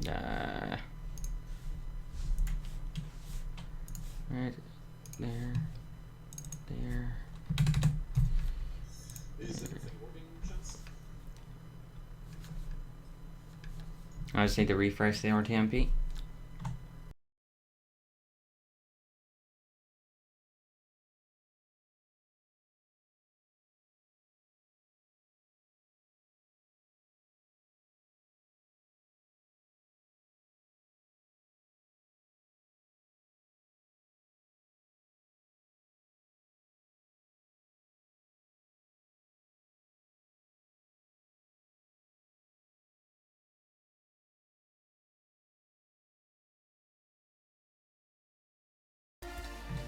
Right there. There. Is everything working, gents? I just need to refresh the RTMP.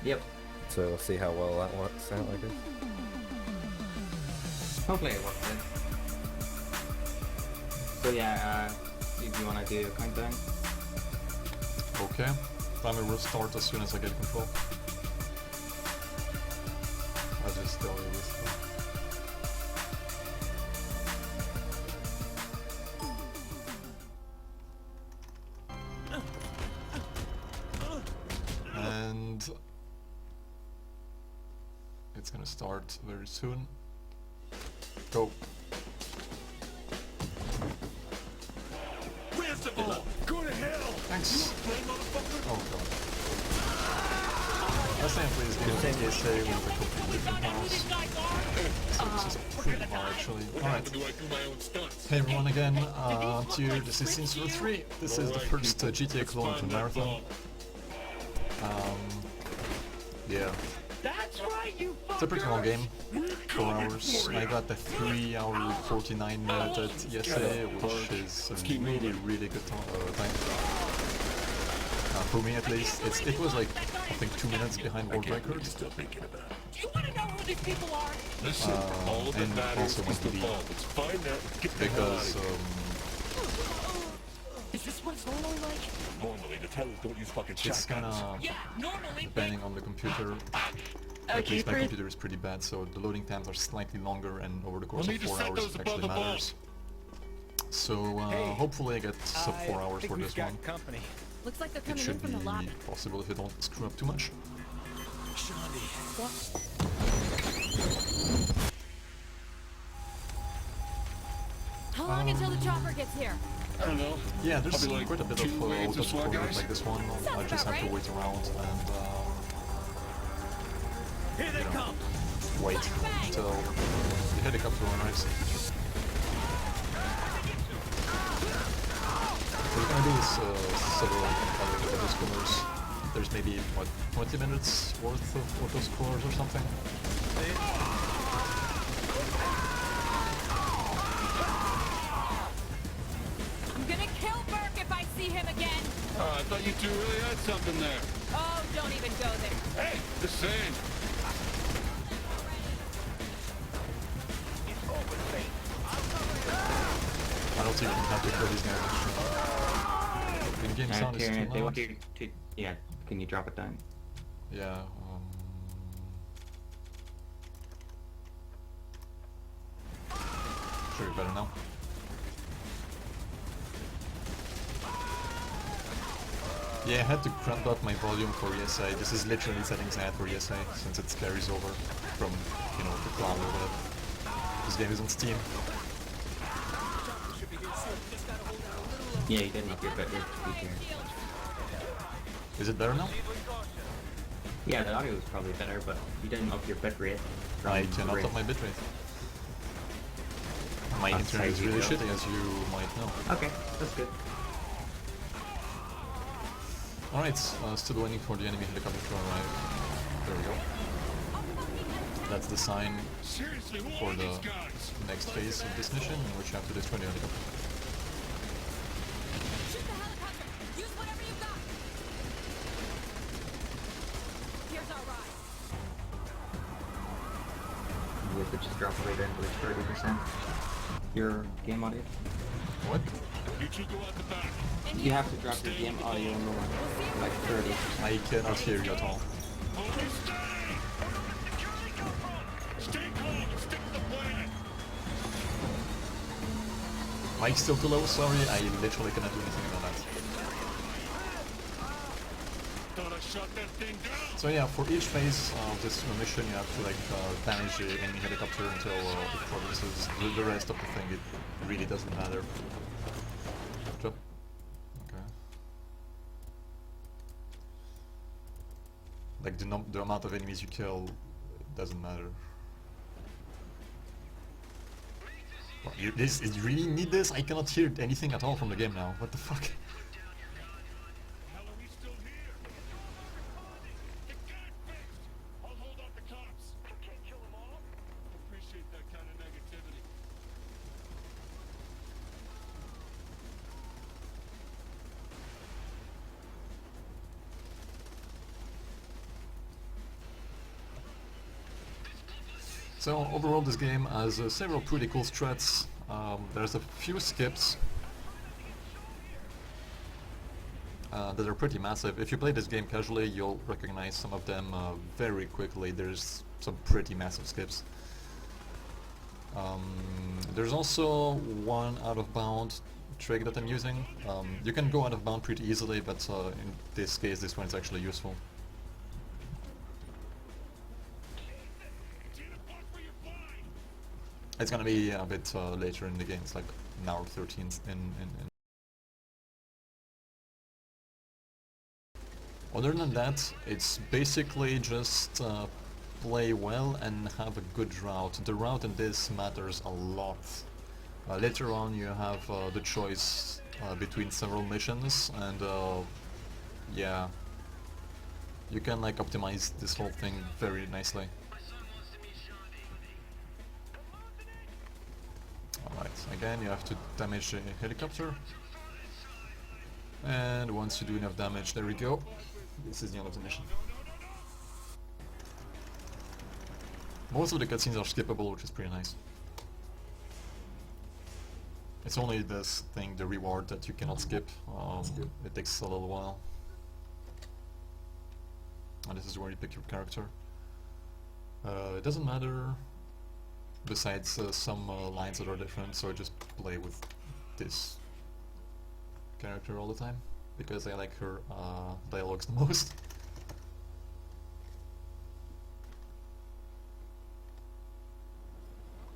Yep. So we'll see how well that works out, I guess. Hopefully it works then. So yeah, do you want to do a countdown? Okay. Timer will start as soon as I get control. I'll just tell you this. And it's gonna start very soon. Go. Where's the ball? Go to hell! Thanks. Oh god. Last time I played this game with DSA with a completely different mouse. So this is pretty hard actually. Alright. Hey everyone again, Tyr, this is scene 03. This is the first GTA clone to Marathon. Yeah. That's right, you It's a pretty long game. 4 hours. I got the 3 hour 49 minute at ESA, which is a really good time. For me at least, it was like, I think 2 minutes behind world record. Do you want to know who these people are? Listen, all of and that also is went to the be ball. Let's find out. Get the hell out because of here. Is this what it's normally like? Normally, the tellers don't use fucking it's shotguns. gonna, Yeah, normally. depending on the computer, at least my computer is pretty bad, so the loading times are slightly longer, and over the course We'll of need to 4 set hours those it above actually the ball. matters. So hopefully I get sub 4 hours for this one. Company. Looks like they're It coming in should from be the lobby. possible if I don't screw up too much. How long until the chopper gets here? I don't know. Yeah, there's Probably like quite a bit 2 of waves auto of SWAT support guys. like this one. I just have to wait around and Here they come. wait until the helicopter arrives. What we're gonna do is several other scores. There's maybe, what, 20 minutes worth of auto scores or something? I'm gonna kill Burke if I see him again. I thought you two really had something there. Oh, don't even go there. Hey, just saying. I don't think you have to kill these guys. In-game sound is Tyrion, too if they want loud. you to, yeah, can you drop it down? Yeah, sure, better now. Yeah, I had to crank up my volume for ESA. This is literally settings I had for ESA, since it carries over from, you know, the cloud or whatever. This game is on Steam. Yeah, you didn't up your bitrate to be here. Is it better now? Yeah, the audio is probably better, but you didn't up your bitrate. I cannot up my bitrate. My That's internet is how you really go. shitty, as you might know. Okay, that's good. Alright, still waiting for the enemy helicopter to arrive. There we go. That's the sign Seriously, who for are the these guys? next phase of this mission, in which you have to destroy the helicopter. Shoot the helicopter. Use whatever you got. Here's our ride. You have to just drop it right down to like 30%. Your game audio? What? You two go out the back. And You have to drop your game audio lower, like 30. I cannot hear you at all. Hold stay. Stay calm and stick to the plan. Mike's still too low, sorry, I literally cannot do anything about that. So yeah, for each phase of this mission you have to like damage the enemy helicopter until it progresses. The rest of the thing, it really doesn't matter. Good job. Okay. Like the amount of enemies you kill doesn't matter. What, you really need this? I cannot hear anything at all from the game now. What the fuck? So overall this game has several pretty cool strats. There's a few skips that are pretty massive. If you play this game casually, you'll recognize some of them very quickly. There's some pretty massive skips. There's also one out of bound trick that I'm using. You can go out of bound pretty easily, but in this case this one is actually useful. It's gonna be a bit later in the game. It's like an hour 13 in. Other than that, it's basically just play well and have a good route. The route in this matters a lot. Later on you have the choice between several missions, and yeah, you can like optimize this whole thing very nicely. Alright, again you have to damage a helicopter, and once you do enough damage, there we go. This is the end of the mission. Most of the cutscenes are skippable, which is pretty nice. It's only this thing, the reward, that you cannot skip. It takes a little while. And this is where you pick your character. It doesn't matter besides some lines that are different, so I just play with this character all the time because I like her dialogues the most.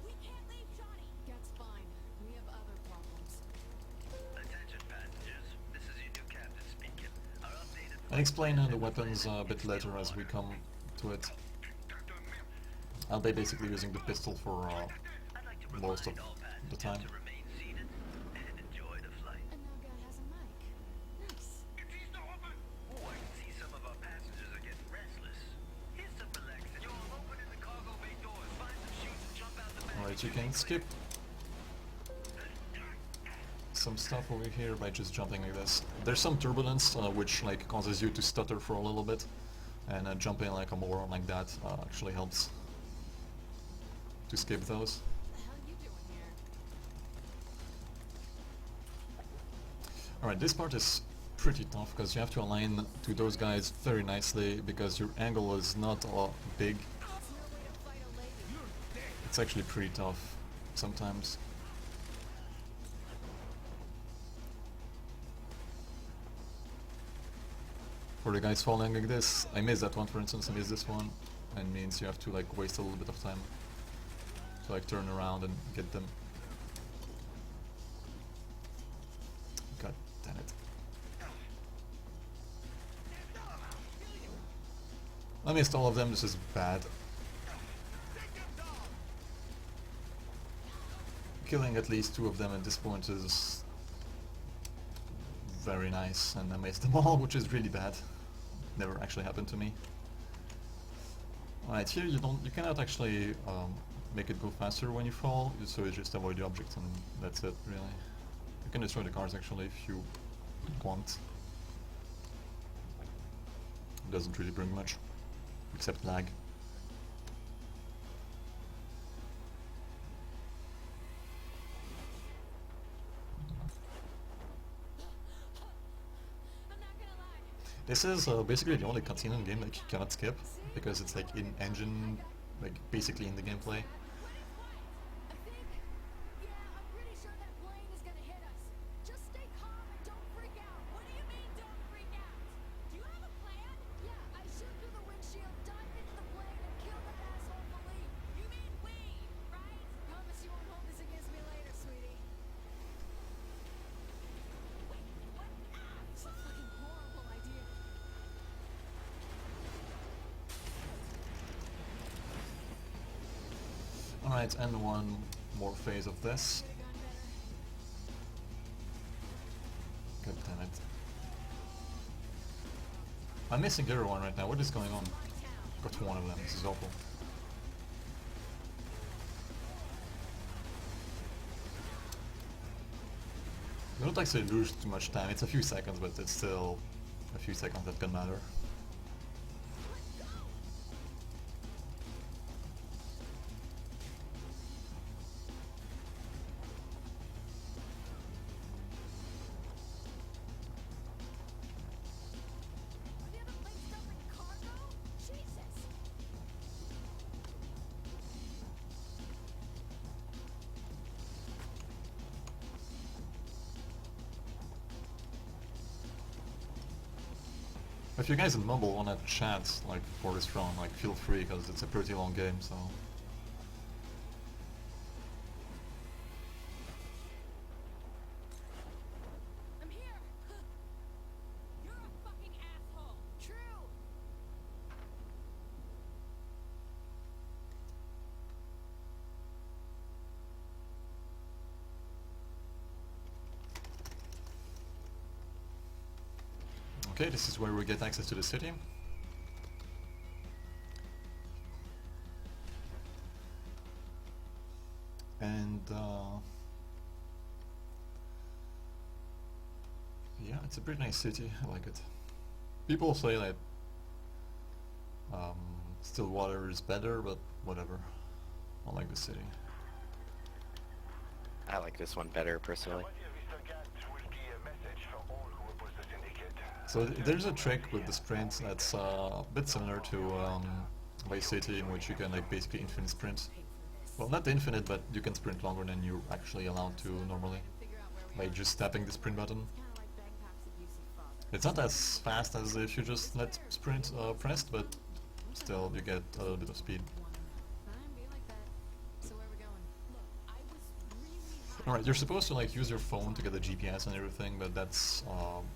We can't leave Johnny. That's fine. We have other problems. Attention passengers, this is your new captain speaking. Our updated I'll explain the weapons a bit later as we come to it. I'll be basically using the pistol for most of the time. to remain seated and enjoy the flight. And now God has a mic. Nice. Oh, I can see some of our passengers are getting restless. Here's some relaxing. Yo, I'm opening the cargo bay doors. Find some chutes and jump out the back. Alright, you can skip some stuff over here by just jumping like this. There's some turbulence which like causes you to stutter for a little bit, and jumping like a moron like that actually helps to skip those. What the hell are you doing here? Alright, this part is pretty tough because you have to align to those guys very nicely because your angle is not big. That's no way to fight a lady. It's actually pretty tough sometimes. For the guys falling like this, I missed that one for instance, I missed this one, and means you have to like waste a little bit of time to like turn around and get them. God damn it. I missed all of them, this is bad. Killing at least 2 of them at this point is very nice, and I missed them all, which is really bad. Never actually happened to me. Alright, here you cannot actually make it go faster when you fall, so you just avoid the object and that's it, really. You can destroy the cars actually if you want. It doesn't really bring much, except lag. I'm not gonna lie. This is basically the only cutscene in the game that you cannot skip, because it's like in engine, like basically in the gameplay. I think, yeah, I'm pretty sure that plane is gonna Alright, and one more phase of this. God damn it. I'm missing everyone right now. What is going on? Got one of them. This is awful. I don't actually lose too much time. It's a few seconds, but it's still a few seconds that can matter. If you guys in Mumble wanna chat like for this round, like feel free, because it's a pretty long game, so. I'm here. You're a fucking asshole. True. Okay, this is where we get access to the city. And yeah, it's a pretty nice city. I like it. People say that Stillwater is better, but whatever. I like the city. I like this one better, personally. So there's a trick with the sprint that's a bit similar to Vice City, in which you can like basically infinite sprint. Well, not infinite, but you can sprint longer than you're actually allowed to normally, by just tapping the sprint button. It's not as fast as if you just let sprint pressed, but still you get a little bit of speed. Alright, you're supposed to like use your phone to get the GPS and everything, but that's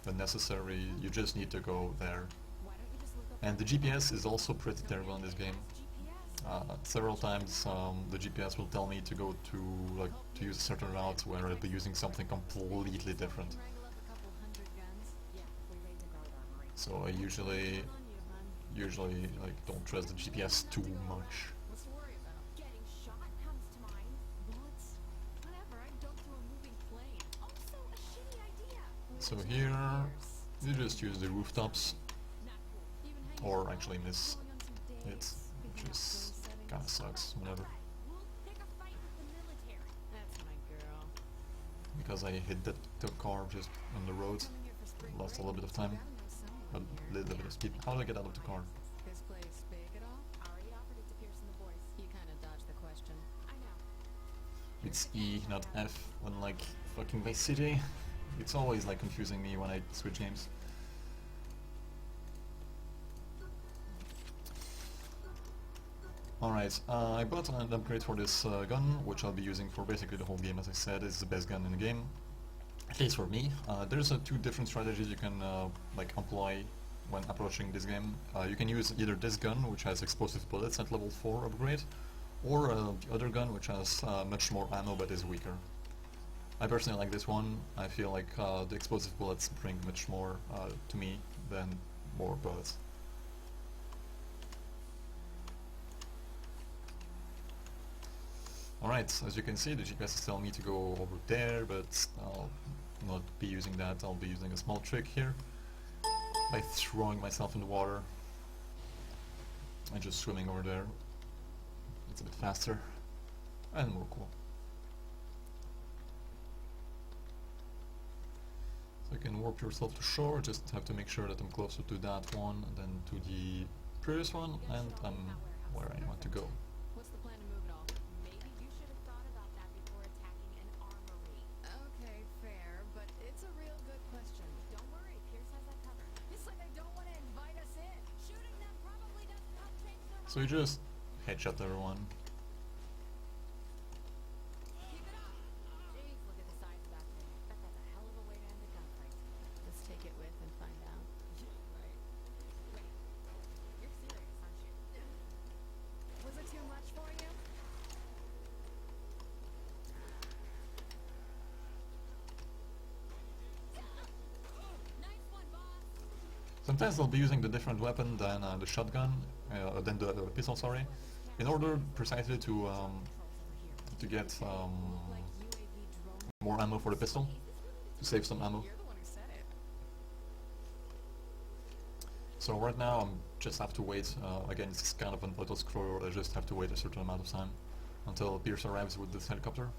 unnecessary. You just need to go there. And the GPS is also pretty terrible in this game. Several times the GPS will tell me to go to use a certain route where I'll be using something completely different. So I usually like don't trust the GPS too much. So here, you just use the rooftops, or actually miss it, which is kinda sucks, whatever. Because I hit the car just on the road, lost a little bit of time, a little bit of speed. How do I get out of the car? It's E, not F, unlike fucking Vice City. It's always like confusing me when I switch games. Alright, I bought an upgrade for this gun, which I'll be using for basically the whole game. As I said, it's the best gun in the game, at least for me. There's two different strategies you can like employ when approaching this game. You can use either this gun, which has explosive bullets at level 4 upgrade, or the other gun, which has much more ammo but is weaker. I personally like this one. I feel like the explosive bullets bring much more to me than more bullets. Alright, as you can see, the GPS is telling me to go over there, but I'll not be using that. I'll be using a small trick here by throwing myself in the water and just swimming over there. It's a bit faster and more cool. So you can warp yourself to shore, just have to make sure that I'm closer to that one than to the previous one, and I'm where I want to go. What's the plan to move it all? Maybe you should have thought about that before attacking an armory. Okay, fair, but it's a real good question. Don't worry, Pierce has that covered. It's like they don't want to invite us in. Shooting them probably doesn't help change their mind. So you just headshot everyone. Keep it up! Jeez, look at the size of that thing. Bet that's a hell of a way to end a gunfight. Let's take it with and find out. Right. Wait, you're serious, aren't you? Was it too much for you? Sometimes they'll be using the different weapon than the shotgun, than the pistol, sorry, in order precisely to get more ammo for the pistol, to save some ammo. You're the one who said it. So right now I just have to wait, again it's kind of an auto-scroller, I just have to wait a certain amount of time until Pierce arrives with this helicopter.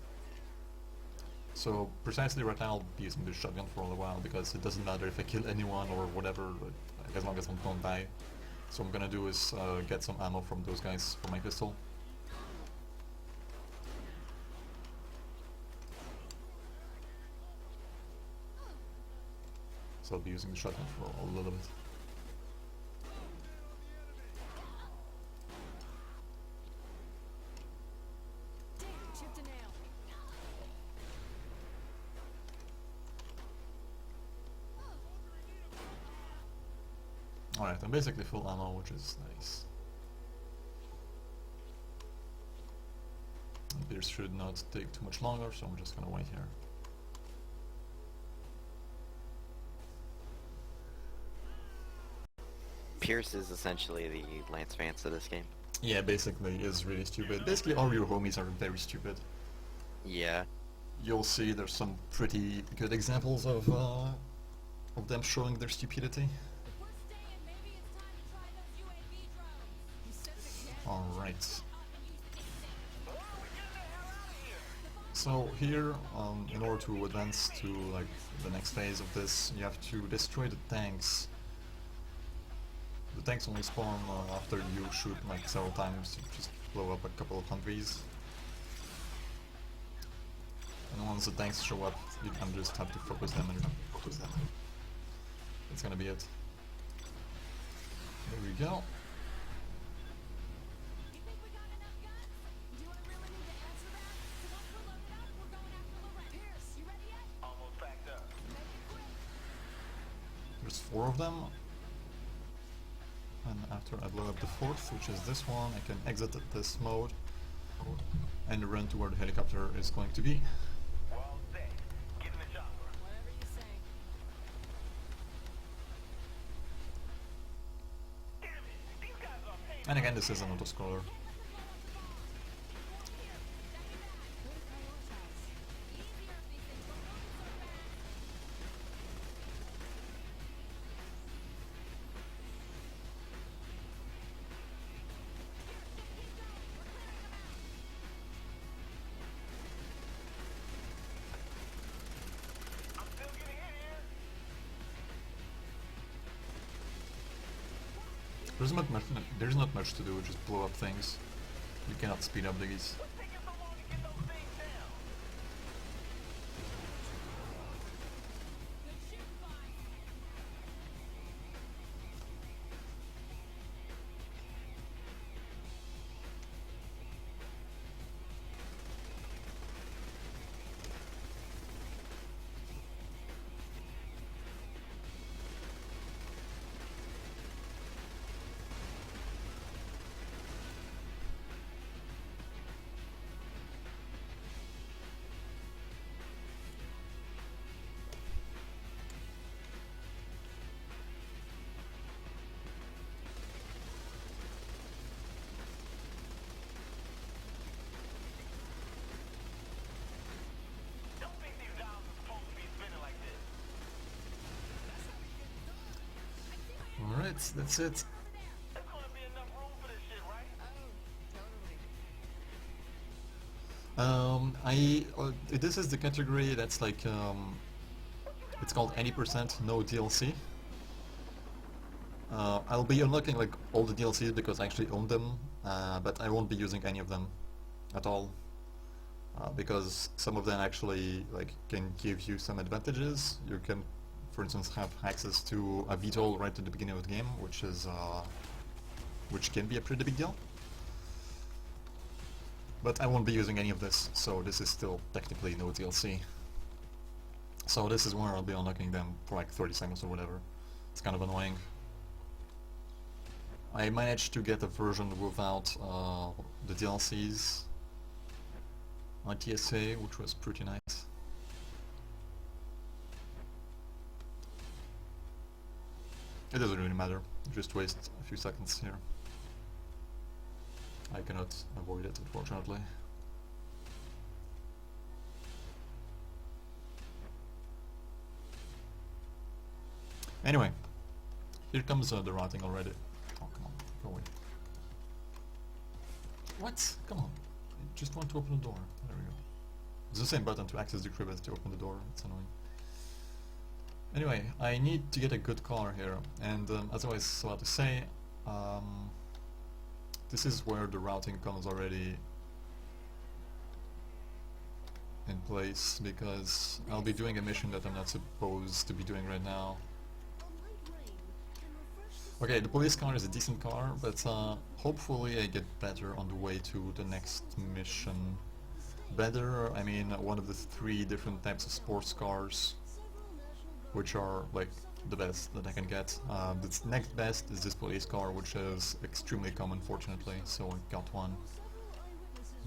So precisely right now I'll be using this shotgun for a while because it doesn't matter if I kill anyone or whatever, as long as I don't die. So what I'm gonna do is get some ammo from those guys for my pistol. So I'll be using the shotgun for a little bit. Damn, chipped a nail. Alright, I'm basically full ammo, which is nice. This should not take too much longer, so I'm just gonna wait here. Pierce is essentially the Lance Vance of this game. Yeah, basically, it's really stupid. Basically, all your homies are very stupid. Yeah. You'll see there's some pretty good examples of them showing their stupidity. We're staying. Maybe it's time to try those UAV drones. You said it again. Alright. So here, in order to advance to like the next phase of this, you have to destroy the tanks. The tanks only spawn after you shoot like several times, you just blow up a couple of countries. And once the tanks show up, you can just have to focus them and focus them. That's gonna be it. There we go. You think we got enough guns? Do you really need to answer that? 'Cause once we're loaded up, we're going after Lorette. Pierce, you ready yet? Almost packed up. Make it quick. There's 4 of them. And after I blow up the 4th, which is this one, I can exit this mode and run to where the helicopter is going to be. Well set. Get in the chopper. Whatever you say. Damn it. These guys are paying. And again, this is an auto-scroller. I'm still getting hit here. There's not much to do, just blow up things. You cannot speed up these. What's taking so long to get those things down? Don't think these dials are supposed to be spinning like this. Alright, that's it. There's gonna be enough room for this shit, right? This is the category that's like, it's called Any % no DLC. I'll be unlocking like all the DLCs because I actually own them, but I won't be using any of them at all. Because some of them actually like can give you some advantages. You can, for instance, have access to a VTOL right at the beginning of the game, which can be a pretty big deal. But I won't be using any of this, so this is still technically no DLC. So this is where I'll be unlocking them for like 30 seconds or whatever. It's kind of annoying. I managed to get a version without the DLCs on TSA, which was pretty nice. It doesn't really matter, just waste a few seconds here. I cannot avoid it, unfortunately. Anyway, here comes the routing already. Oh, come on, go away. What? Come on. I just want to open the door. There we go. It's the same button to access the crib as to open the door. It's annoying. Anyway, I need to get a good car here, and as I was about to say, this is where the routing comes already in place, because I'll be doing a mission that I'm not supposed to be doing right now. Okay, the police car is a decent car, but hopefully I get better on the way to the next mission. Better, I mean one of the 3 different types of sports cars, which are like the best that I can get. The next best is this police car, which is extremely common, fortunately, so I got one.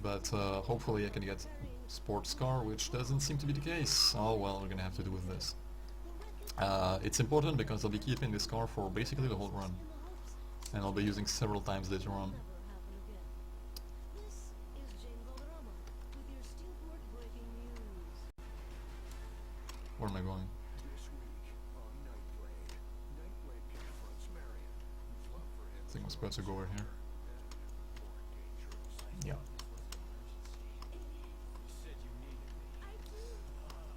But hopefully I can get a sports car, which doesn't seem to be the case. Oh well, we're gonna have to do with this. It's important because I'll be keeping this car for basically the whole run, and I'll be using several times later on. Where am I going? I think I'm supposed to go over here. Yeah.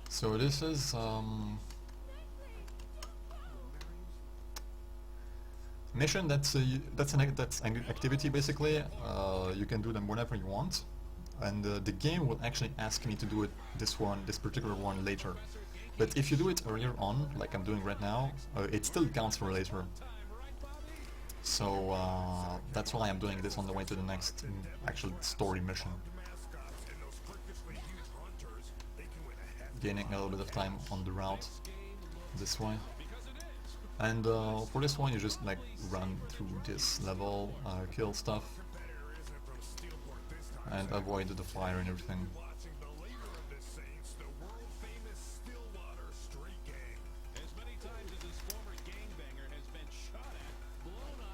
So this is mission that's an activity basically. You can do them whenever you want, and the game will actually ask me to do it this particular one later. But if you do it earlier on, like I'm doing right now, it still counts for later. So that's why I'm doing this on the way to the next actual story mission. Gaining a little bit of time on the route this way. And for this one you just like run through this level, kill stuff, and avoid the fire and everything.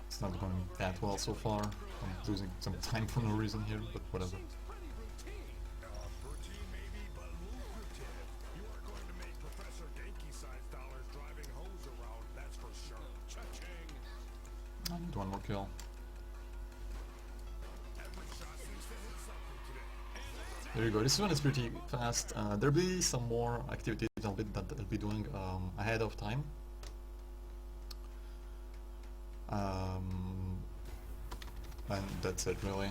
It's not going that well so far. I'm losing some time for no reason here, but whatever. I need one more kill. There you go, this one is pretty fast. There'll be some more activities that I'll be doing ahead of time. And that's it really.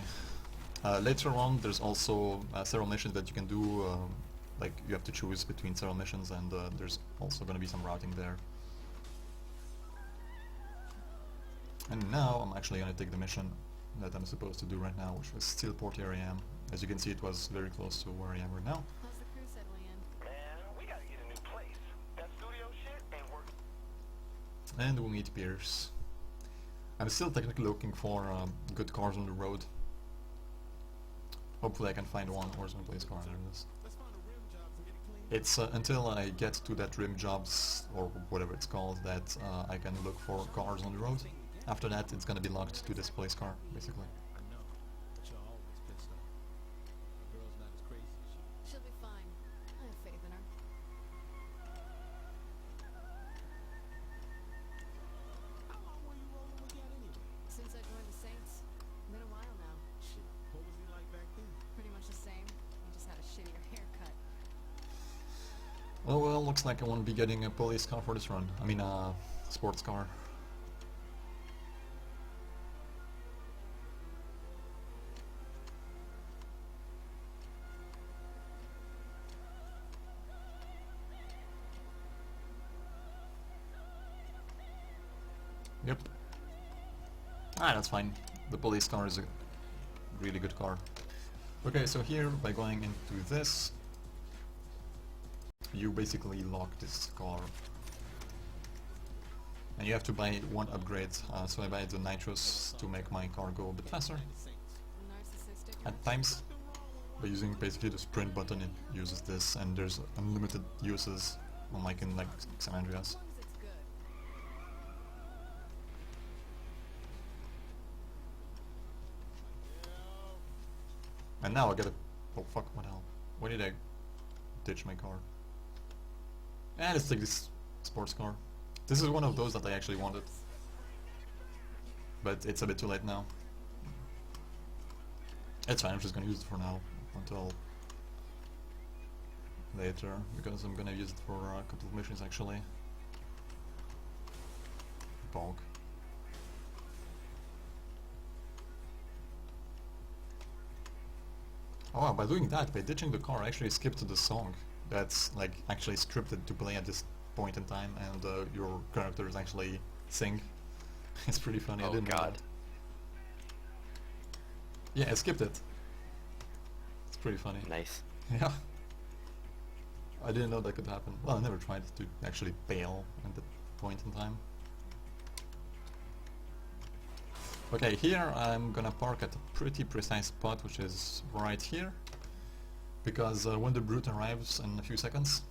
Later on there's also several missions that you can do, like you have to choose between several missions, and there's also going to be some routing there. And now I'm actually going to take the mission that I'm supposed to do right now, which was Steelport area. As you can see, it was very close to where I am right now. How's the crew settling in? Man, we gotta get a new place. That studio shit ain't working. And we'll meet Pierce. I'm still technically looking for good cars on the road. Hopefully I can find one or some place car. There it is. It's until I get to that rim jobs, or whatever it's called, that I can look for cars on the road. After that it's gonna be locked to this place car, basically. She'll be fine. I have faith in her. How long were you rolling with that anyway? Since I joined the Saints, been a while now. Shit, what was he like back then? Pretty much the same. I just had a shittier haircut. Oh well, looks like I won't be getting a police car for this run. I mean sports car. Yep. Ah, that's fine. The police car is a really good car. Okay, so here, by going into this, you basically lock this car. And you have to buy one upgrade, so I buy the nitrous to make my car go a bit faster. Narcissistic. At times, by using basically the sprint button, it uses this, and there's unlimited uses, unlike in like San Andreas. As long as it's good. And now I gotta... Oh fuck, what the hell? Why did I ditch my car? And let's take this sports car. This is one of those that I actually wanted. But it's a bit too late now. It's fine, I'm just gonna use it for now. Until later. Because I'm gonna use it for a couple of missions actually. Bonk. Oh wow, by doing that, by ditching the car, I actually skipped the song that's like actually scripted to play at this point in time, and your characters actually sing. It's pretty funny. I Oh didn't know god. that. Yeah, I skipped it. It's pretty funny. Nice. Yeah. I didn't know that could happen. Well, I never tried to actually bail at that point in time. Okay, here I'm gonna park at a pretty precise spot, which is right here. Because when the brute arrives in a few seconds,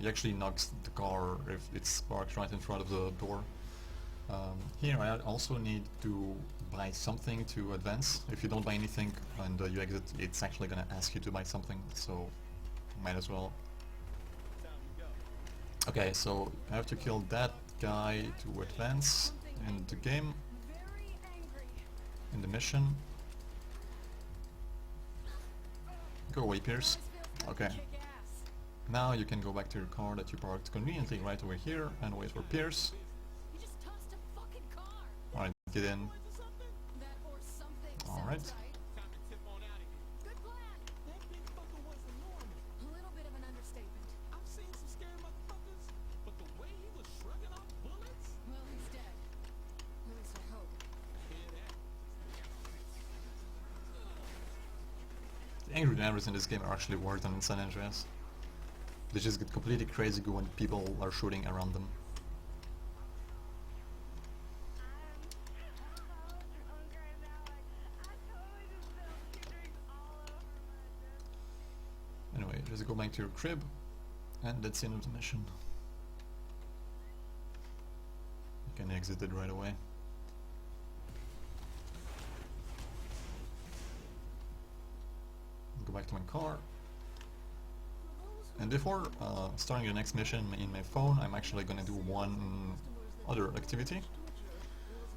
he actually knocks the car if it's parked right in front of the door. Here I also need to buy something to advance. If you don't buy anything and you exit, it's actually gonna ask you to buy something, so might as well. Okay, so I have to kill that guy to advance in the game, in the mission. Go away, Pierce. Okay. Now you can go back to your car that you parked conveniently right over here and wait for Pierce. You just tossed a fucking car. Alright, get in. That or something. Alright. sounds right. Time to tip on out of here. Good plan. That big fucker wasn't normal. A little bit of an understatement. I've seen some scary motherfuckers, but the way he was shrugging off bullets? Well, he's dead. At least I hope. Hear that? The angry drivers in this game are actually worse than in San Andreas. They just get completely crazy when people are shooting around them. Anyway, just go back to your crib, and that's the end of the mission. You can exit it right away. Go back to my car. And before starting the next mission in my phone, I'm actually gonna do one other activity,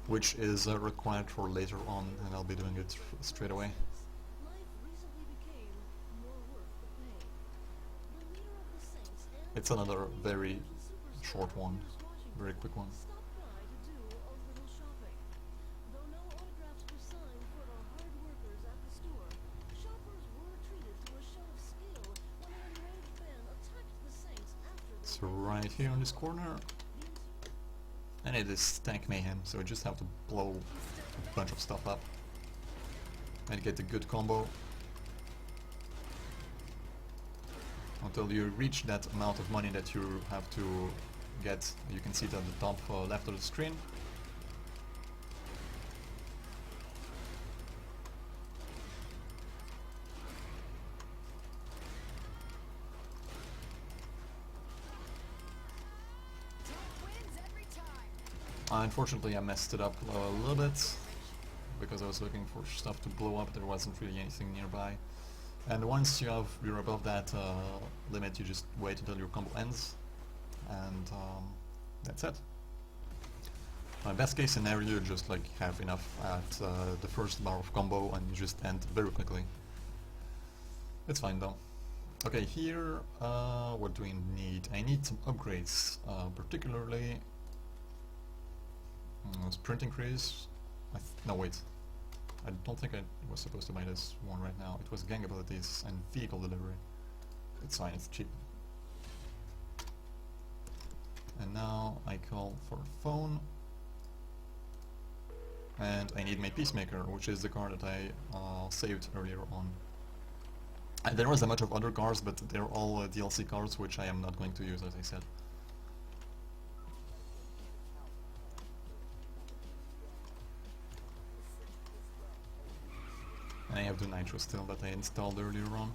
which is required for later on, and I'll be doing it straight away. It's another very short one, very quick one. So right here on this corner, and it is tank mayhem, so you just have to blow a bunch of stuff up and get a good combo until you reach that amount of money that you have to get. You can see it at the top left of the screen. Unfortunately, I messed it up a little bit because I was looking for stuff to blow up. There wasn't really anything nearby. And once you're above that limit, you just wait until your combo ends, and that's it. My best case scenario, you just like have enough at the first bar of combo and you just end very quickly. It's fine though. Okay, here what do we need? I need some upgrades, particularly sprint increase. No wait, I don't think I was supposed to buy this one right now. It was gang abilities and vehicle delivery. It's fine, it's cheap. And now I call for phone. And I need my Peacemaker, which is the car that I saved earlier on. And there was a bunch of other cars, but they're all DLC cars, which I am not going to use, as I said. And I have the Nitro still that I installed earlier on.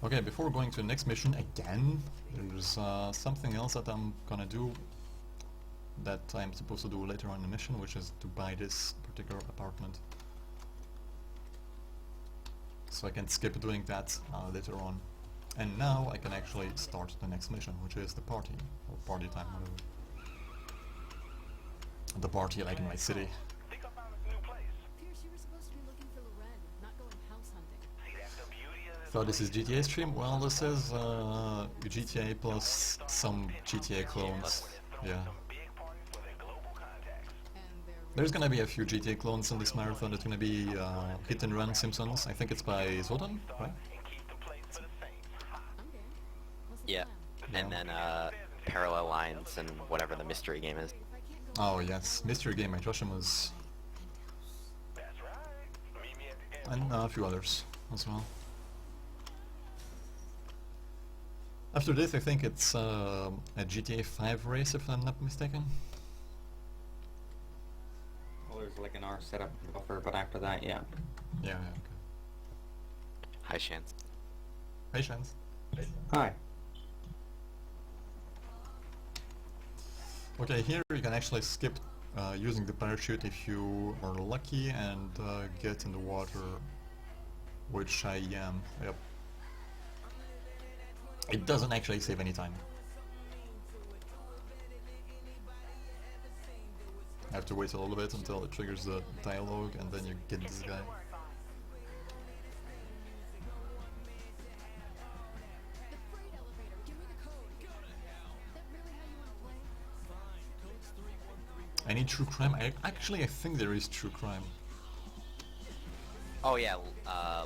Okay, before going to the next mission again, there's something else that I'm gonna do that I'm supposed to do later on in the mission, which is to buy this particular apartment. so I can skip doing that later on. And now I can actually start the next mission, which is the party, or party time, whatever. The party like in my city. Think I found a new place. Pierce, you were supposed to be looking for Loren, not going house hunting. See, that's the beauty of this. So this is GTA stream? Well, this is GTA plus some GTA clones. Yeah. Big parties for their global contacts. And they're There's gonna be a few GTA clones in this marathon. It's gonna be Hit and Run Simpsons. I think it's by Zodan, right? And keep the place for the saints. I'm game. What's the Yeah. plan? And then parallel lines and whatever the mystery game is. If I can't go Oh yes, Mystery Game by Joshima's, That's right. Meet me at the end. and a few others as well. After this, I think it's a GTA 5 race, if I'm not mistaken. Well, there's like an hour setup buffer, but after that, yeah. Yeah, okay. High chance. Patience. Hi. Okay, here you can actually skip using the parachute if you are lucky and get in the water, which I am. Yep. It doesn't actually save any time. I have to wait a little bit until it triggers the dialogue, and then you get this guy. the freight elevator. Give me the code. That really how you want to play? Any true crime? Actually, I think there is true crime. Oh yeah,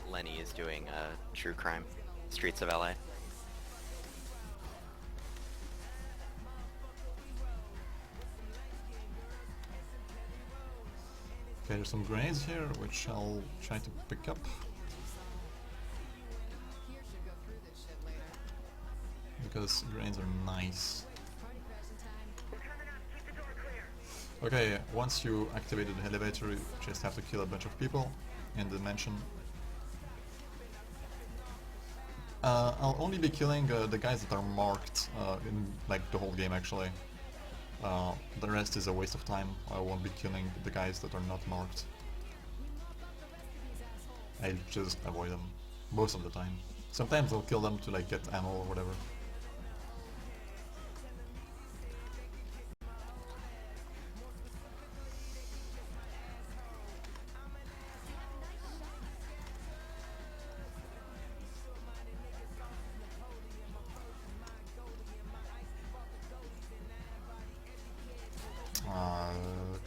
Lenny is doing True Crime, Streets of LA. Okay, there's some grenades here, which I'll try to pick up, Here should go through this shit later. because grenades are nice. Party crashing time. We're coming up. Keep the door clear. Okay, once you activated the elevator, you just have to kill a bunch of people in the mansion. I'll only be killing the guys that are marked in like the whole game actually. The rest is a waste of time. I won't be killing the guys that are not marked. I just avoid them most of the time. Sometimes I'll kill them to like get ammo or whatever.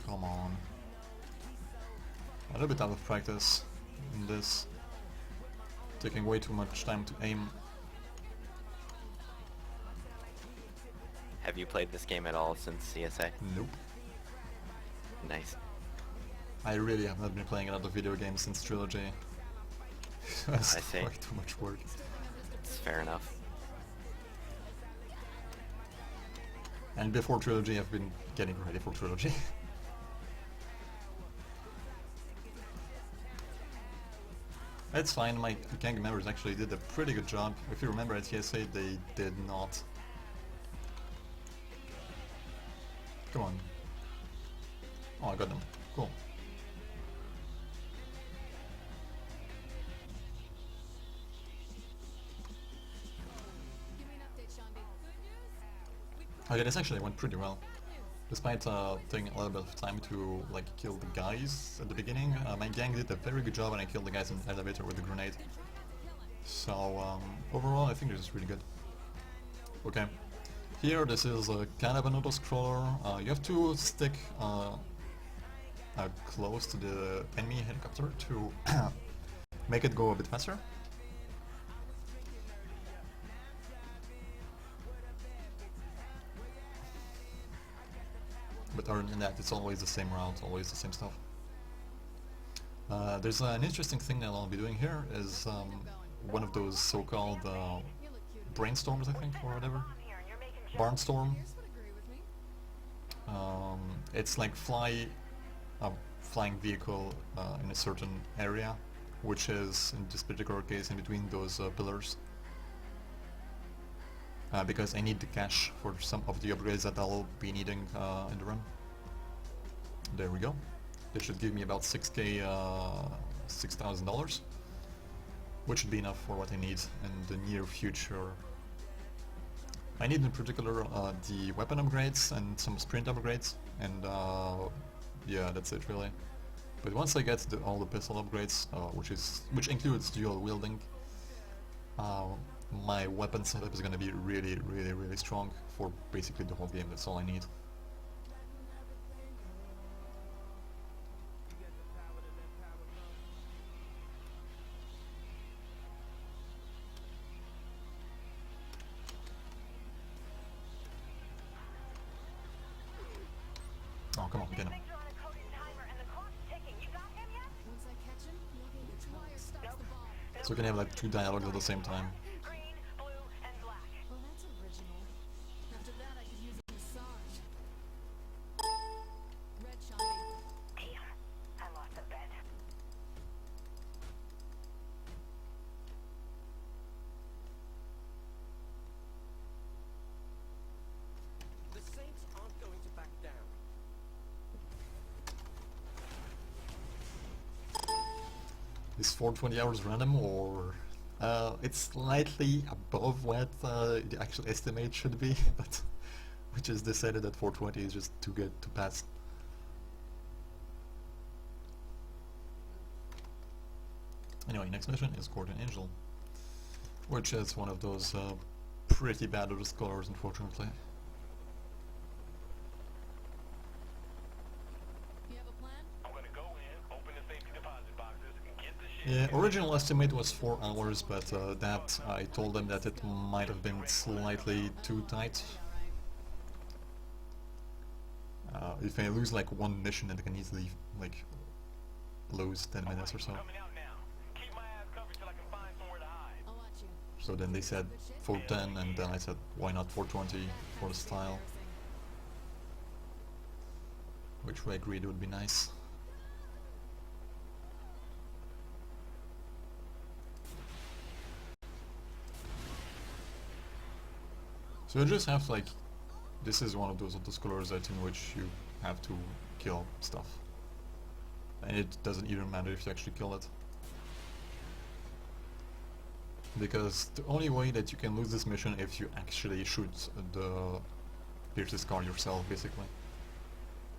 Come on. A little bit out of practice in this. Taking way too much time to aim. Have you played this game at all since CSA? Nope. Nice. I really have not been playing another video game since Trilogy. That's I see. way too much work. It's fair enough. And before Trilogy, I've been getting ready for Trilogy. It's fine, my gang members actually did a pretty good job. If you remember at TSA, they did not. Come on. Oh, I got them. Cool. Give me an update, Shandy. Good news? Okay, this actually went pretty well. Despite taking a little bit of time to like kill the guys at the beginning, my gang did a very good job and I killed the guys in the elevator with the grenade. So overall I think this is really good. Okay, here this is kind of an auto-scroller. You have to stick close to the enemy helicopter to make it go a bit faster. But other than that, it's always the same route, always the same stuff. There's an interesting thing that I'll be doing here is one of those so-called brainstorms, I think, or whatever. Barnstorm. Pierce would agree with me. It's like a flying vehicle in a certain area, which is, in this particular case, in between those pillars. Because I need the cash for some of the upgrades that I'll be needing in the run. There we go. It should give me about $6,000. which should be enough for what I need in the near future. I need in particular the weapon upgrades and some sprint upgrades, and yeah, that's it really. But once I get all the pistol upgrades, which includes dual wielding, my weapon setup is gonna be really strong for basically the whole game. That's all I need. Oh, come on, get him. Once I catch him, the wire stops the ball. So we can have like 2 dialogues at the same time. Well, that's original. After that, I could use a massage. Red shining. I lost a bet. The Saints aren't going to back down. Is 420 hours random, or it's slightly above what the actual estimate should be, but we just decided that 420 is just too good to pass. Anyway, next mission is Guardian Angel, which is one of those pretty bad other scholars, unfortunately. You have a plan? I'm gonna go in, open the safety deposit boxes, and get the shit. Yeah, original estimate was 4 hours, but that I told them that it might have been slightly too tight. If I lose like one mission, then I can easily like lose 10 minutes or so. Coming out now. Keep my ass covered till I can find somewhere to hide. I'll watch you. So then they said 410, and then I said why not 420 for the style, which I agreed would be nice. So you just have to, like, this is one of those colors that in which you have to kill stuff, and it doesn't even matter if you actually kill it, because the only way that you can lose this mission if you actually shoot the Pierce's car yourself. Basically,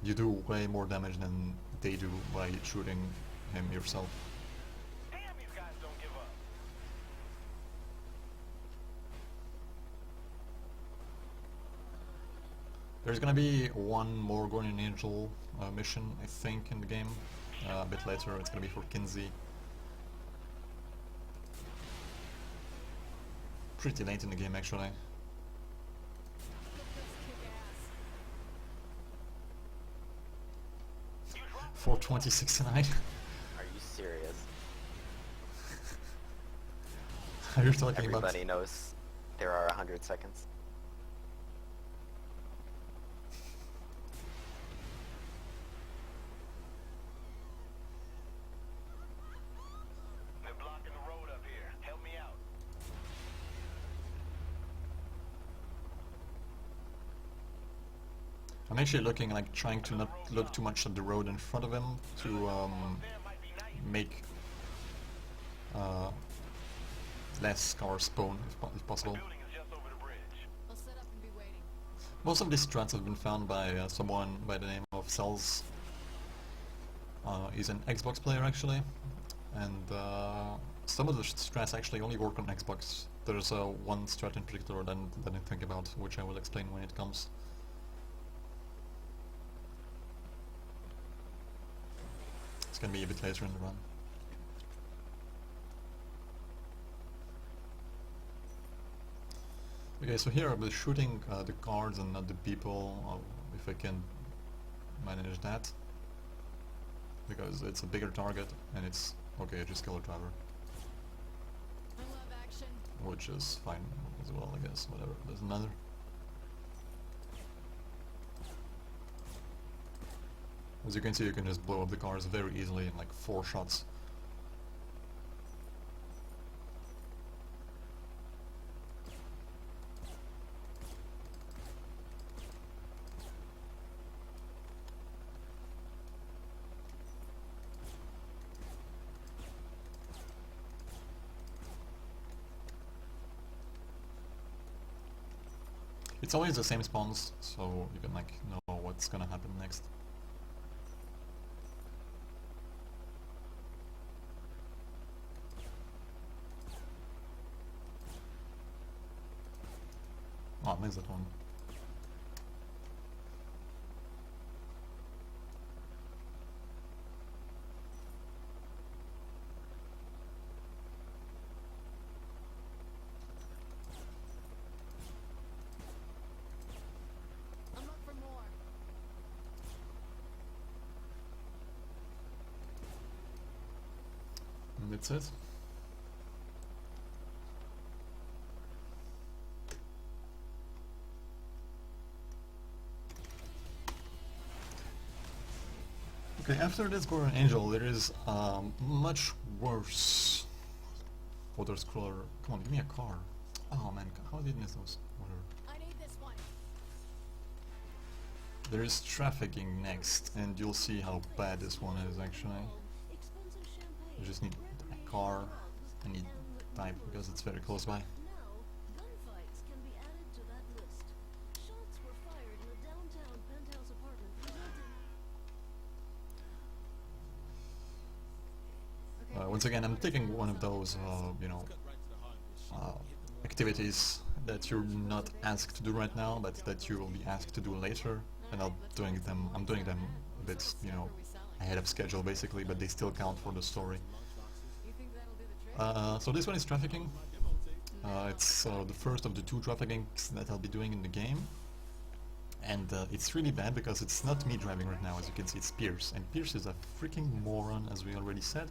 you do way more damage than they do by shooting him yourself. Damn, these guys don't give up. There's gonna be one more Guardian Angel mission, I think, in the game. A bit later, it's gonna be for Kinsey. Pretty late in the game, actually. 42069. Are you serious? You're talking Everybody knows there are 100 seconds. They're blocking the road up here. Help me out. I'm actually looking, like, trying to not look too much at the road in front of him to make less cars spawn if possible. Building is just over the bridge. I'll set up and be waiting. Most of these strats have been found by someone by the name of Cells. He's an Xbox player, actually, and some of the strats actually only work on Xbox. There's one strat in particular that I didn't think about, which I will explain when it comes. It's gonna be a bit later in the run. Okay, so here I'll be shooting the cars and not the people, if I can manage that. Because it's a bigger target, and it's... okay, just kill a driver. I love action. Which is fine as well, I guess, whatever, doesn't matter. As you can see, you can just blow up the cars very easily in like 4 shots. It's always the same spawns, so you can like know what's gonna happen next. Oh, I missed that one. I'm up for more. And that's it. Okay, after this Guardian Angel, there is much worse water scroller. Come on, give me a car. Oh man, how did I miss those? Whatever. I need this one. There is trafficking next, and you'll see how bad this one is actually. You just need a car, and need type because it's very close by. Gunfights can be added to that list. Shots were fired in a downtown penthouse apartment resulting. Once again, I'm taking one of those, you know, activities that you're not asked to do right now, but that you will be asked to do later, and I'm doing them a bit, you know, ahead of schedule basically, but they still count for the story. You think that'll do the trick? So this one is trafficking. It's the first of the 2 traffickings that I'll be doing in the game. And it's really bad because it's not me driving right now, as you can see, it's Pierce. And Pierce is a freaking moron, as we already said.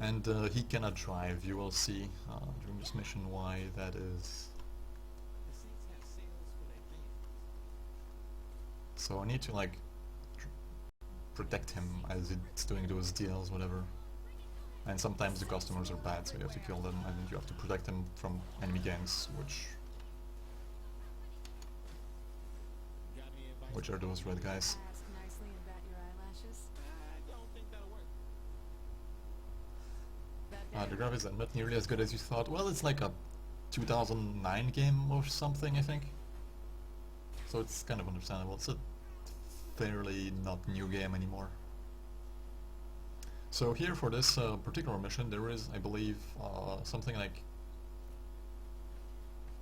And he cannot drive, you will see during this mission why that is. So I need to like protect him as it's doing those deals, whatever. And sometimes the customers are bad, so you have to kill them, and you have to protect them from enemy gangs, which are those red guys. Ask nicely and bat your eyelashes. I don't think that'll work. Bad The guy. graphics are not nearly as good as you thought. Well, it's like a 2009 game or something, I think. So it's kind of understandable. It's a fairly not new game anymore. So here for this particular mission there is, I believe, something like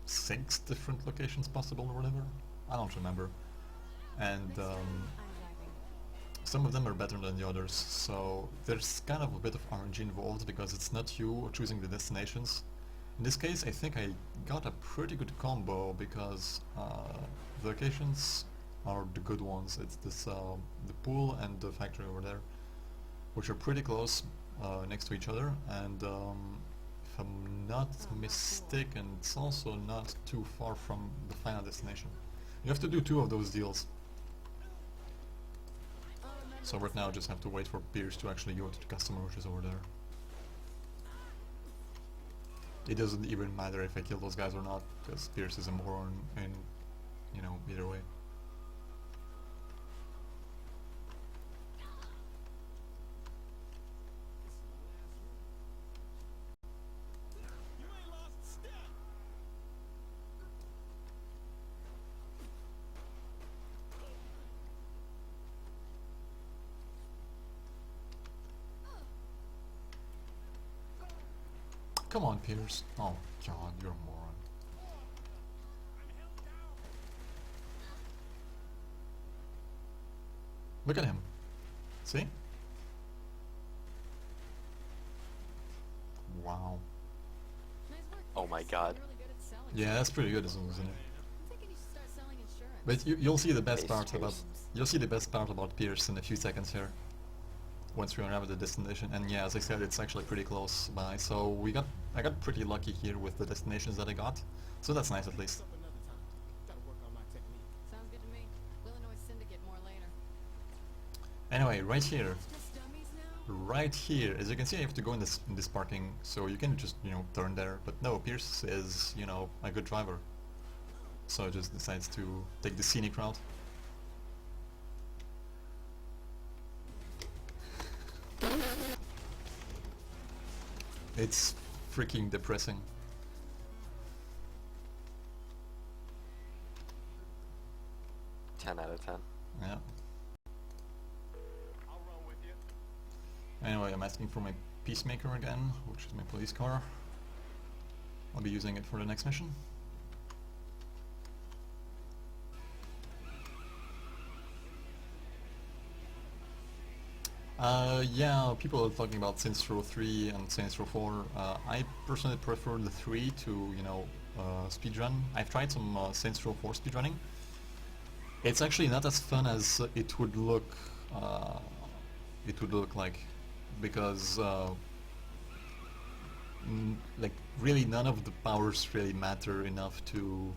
6 different locations possible or whatever. I don't remember. And I'm driving. some of them are better than the others, so there's kind of a bit of RNG involved because it's not you choosing the destinations. In this case I think I got a pretty good combo because the locations are the good ones. It's this the pool and the factory over there, which are pretty close next to each other, and if I'm not mistaken it's also not too far from the final destination. You have to do 2 of those deals. So right now I just have to wait for Pierce to actually go to the customer, which is over there. It doesn't even matter if I kill those guys or not, because Pierce is a moron in, you know, either way. You ain't lost a step. Come on, Pierce. Oh god, you're a moron. Look at him. See? Wow. Nice work, Oh my Pierce. god. You're really good at selling Yeah, that's pretty good, isn't it? I'm thinking you should start selling insurance. But you'll see the best Face part about Pierce. you'll see the best part about Pierce in a few seconds here. Once we arrive at the destination, and yeah, as I said, it's actually pretty close by. So I got pretty lucky here with the destinations that I got. So that's nice at least. Up another time. Gotta work on my technique. Sounds good to me. Illinois Syndicate more later. Anyway, right here, Just dummies now? right here, as you can see, I have to go in this parking, so you can just, you know, turn there. But no, Pierce is, you know, a good driver, so just decides to take the scenic route. It's freaking depressing. 10 out of 10. Yeah. I'll run with you. Anyway, I'm asking for my Peacemaker again, which is my police car. I'll be using it for the next mission. Yeah, people are talking about Saints Row 3 and Saints Row 4. I personally prefer the 3 to, you know, speedrun. I've tried some Saints Row 4 speedrunning. It's actually not as fun as it would look like, because like really none of the powers really matter enough to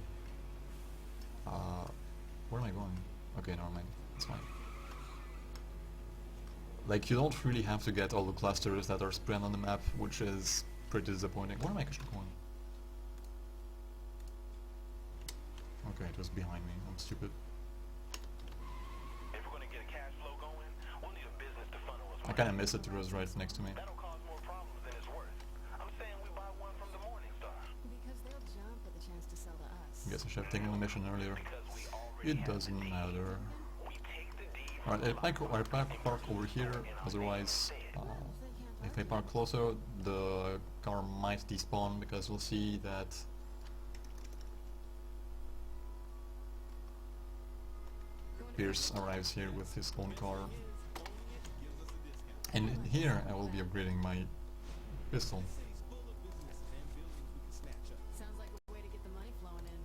where am I going? Okay, never mind, it's fine. Like, you don't really have to get all the clusters that are spread on the map, which is pretty disappointing. Where am I actually going? Okay, it was behind me, I'm stupid. If we're gonna get a cash flow going, we'll need a business to funnel us. I kinda miss it, it was right next to me. That'll cause more problems than it's worth. I'm saying we buy one from the Morningstar. Because they'll jump at the chance to sell to us. I guess I should have taken the mission earlier. Because we already It have doesn't the deed. matter. We take the deed. Alright, I park over here, otherwise, if I park closer, the car might despawn, because we'll see that Pierce arrives here with his own car. And in here I will be upgrading my pistol. Sounds like a way to get the money flowing in.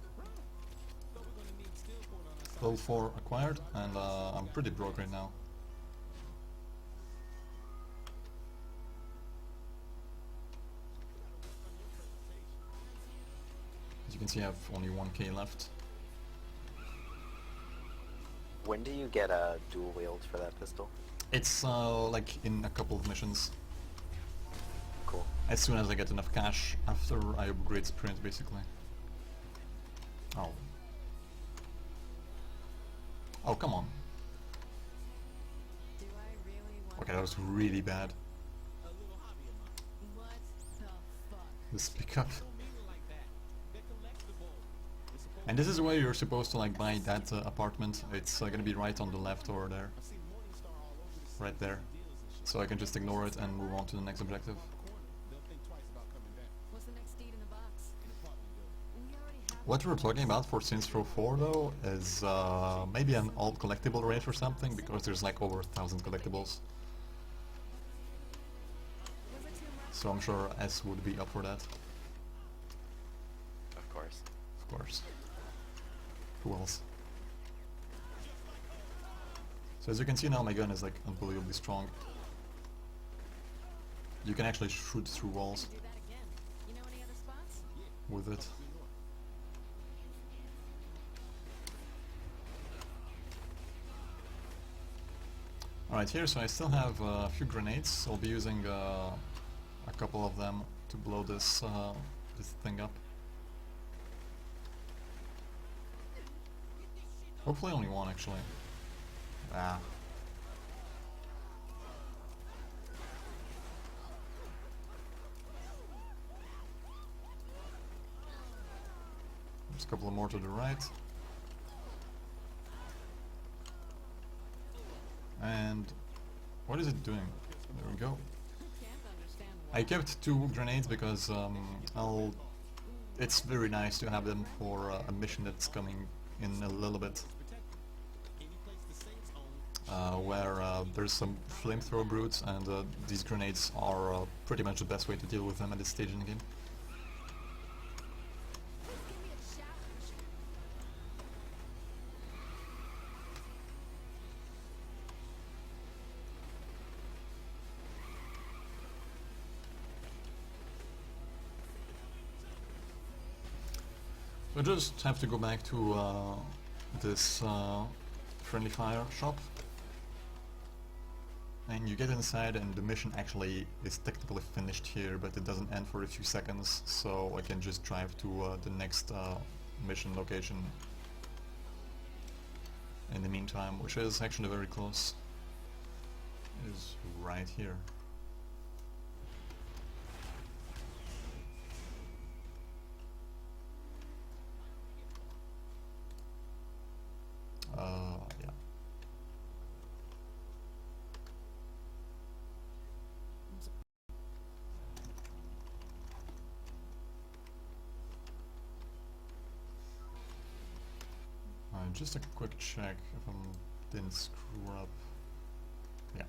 Level 4 acquired, and I'm pretty broke right now. As you can see, I have only 1k left. When do you get dual wield for that pistol? It's like in a couple of missions. Cool. As soon as I get enough cash, after I upgrade sprint, basically. Oh. Oh, come on. Do I really want Okay, that was really bad. what the fuck? This pickup. And this is where you're supposed to like buy that apartment. It's gonna be right on the left over there. Right there. So I can just ignore it and move on to the next objective. What's the next deed in the box? We already have What we're talking about for Saints Row 4 though is maybe an alt collectible rate or something, because there's like over 1,000 collectibles. So I'm sure S would be up for that. Of course. Of course. Who else? So as you can see now, my gun is like unbelievably strong. You can actually shoot through walls do that again. You know any other spots? with it. Alright, here, so I still have a few grenades. I'll be using a couple of them to blow this this thing up. Hopefully only one, actually. Ah. There's a couple more to the right. And what is it doing? There we go. Can't understand why. I kept 2 grenades because it's very nice to have them for a mission that's coming in a little bit. Where there's some flamethrower brutes, and these grenades are pretty much the best way to deal with them at this stage in the game. We just have to go back to this friendly fire shop, and you get inside, and the mission actually is technically finished here, but it doesn't end for a few seconds, so I can just drive to the next mission location in the meantime, which is actually very close. It is right here. just a quick check if I didn't screw up. Yeah.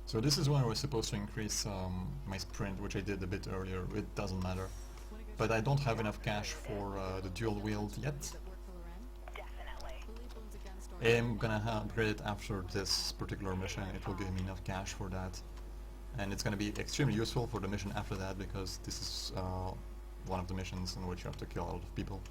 So this is when I was supposed to increase my sprint, which I did a bit earlier. It doesn't matter. But I don't have enough cash for the dual wield yet. I'm gonna upgrade it after this particular mission. It will give me enough cash for that. And it's gonna be extremely useful for the mission after that, because this is one of the missions in which you have to kill a lot of people.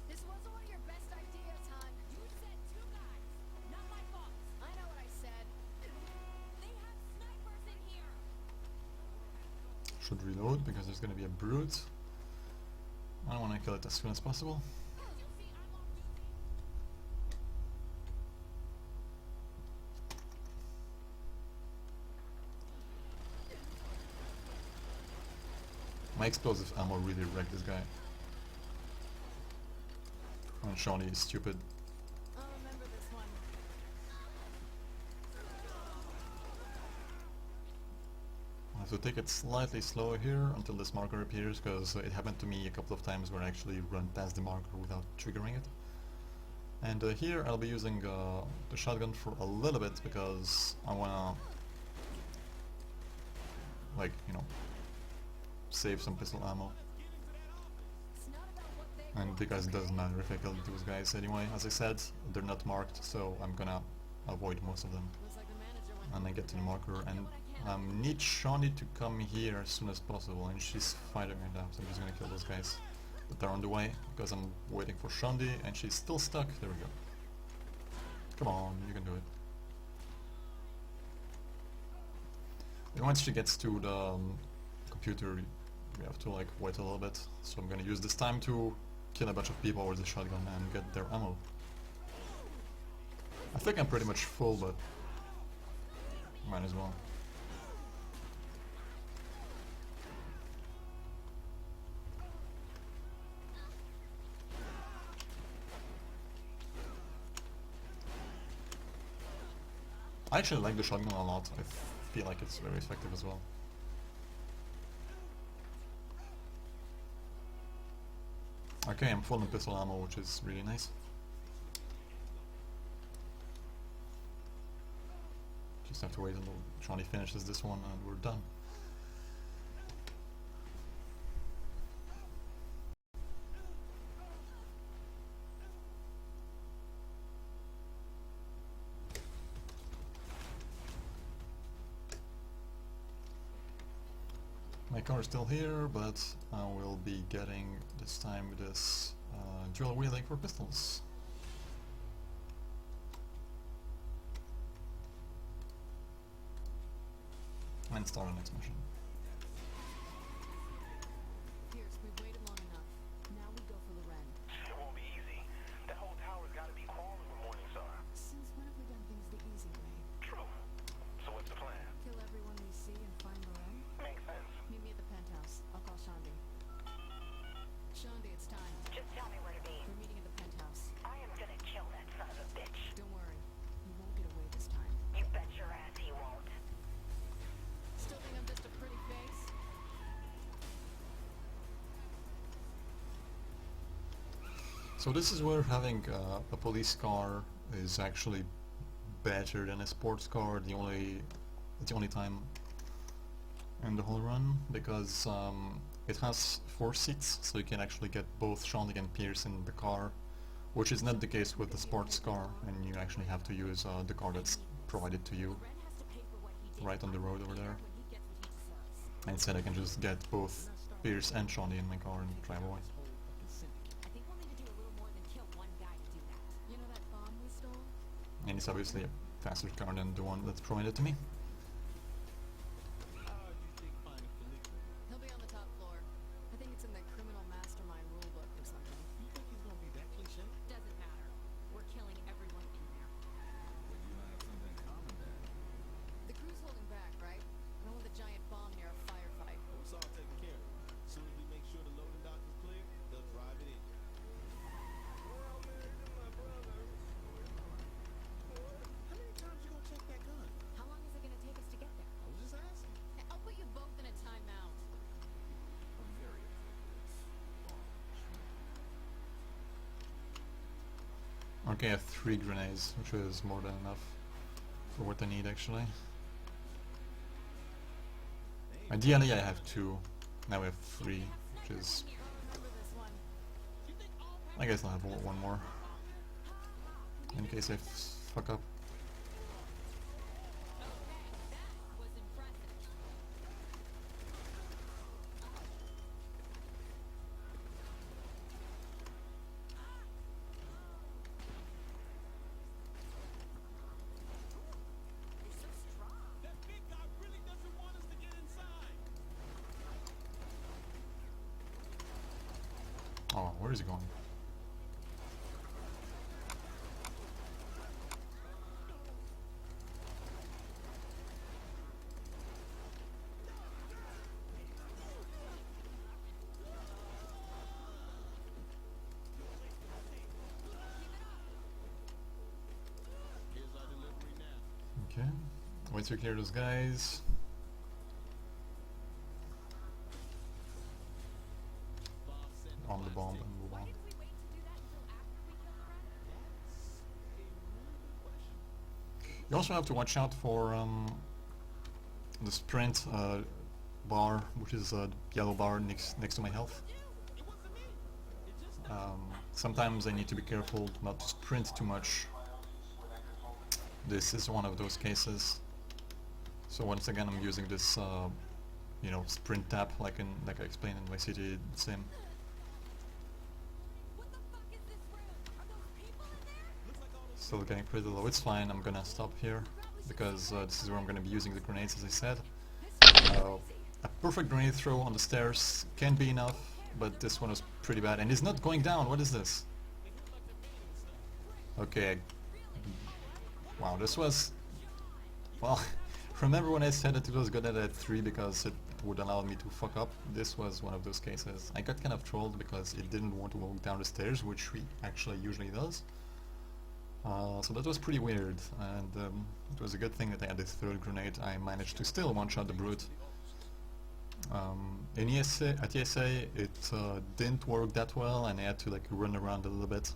This wasn't one of your best ideas, hon. You said 2 guys. Not my fault. I know what I said. They have snipers in here. Should reload because there's gonna be a brute. I want to kill it as soon as possible. You see, I'm off duty. My explosive ammo really wrecked this guy. And Shawnee is stupid. I'll remember this one. I have to take it slightly slower here until this marker appears, because it happened to me a couple of times where I actually run past the marker without triggering it. And here I'll be using the shotgun for a little bit, because I wanna, like, you know, save some pistol ammo. It's not about what they And want. because it doesn't matter if I kill those guys anyway. As I said, they're not marked, so I'm gonna avoid most of them. Looks like the manager went And I get to the marker, and need Shawnee to come here as soon as possible, and she's fighting right now, so I'm just gonna kill those guys. But they're on the way, because I'm waiting for Shawnee, and she's still stuck. There we go. Come on, you can do it. And once she gets to the computer, we have to like wait a little bit, so I'm gonna use this time to kill a bunch of people with the shotgun and get their ammo. I think I'm pretty much full, but might as well. I actually like the shotgun a lot. I feel like it's very effective as well. Okay, I'm full on pistol ammo, which is really nice. Just have to wait until Shawnee finishes this one and we're done. My car is still here, but I will be getting this time this dual wielding for pistols. And start the next mission. Pierce, we've waited long enough. Now we go for Loren. It won't be easy. That whole tower's gotta be crawling with Morningstar. Since when have we done things the easy way? True. So what's the plan? Kill everyone we see and find Loren? Makes sense. Meet me at the penthouse. I'll call Shandi. Shandi, it's time. Just tell me where to be. We're meeting at the penthouse. I am gonna kill that son of a bitch. Don't worry. You won't get away this time. You bet your ass he won't. Still think I'm just a pretty face? So this is where having a police car is actually better than a sports car. It's the only time in the whole run, because it has 4 seats, so you can actually get both Shawnee and Pierce in the car, which is not the case with the sports car, and you actually have to use the car that's provided to you Loren has to pay for what he did. right on the road over there. When he gets what he deserves. Instead I can just get both Pierce and Shawnee in my car and drive away. I think we'll need to do a little more than kill one guy to do that. You know that bomb we stole? And it's obviously a faster car than the one that's provided to me. He'll be on the top floor. I think it's in the criminal mastermind rulebook or something. You think he's gonna be that cliche? Doesn't matter. We're killing everyone in there. Well, you have something in common then. The crew's holding back, right? I Okay, I have 3 grenades, which is more than enough for what I need actually. Ideally I have 2, now I have 3, which is... I guess I'll have one more, in case I fuck up. That big guy really doesn't want us to get inside. Oh, where is he going? Okay, wait to clear those guys. On the bomb and move on. You also have to watch out for the sprint bar, which is a yellow bar next to my health. Sometimes I need to be careful not to sprint too much. This is one of those cases. So once again, I'm using this, you know, sprint tap, like I explained in my city sim. Still getting pretty low. It's fine. I'm gonna stop here because this is where I'm gonna be using the grenades, as I said. A perfect grenade throw on the stairs can be enough, but this one was pretty bad, and he's not going down. What is this? Okay. Wow, this was... Well, remember when I said that it was good at 3 because it would allow me to fuck up? This was one of those cases. I got kind of trolled because it didn't want to walk down the stairs, which we actually usually does. So that was pretty weird, and it was a good thing that I had this 3rd grenade. I managed to still one-shot the brute. At ESA it didn't work that well, and I had to like run around a little bit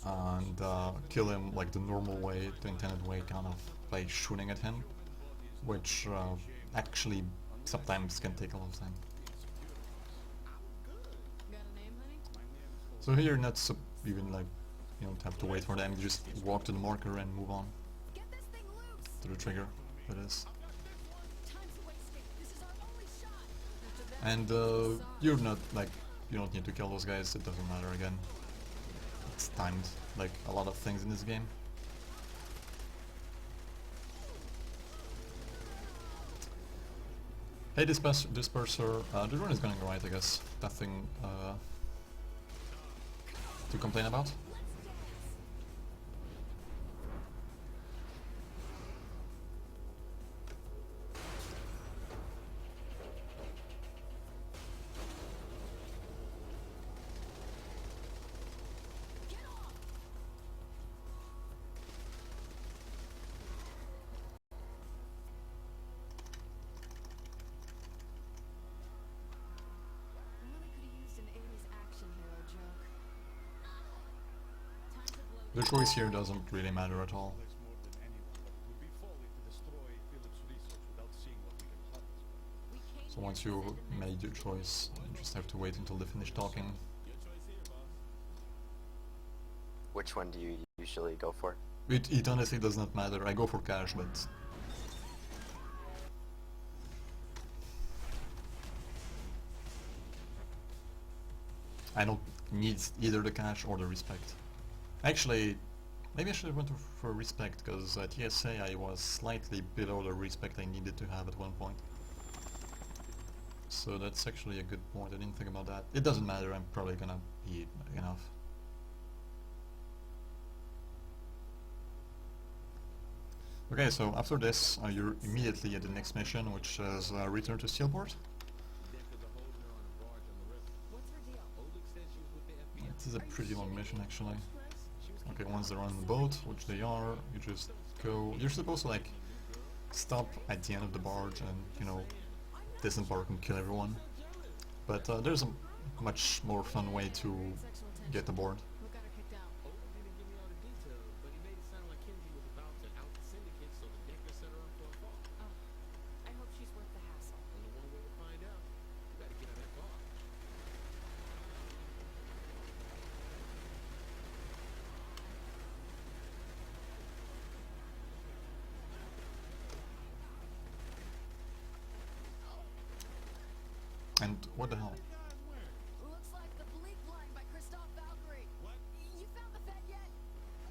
and kill him like the normal way, the intended way, kind of by shooting at him, which actually sometimes can take a lot of time. So here, not even like, you don't have to wait for them, you just walk to the marker and move on to the trigger, that is. And you're not like, you don't need to kill those guys, it doesn't matter again. It's timed, like a lot of things in this game. Hey Disperser, the run is going right, I guess. Nothing to complain about. The choice here doesn't really matter at all. So once you made your choice, you just have to wait until they finish talking. Which one do you usually go for? It honestly does not matter. I go for cash, but... I don't need either the cash or the respect. Actually, maybe I should have went for respect, because at TSA I was slightly below the respect I needed to have at one point. So that's actually a good point, I didn't think about that. It doesn't matter, I'm probably gonna be enough. Okay, so after this, you're immediately at the next mission, which is return to Steelport. This is a pretty long mission, actually. Okay, once they're on the boat, which they are, you just go... You're supposed to, like, stop at the end of the barge and, you know, disembark and kill everyone. But there's a much more fun way to get aboard. And what the hell? Looks like the bleak line by Christoph Valkyrie. What? You found the Fed yet?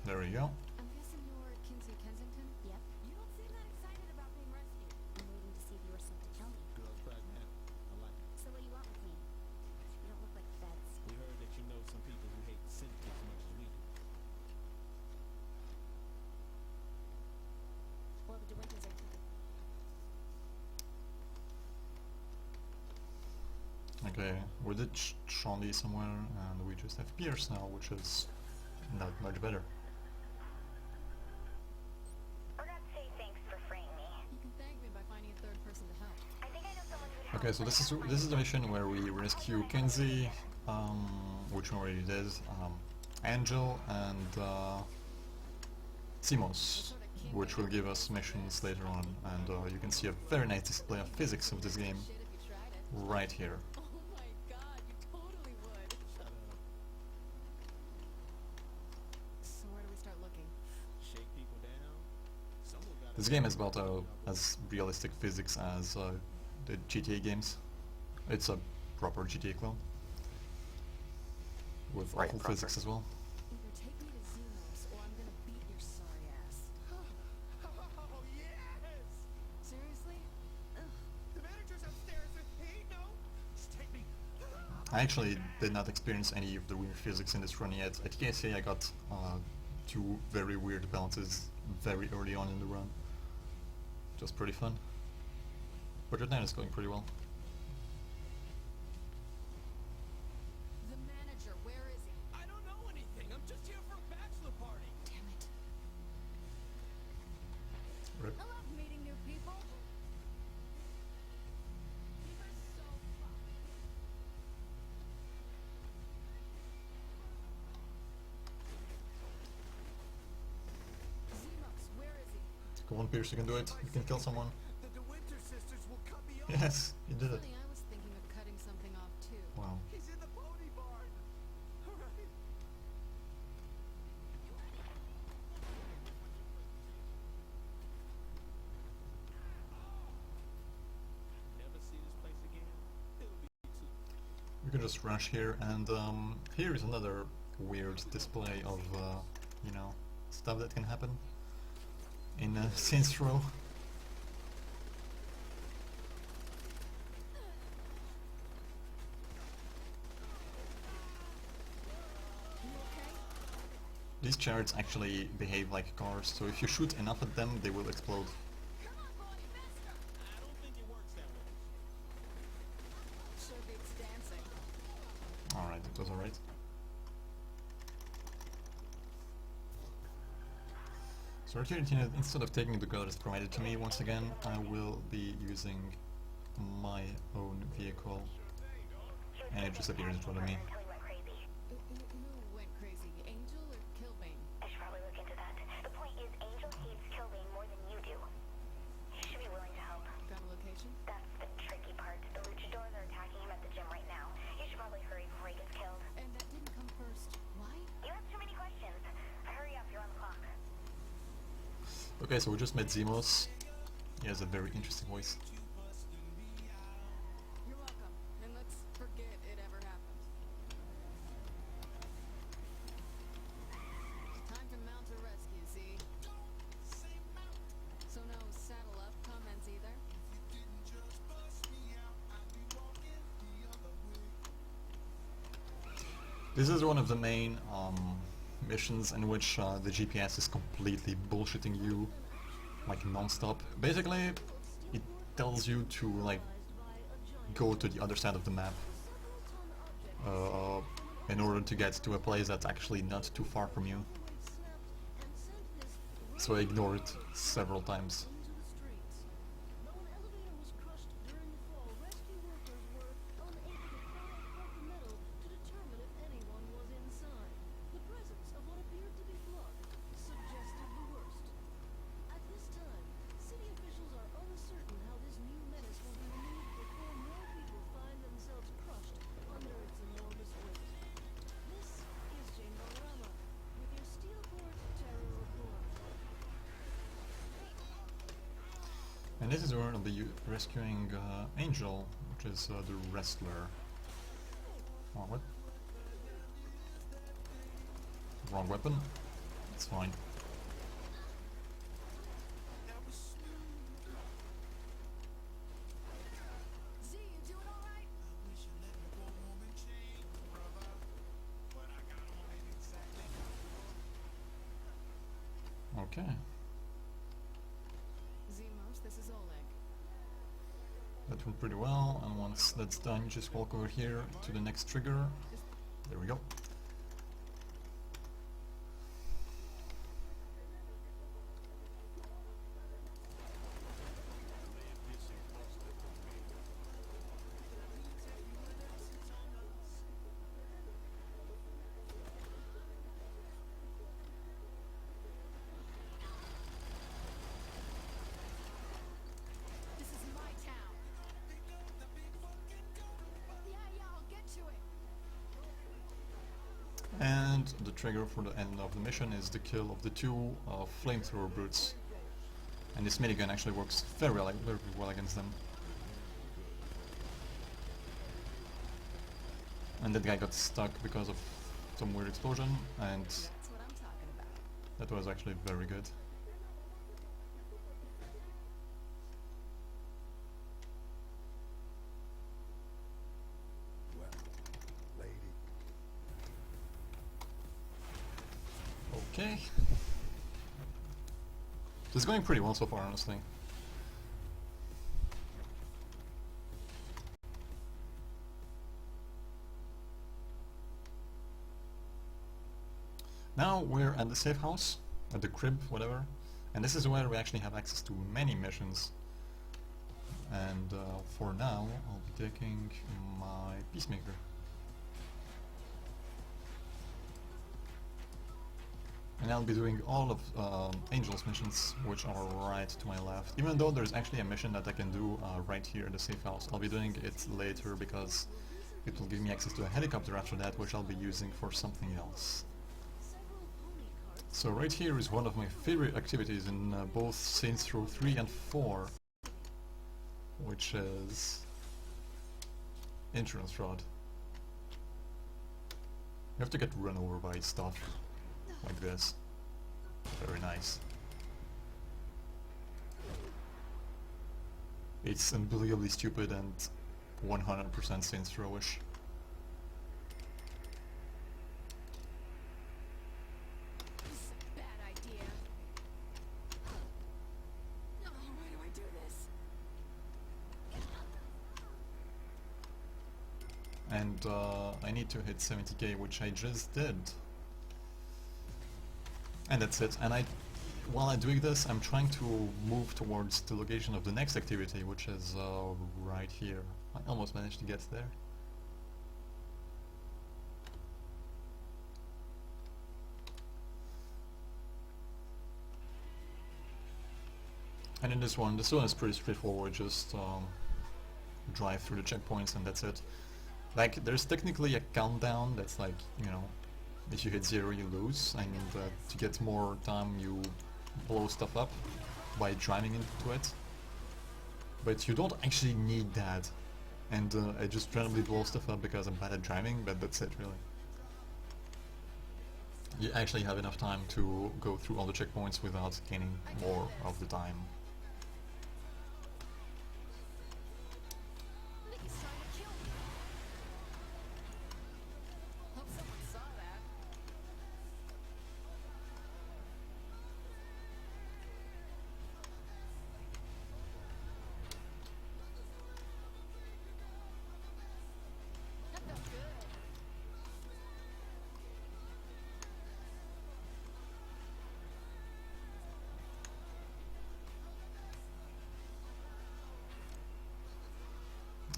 There we go. I'm guessing you're Kinsey Kensington? Yep. You don't seem that excited about being rescued. I'm waiting to see if you were sent to kill me. Girl's pregnant. I like it. So what do you want with me? You don't look like feds. We heard that you know some people who hate sympathy as much as we do. Well, the winters are coming. Okay, we did Shawnee somewhere, and we just have Pierce now, which is not much better. Forgot to say thanks for freeing me. You can thank me by finding a third person to help. I think I know someone who'd help. Okay, so this is the mission where we rescue Kenzie, which we already did, Angel, and Simos, which will give us missions later on, and you can see a very nice display of physics of this game Shit if you tried it. right here. Oh my god, you totally would. So where do we start looking? Shake people down. Someone got This game is about as realistic physics as the GTA games. It's a proper GTA clone with Right, awful proper. physics as well. Either take me to Xenos or I'm gonna beat your sorry ass. Oh, yes! Seriously? The manager's upstairs. Hey, no! Just take me. I actually did not experience any of the weird physics in this run yet. At TSA I got two very weird balances very early on in the run. It was pretty fun. But right now it's going pretty well. The manager, where is he? I don't know anything. I'm just here for a bachelor party. Damn it. Rip. I love meeting new people. You were so fun. Xenos, where is he? Come on, Pierce, you can do it. You can kill someone. The DeWinter sisters will cut me off. Yes, you did it. Funny, I was thinking of cutting something off too. Wow. He's in the pony barn. All right. Never see this place again. It'll be too. We can just rush here, and here is another weird display of, you know, stuff that can happen in Saints Row. These chariots actually behave like cars, so if you shoot enough at them, they will explode. Come on, Bonnie, faster! I don't think it works that way. Sure beats dancing. Alright, it was alright. So right here, instead of taking the gun that's provided to me once again, I will be using my own vehicle, and it just appears in front of me. Until he went crazy. Who went crazy? Angel or Killbane? I should probably look into that. The point is, Angel hates Killbane more than you do. You should be willing to help. Got a location? That's the tricky part. The luchadors are attacking him at the gym right now. You should probably hurry before he gets killed. And that didn't come first. Why? You have too many questions. Hurry up, you're on the clock. Okay, so we just met Zimos. He has a very interesting voice. You're welcome. And let's forget it ever happened. Time to mount a rescue, see? So no saddle up comments either? This is one of the main missions in which the GPS is completely bullshitting you, like non-stop. Basically, it tells you to like go to the other side of the map in order to get to a place that's actually not too far from you. So I ignored it several times. Though an elevator was crushed during the fall, rescue workers were unable to pry apart the metal to determine if anyone was inside. The presence of what appeared to be blood suggested the worst. At this time, city officials are uncertain how this new menace will be removed before more people find themselves crushed under its enormous weight. This is Jane Balrama with your Steelport Terror Report. And this is where I'll be rescuing Angel, which is the wrestler. Oh, what? Wrong weapon? It's fine. Z, you doing alright? Okay. Zemos, this is Oleg. That went pretty well, and once that's done, you just walk over here to the next trigger. There we go. This is my town. Yeah, I'll get to it. And the trigger for the end of the mission is the kill of the two flamethrower brutes. And this minigun actually works very well against them. And that guy got stuck because of some weird explosion, and That's what I'm talking about. that was actually very good. Okay. This is going pretty well so far, honestly. Now we're at the safe house, at the crib, whatever, and this is where we actually have access to many missions. And for now, I'll be taking my Peacemaker. And I'll be doing all of Angel's missions, which are right to my left. Even though there's actually a mission that I can do right here at the safe house. I'll be doing it later because it will give me access to a helicopter after that, which I'll be using for something else. So right here is one of my favorite activities in both Saints Row 3 and 4, which is insurance fraud. You have to get run over by stuff like this. Very nice. It's unbelievably stupid and 100% Saints Row-ish. This is a bad idea. Oh, why do I do this? And I need to hit 70k, which I just did. And that's it. And while I'm doing this, I'm trying to move towards the location of the next activity, which is right here. I almost managed to get there. And in this one is pretty straightforward, just drive through the checkpoints and that's it. Like, there's technically a countdown that's like, you know, if you hit 0 you lose, and to get more time you blow stuff up by driving into it. But you don't actually need that, and I just randomly blow stuff up because I'm bad at driving, but that's it really. You actually have enough time to go through all the checkpoints without gaining more of the time. I think he's trying to kill me. Hope someone saw that. That felt good.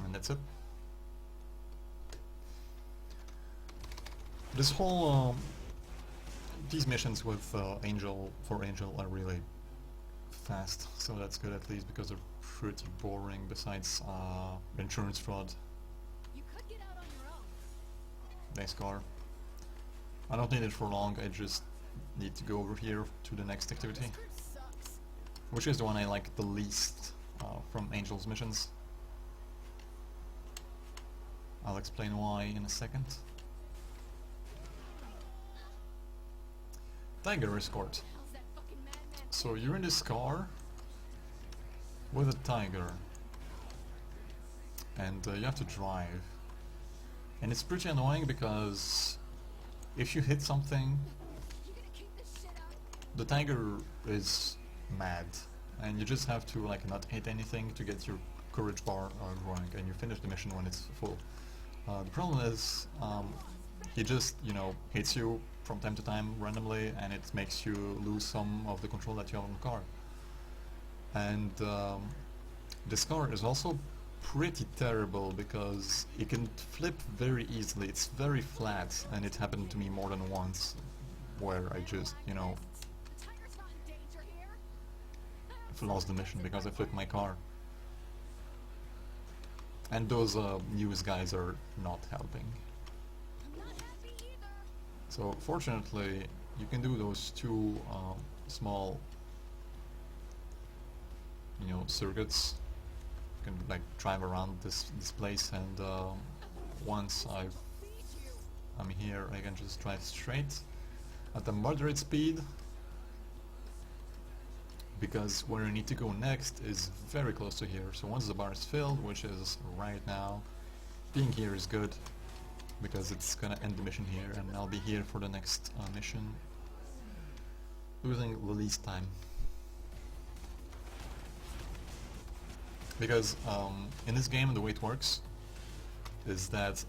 And that's it. This whole these missions with Angel are really fast, so that's good at least because they're pretty boring. Besides insurance fraud. You could get out on your own. Nice car. I don't need it for long. I just need to go over here to the next activity, This group sucks. which is the one I like the least from Angel's missions. I'll explain why in a second. Tiger escort. How's that fucking madman? So you're in this car with a tiger, and you have to drive. And it's pretty annoying because if you hit something, You gonna keep this shit up? the tiger is mad, and you just have to like not hit anything to get your courage bar going, and you finish the mission when it's full. The problem is he just, you know, hits you from time to time randomly, and it makes you lose some of the control that you have on the car. And this car is also pretty terrible because it can flip very easily. It's very flat, and it happened to me more than once where I just, you know, The tiger's not in danger here. lost the mission because I flipped my car. And those news guys are not helping. I'm not happy either. So fortunately, you can do those two small, you know, circuits. You can like drive around this place, and once I'm here, I can just drive straight at a moderate speed, because where I need to go next is very close to here. So once the bar is filled, which is right now, being here is good because it's gonna end the mission here, and I'll be here for the next mission, losing the least time. Because in this game, the way it works is that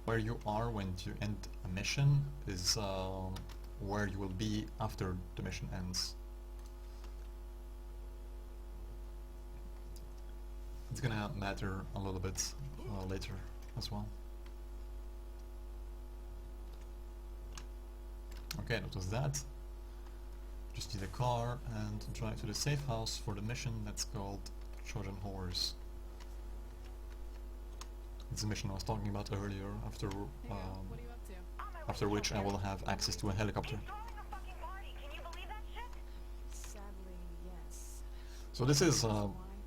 where you are when you end a mission is where you will be after the mission ends. It's gonna matter a little bit later as well. Okay, that was that. Just need a car and drive to the safe house for the mission that's called Trojan Horse. It's the mission I was talking about earlier, after What are you up to? after which I will have access to a helicopter. Sadly, yes. So this is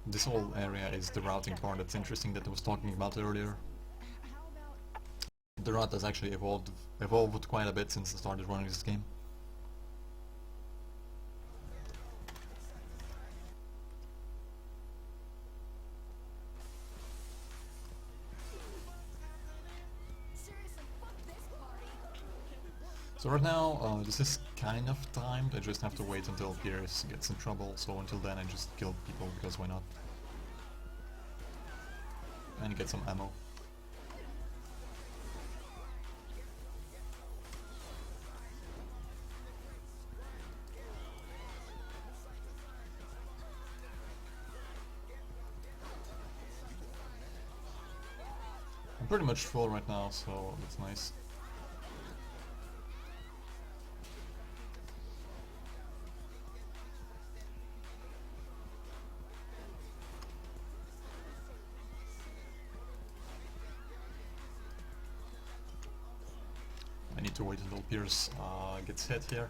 this whole area is the routing part that's interesting that I was talking about earlier. How about The route has actually evolved quite a bit since I started running this game. seriously? Fuck this party. So right now, this is kind of timed. I just have to wait until Pierce gets in trouble, so until then I just kill people, because why not? And get some ammo. I'm pretty much full right now, so that's nice. I need to wait until Pierce gets hit here.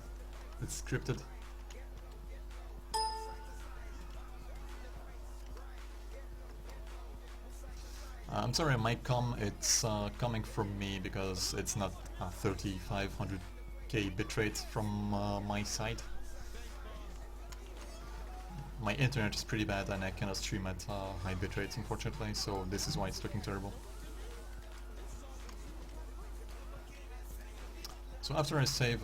It's scripted. I'm sorry, my com, it's coming from me because it's not 3500k bitrate from my side. My internet is pretty bad and I cannot stream at high bitrates, unfortunately, so this is why it's looking terrible. So after I save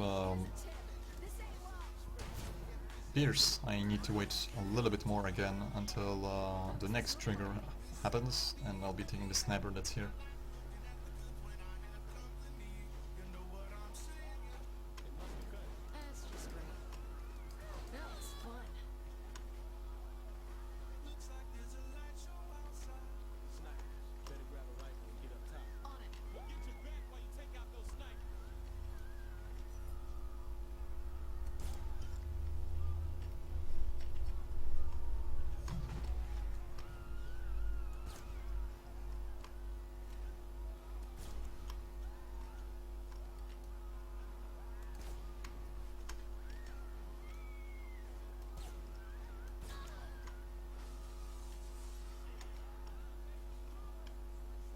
Pierce, I need to wait a little bit more again until the next trigger happens, and I'll be taking the sniper that's here. That's just great. That was fun. Better grab a rifle and get up top. On it. Get your back while you take out those snipers.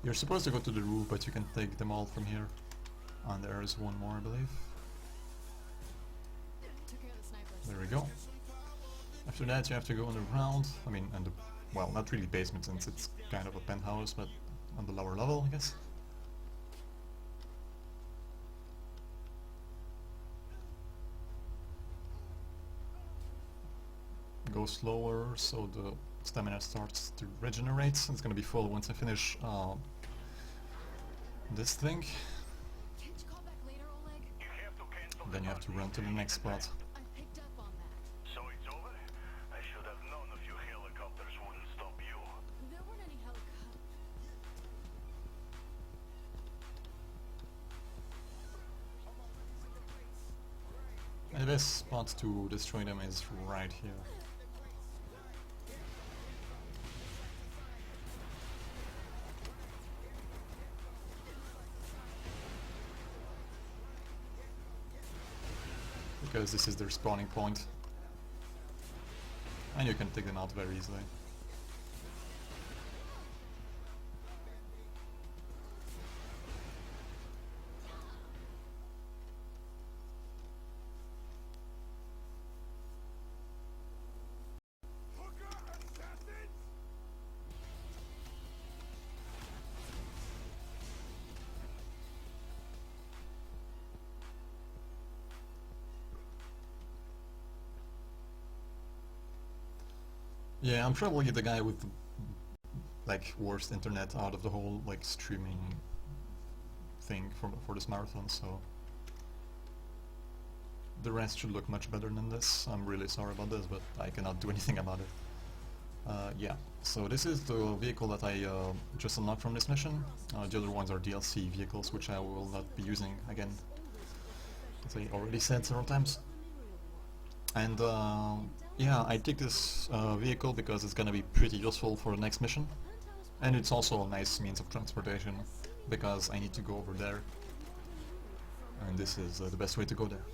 You're supposed to go to the roof, but you can take them all from here. And there is one more, I believe. Took care of the snipers. There we go. After that you have to go underground. I mean, and well, not really basement since it's kind of a penthouse, but on the lower level, I guess. Go slower so the stamina starts to regenerate. It's gonna be full once I finish this thing. Can't you call back later, Oleg? You have to cancel Then you have to run to the next spot. I picked up on that. So it's over? I should have known a few helicopters wouldn't stop you. There weren't any helicopters. And the best spot to destroy them is right here. Because this is their spawning point. And you can take them out very easily. Yeah, I'm probably the guy with the like worst internet out of the whole like streaming thing for this marathon, so the rest should look much better than this. I'm really sorry about this, but I cannot do anything about it. Yeah, so this is the vehicle that I just unlocked from this mission. The other ones are DLC vehicles, which I will not be using again, as I already said several times. And yeah, I take this vehicle because it's gonna be pretty useful for the next mission. And it's also a nice means of transportation, because I need to go over there. And this is the best way to go there.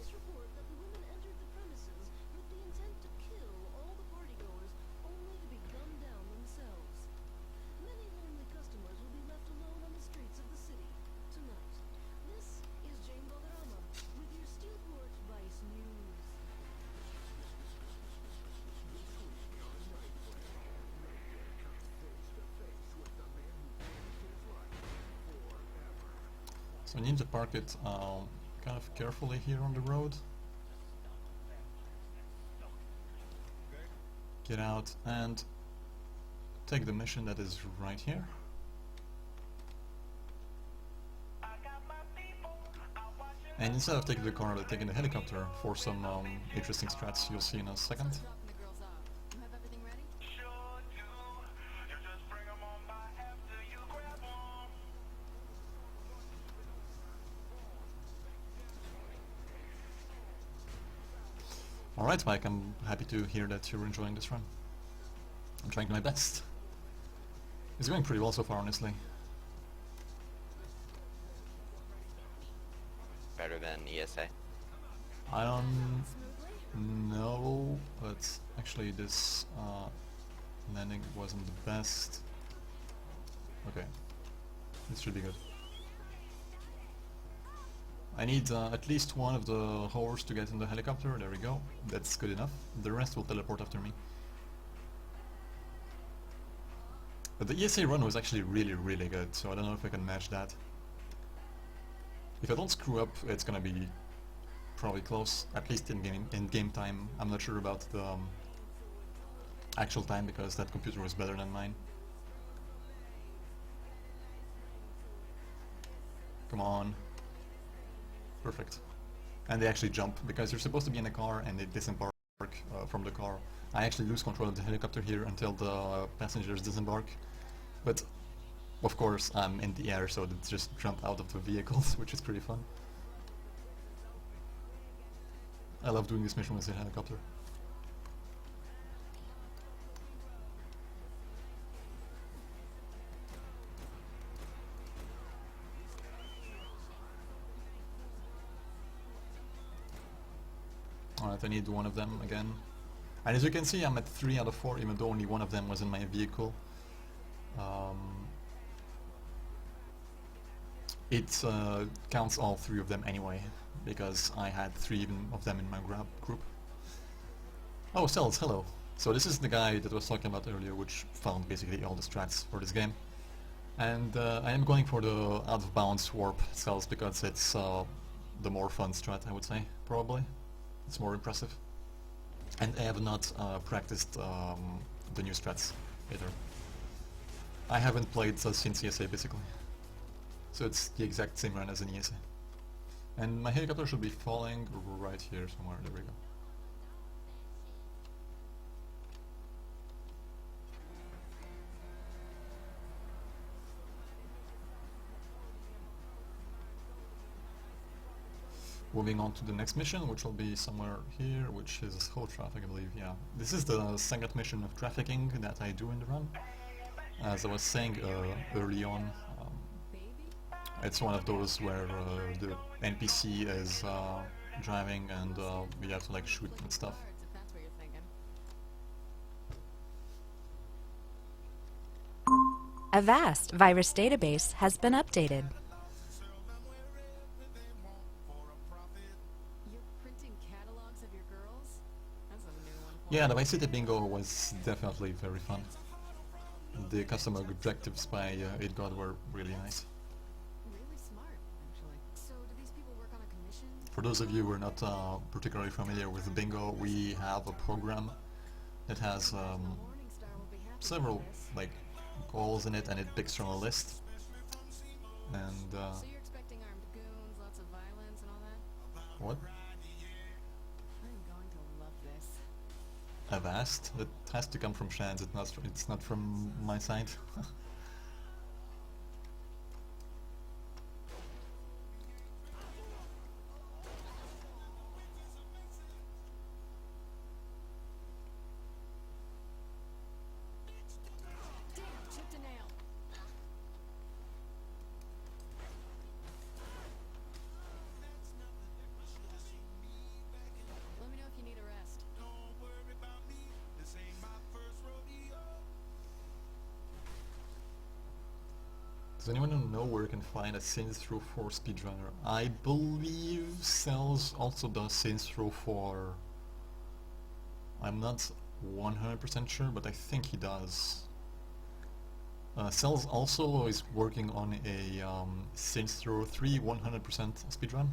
So I need to park it kind of carefully here on the road. Get out and take the mission that is right here. And instead of taking the car, I'm taking the helicopter for some interesting strats you'll see in a second. Dropping the girls off. You have everything ready? Sure do. You just bring 'em on by after you grab 'em. Alright, Mike, I'm happy to hear that you're enjoying this run. I'm trying my best. It's going pretty well so far, honestly. Better than ESA. I don't know, but actually this landing wasn't the best. Okay, this should be good. I need at least one of the whores to get in the helicopter. There we go. That's good enough. The rest will teleport after me. But the ESA run was actually really good, so I don't know if I can match that. If I don't screw up, it's gonna be probably close, at least in game time. I'm not sure about the actual time because that computer was better than mine. Come on. Perfect. And they actually jump, because you're supposed to be in a car and they disembark from the car. I actually lose control of the helicopter here until the passengers disembark. But of course I'm in the air, so they just jump out of the vehicles, which is pretty fun. I love doing this mission with the helicopter. Alright, I need one of them again. And as you can see, I'm at 3 out of 4, even though only one of them was in my vehicle. It counts all 3 of them anyway, because I had 3 of them in my group. Oh, Cells, hello. So this is the guy that I was talking about earlier, which found basically all the strats for this game. And I am going for the out of bounds warp cells because it's the more fun strat, I would say, probably. It's more impressive. And I have not practiced the new strats either. I haven't played since ESA basically. So it's the exact same run as an ESA. And my helicopter should be falling right here somewhere, there we go. Moving on to the next mission, which will be somewhere here, which is whole traffic, I believe, yeah. This is the second mission of trafficking that I do in the run. As I was saying early on, it's one of those where the NPC is driving and we have to like shoot and stuff. If that's what you're thinking. Avast virus database has been updated. You're printing catalogs of your girls? That's a new one for Yeah, the Vice City Bingo was definitely very fun. The customer objectives by 8God were really nice. Really smart, actually. So do these people work on a commission? For those of you who are not particularly familiar with the bingo, we have a program that has Morningstar will be happy several with this. like goals in it, and it picks from a list. And So you're expecting armed goons, lots of violence and all that? what? I'm going to love this. Avast? It has to come from Shans. It's not from my side. Damn, chipped a nail. Let me know if you need a rest. Does anyone know where you can find a Saints Row 4 speedrunner? I believe Cells also does Saints Row 4. I'm not 100% sure, but I think he does. Cells also is working on a Saints Row 3 100% speedrun.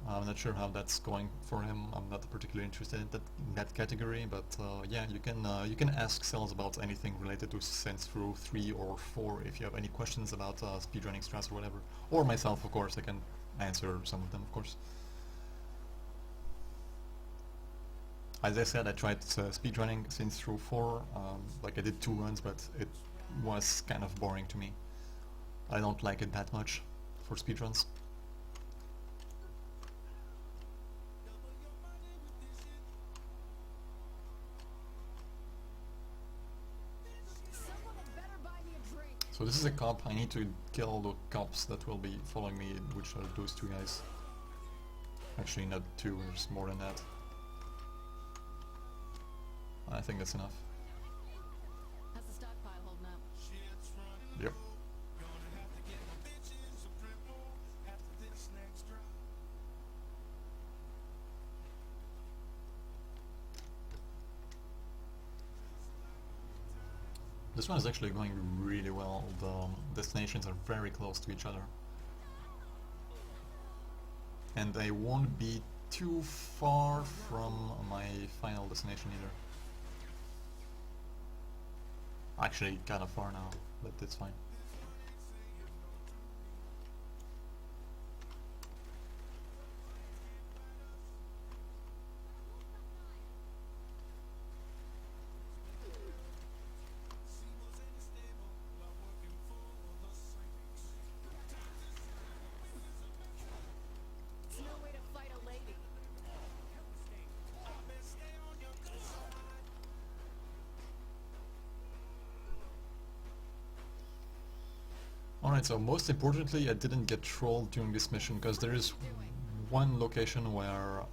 I'm not sure how that's going for him. I'm not particularly interested in that category, but yeah, you can ask Cells about anything related to Saints Row 3 or 4 if you have any questions about speedrunning strats or whatever. Or myself, of course, I can answer some of them, of course. As I said, I tried speedrunning Saints Row 4, like I did 2 runs, but it was kind of boring to me. I don't like it that much for speedruns. Someone had better buy me a drink. So this is a cop. I need to kill the cops that will be following me, which are those 2 guys. Actually, not 2, there's more than that. I think that's enough. How's the stockpile holding up? Yep. This one is actually going really well. The destinations are very close to each other. And they won't be too far from my final destination either. Actually, kind of far now, but it's fine. It's no way to fight a lady. Alright, so most importantly, I didn't get trolled during this mission, because there is one location where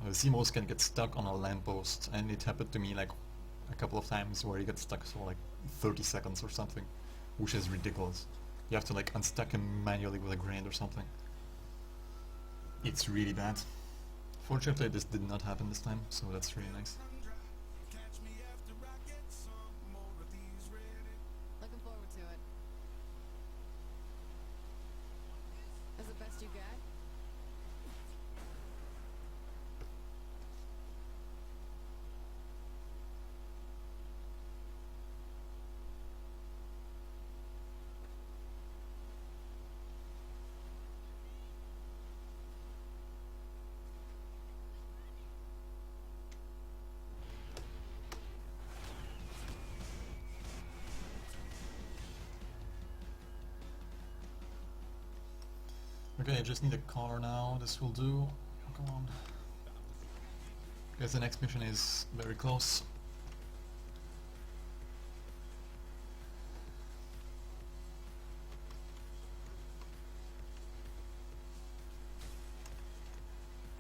Zimos can get stuck on a lamppost, and it happened to me like a couple of times where he gets stuck for like 30 seconds or something, which is ridiculous. You have to like unstack him manually with a grenade or something. It's really bad. Fortunately this did not happen this time, so that's really nice. Looking forward to it. Is the best you got? Okay, I just need a car now, this will do. Come on. Guess the next mission is very close.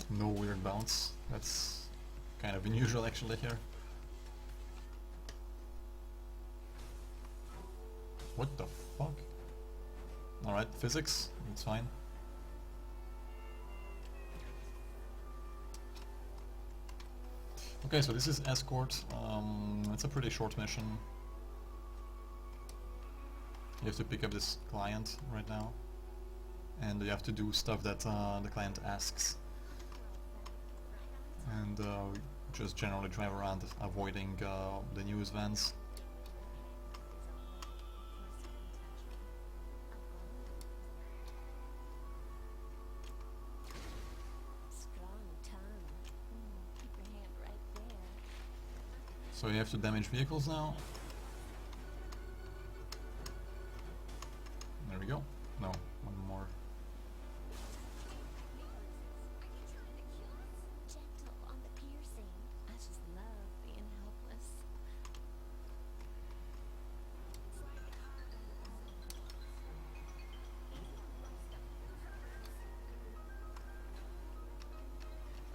No weird bounce, that's kind of unusual actually here. What the fuck? Alright, physics, it's fine. Okay, so this is escort. It's a pretty short mission. You have to pick up this client right now, and you have to do stuff that the client asks. And just generally drive around avoiding the news vans. So you have to damage vehicles now. There we go. No, one more. Gentle on the piercing. I just love being helpless.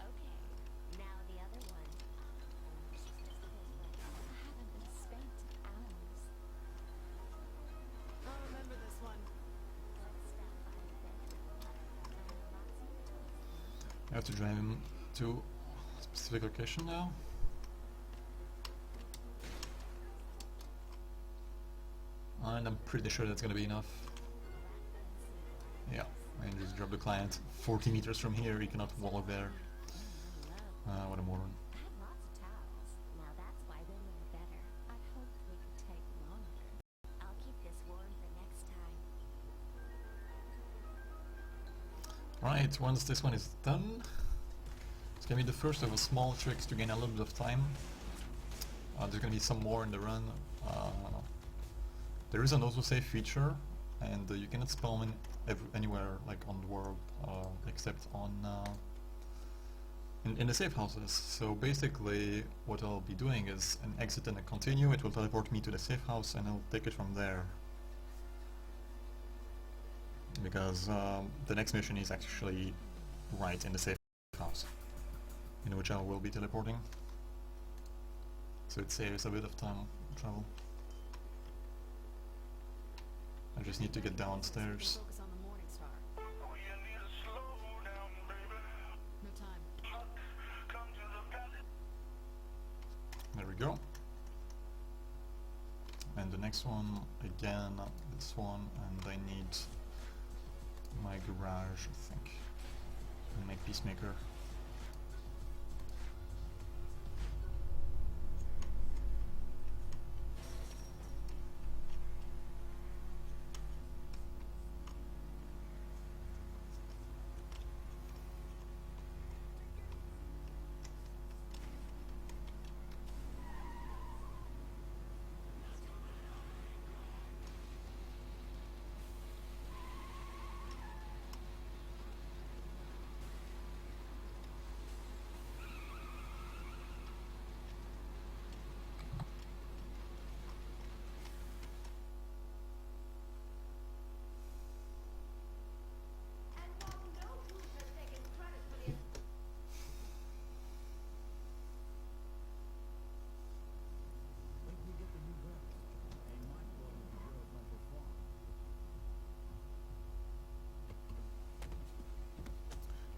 Okay, now the other one. I haven't been spanked in hours. I'll remember this one. I have to drive him to a specific location now. And I'm pretty sure that's gonna be enough. Yeah, and just drop the client 40 meters from here, he cannot walk there. What a moron. I have lots of towels. Now that's why women are better. I'd hoped we could take longer. I'll keep this warm for next time. Right, once this one is done, it's gonna be the first of a small tricks to gain a little bit of time. There's gonna be some more in the run. There is an autosave feature, and you cannot spawn in anywhere like on the world except on in the safe houses. So basically what I'll be doing is an exit and a continue. It will teleport me to the safe house and I'll take it from there. Because the next mission is actually right in the safe house, in which I will be teleporting. So it saves a bit of time travel. I just need to get downstairs. Focus on the Morning Star. Oh, you need to slow down, baby. No time. Come to the palace. There we go. And the next one, again, this one, and I need my garage, I think, and my peacemaker.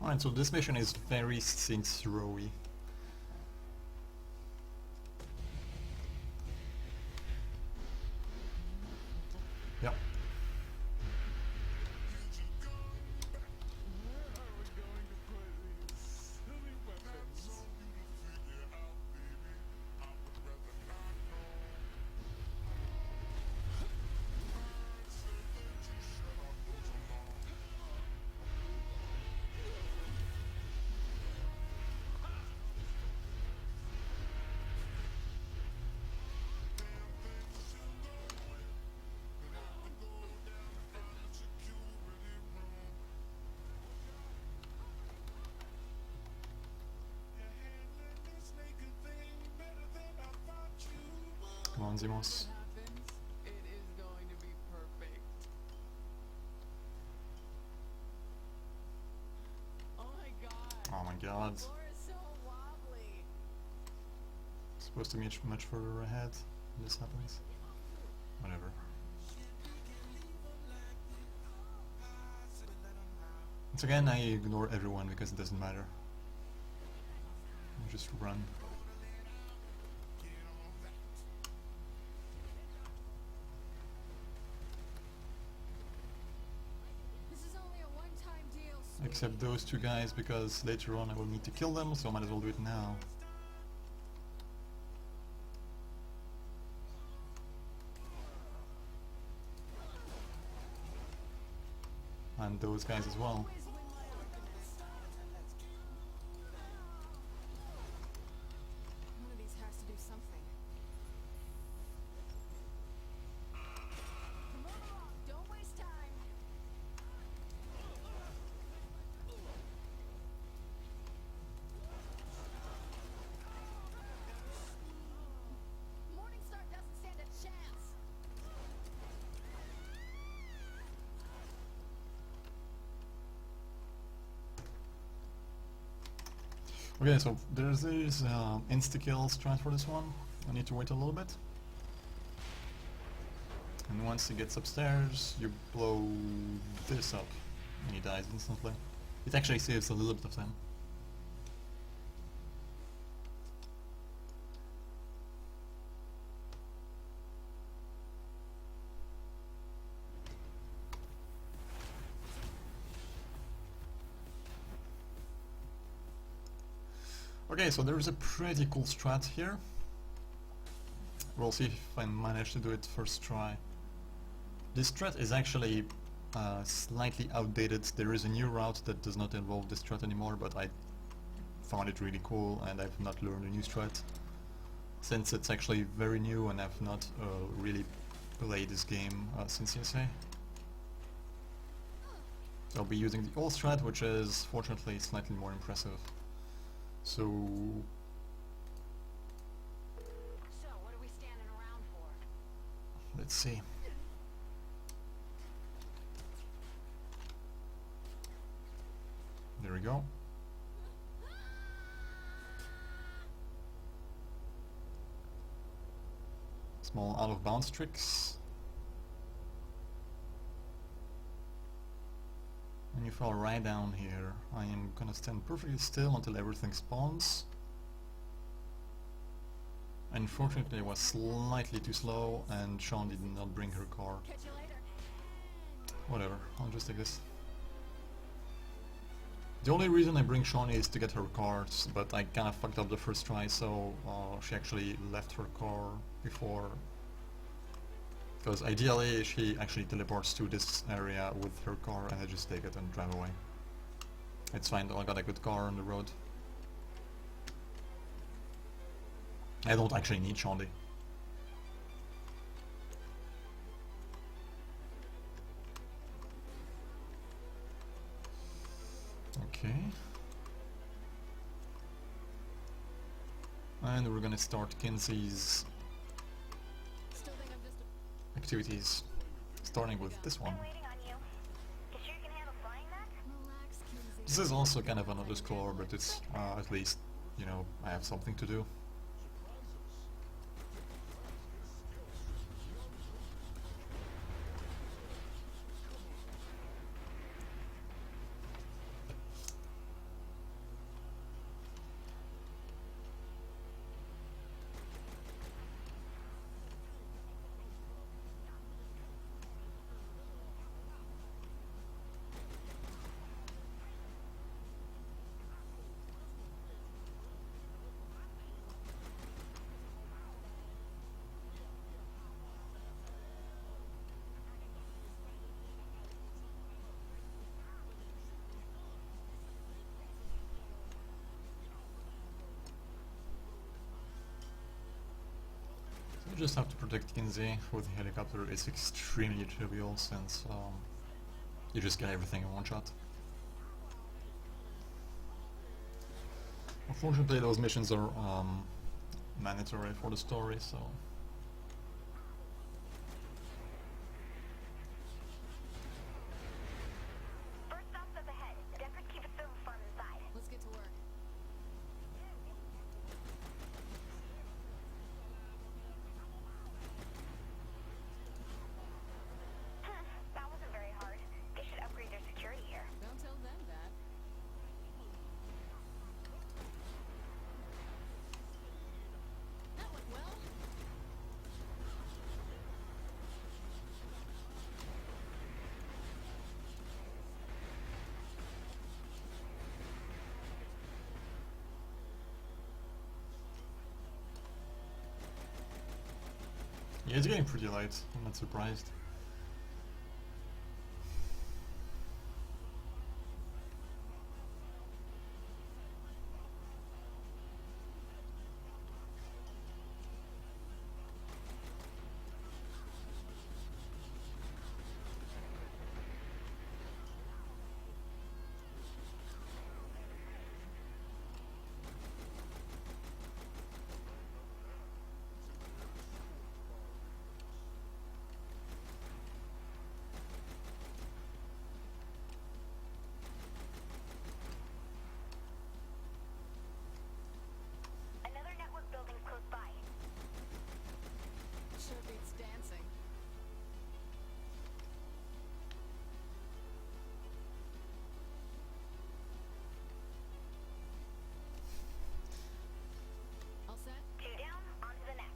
Alright, so this mission is very Saints Row-y. Yep. Come on, Zimos. It is going to be perfect. Oh my god. Oh my god. The floor is so wobbly. Supposed to be much further ahead when this happens. Whatever. Once again, I ignore everyone because it doesn't matter. I just run. This is only a one-time deal. Sweetie. Except those two guys, because later on I will need to kill them, so I might as well do it now. And those guys as well. Always win my arguments. One of these has to do something. Come on, don't waste time. Morningstar doesn't stand a chance. Okay, so there's this insta-kill strat for this one. I need to wait a little bit. And once he gets upstairs, you blow this up and he dies instantly. It actually saves a little bit of time. Okay, so there is a pretty cool strat here. We'll see if I manage to do it first try. This strat is actually slightly outdated. There is a new route that does not involve this strat anymore, but I found it really cool and I've not learned a new strat. Since it's actually very new and I've not really played this game since ESA. So I'll be using the old strat, which is fortunately slightly more impressive. So what are we standing around for? let's see. There we go. Small out of bounds tricks. And you fall right down here. I am gonna stand perfectly still until everything spawns. Unfortunately, I was slightly too slow and Sean did not bring her car. Catch you later. Whatever, I'll just take this. The only reason I bring Sean is to get her cards, but I kinda fucked up the first try, so she actually left her car before. Because ideally she actually teleports to this area with her car and I just take it and drive away. It's fine though, I got a good car on the road. I don't actually need Shandy. Okay. And we're gonna start Kinsey's Still think I'm just a activities, starting with this one. relax, Kinsey. This is also kind of another scroller, but it's at least, you know, I have something to do. You just have to protect Kinsey with the helicopter. It's extremely trivial since you just get everything in one shot. Unfortunately, those missions are mandatory for the story, so... First stop's up ahead. Definitely keep it super fun inside. Let's get to work. That wasn't very hard. They should upgrade their security here. Don't tell them that. That went well. Yeah, it's getting pretty light. I'm not surprised. Another network building's close by. Sure beats dancing. All set? 2 down, on to the next.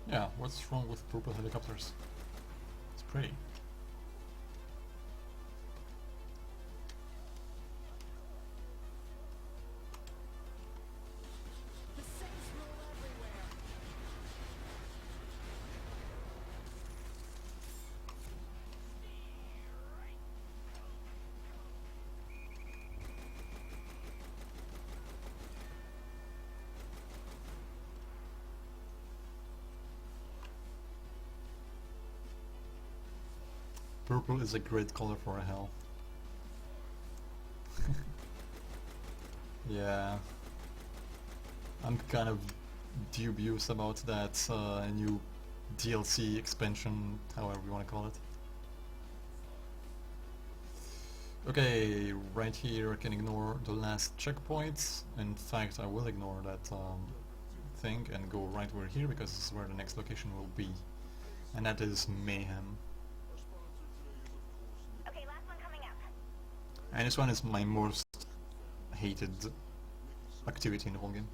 Yeah, what's wrong with purple helicopters? It's pretty. The saints roll everywhere. Purple is a great color for a hell. Yeah. I'm kind of dubious about that new DLC expansion, however you want to call it. Okay, right here I can ignore the last checkpoint. In fact, I will ignore that thing and go right over here because this is where the next location will be. And that is Mayhem. Okay, last one coming up. And this one is my most hated activity in the whole game.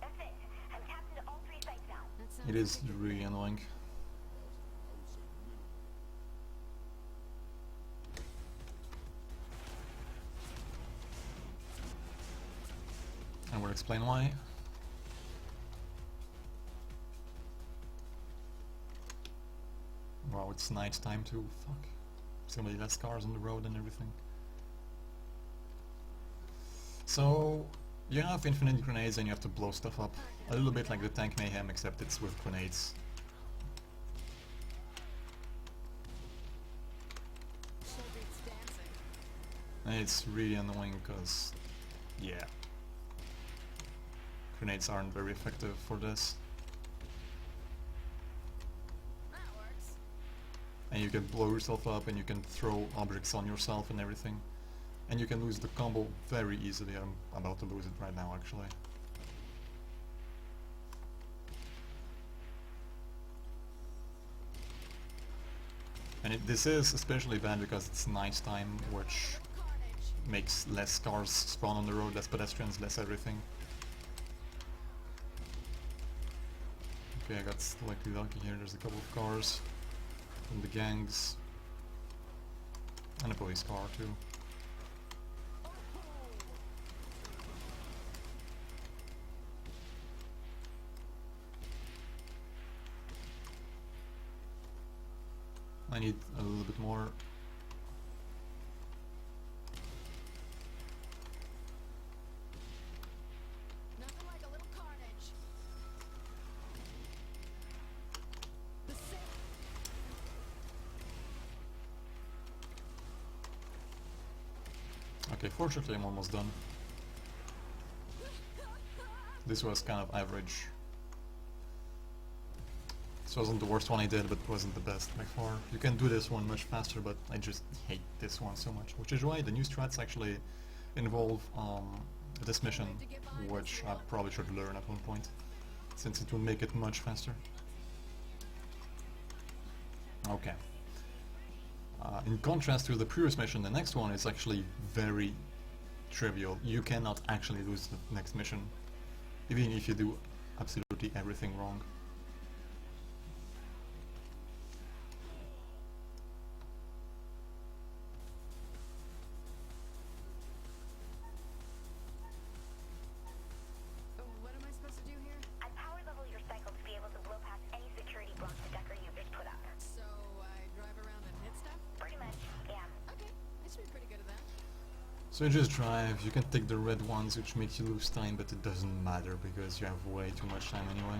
That's it. I'm tapped into all 3 sites now. It is really annoying. And we'll explain why. Wow, it's night time too, fuck. There's gonna be less cars on the road and everything. So, you have infinite grenades and you have to blow stuff up. A little bit like the tank Mayhem, except it's with grenades. Sure beats dancing. And it's really annoying because, yeah. Grenades aren't very effective for this. That works. And you can blow yourself up and you can throw objects on yourself and everything. And you can lose the combo very easily. I'm about to lose it right now actually. And this is especially bad because it's night time, which makes less cars spawn on the road, less pedestrians, less everything. Okay, I got slightly lucky here. There's a couple of cars from the gangs and a police car too. I need a little bit more. Nothing like a little carnage. The same. Okay, fortunately I'm almost done. This was kind of average. This wasn't the worst one I did, but it wasn't the best by far. You can do this one much faster, but I just hate this one so much. Which is why the new strats actually involve this mission, which I probably should learn at one point, since it will make it much faster. Okay. In contrast to the previous mission, the next one is actually very trivial. You cannot actually lose the next mission, even if you do absolutely everything wrong. What am I supposed to do here? I power level your cycle to be able to blow past any security blocks the Decker users put up. So I drive around and hit stuff? Pretty much, yeah. Okay, I should be pretty good at that. So you just drive, you can take the red ones which make you lose time, but it doesn't matter because you have way too much time anyway.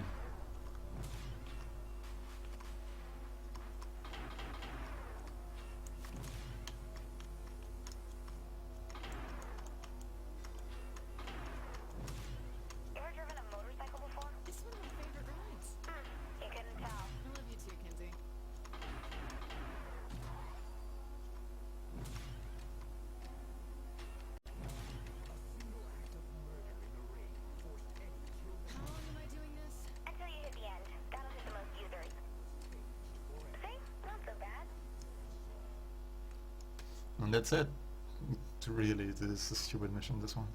You ever driven a motorcycle before? It's one of my favorite rides. You couldn't tell. I love you too, Kinsey. How long am I doing this? Until you hit the end. That'll hit the most users. See? Not so bad. And that's it. Really, this is a stupid mission, this one.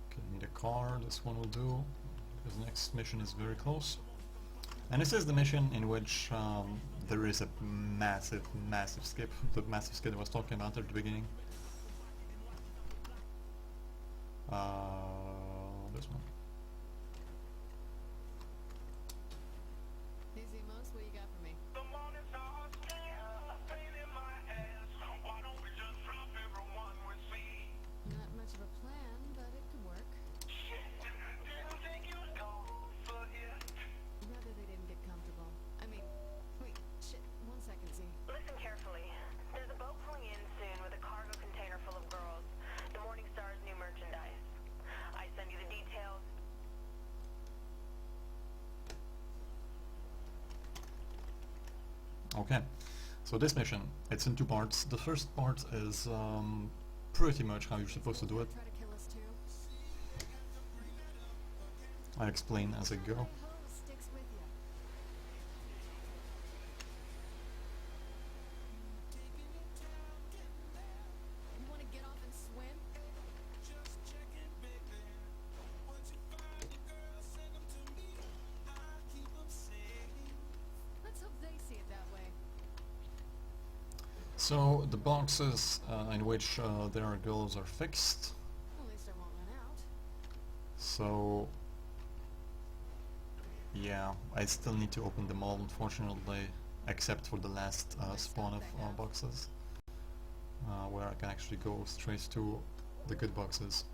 Okay, need a car, this one will do, because the next mission is very close. And this is the mission in which there is a massive skip, the massive skip I was talking about at the beginning. This one. Easy most, what you got for me? The morning stars, a pain in my ass. Why don't we just drop everyone we see? Not much of a plan, but it could work. Shit, didn't think you'd go for it. Rather they didn't get comfortable. I mean, wait, shit, 1 second, Z. Listen carefully. There's a boat pulling in soon with a cargo container full of girls. The Morning Star's new merchandise. I send you the details. Okay, so this mission, it's in two parts. The first part is pretty much how you're supposed to do it. Try to kill us too. I explain as I go. My hose sticks with you. You want to get off and swim? Let's hope they see it that way. So the boxes in which there are girls are fixed. At least I won't run out. So yeah, I still need to open them all, unfortunately, except for the last spawn of boxes, where I can actually go straight to the good boxes.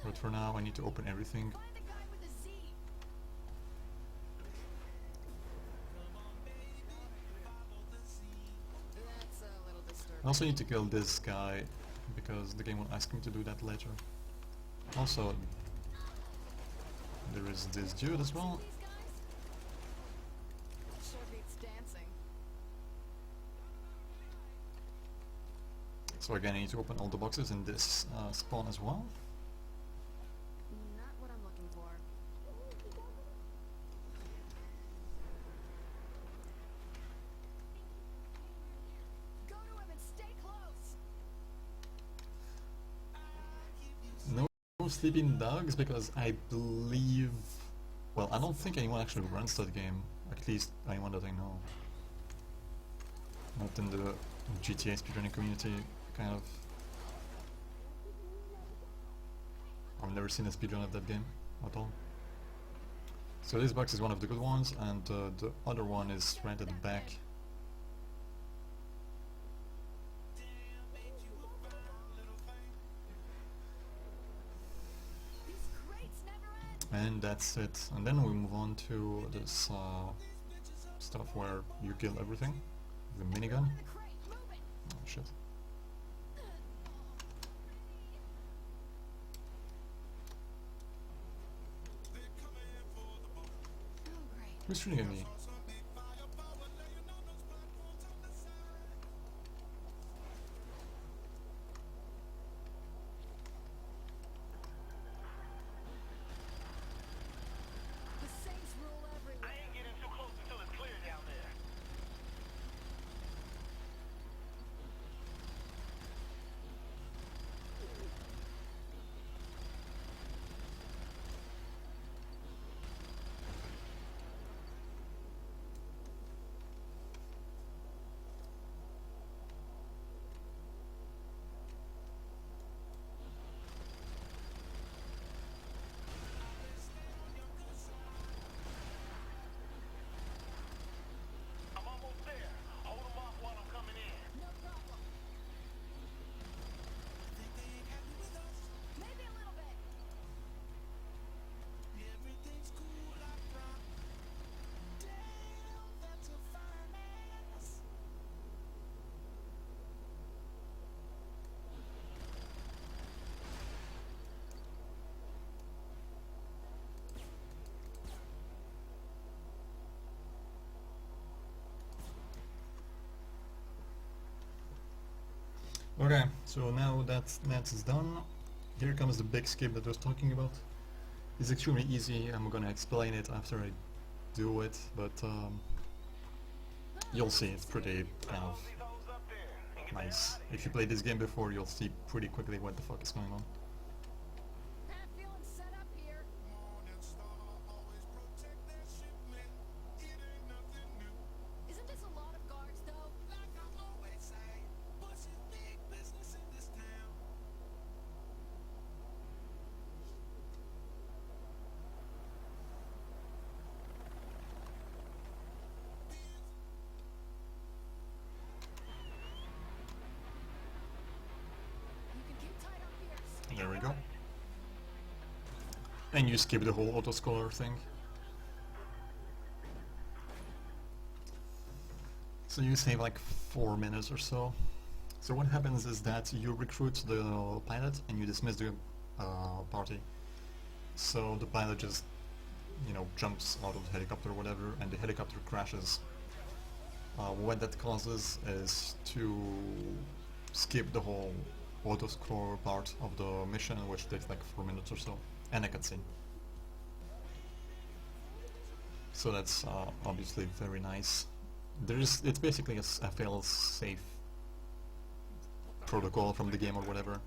But for now, I need to open everything. Find the guy with the Z. That's a little disturbing. I also need to kill this guy, because the game will ask me to do that later. Also, there is this dude as well. These guys? Sure beats dancing. So again, I need to open all the boxes in this spawn as well. Not what I'm looking for. Go to him and stay close. No sleeping dogs because I believe... Well, I don't think anyone actually runs that game. At least anyone that I know. Not in the GTA speedrunning community, kind of. I've never seen a speedrun of that game at all. So this box is one of the good ones, and the other one is right at the back. And that's it. And then we move on to this stuff where you kill everything. The minigun. Oh shit. Who's shooting at me? I ain't getting too close until it's clear down there. I'm almost there. Hold them off while I'm coming in. No problem. Maybe a little bit. Everything's cool, I promise. Damn, that's a fine ass. Okay, so now that is done, here comes the big skip that I was talking about. It's extremely easy. I'm gonna explain it after I do it, but you'll see it's pretty kind of nice. If you played this game before, you'll see pretty quickly what the fuck is going on. Pat feeling set up here. Isn't this a lot of guards though? Like I always say, Bush is big business in this town. You can keep tight up here. There we go. And you skip the whole autoscaler thing. So you save like 4 minutes or so. So what happens is that you recruit the pilot and you dismiss the party. So the pilot just, you know, jumps out of the helicopter or whatever, and the helicopter crashes. What that causes is to skip the whole autoscroller part of the mission, which takes like 4 minutes or so, and a cutscene. So that's obviously very nice. It's basically a fail-safe protocol from the game or whatever,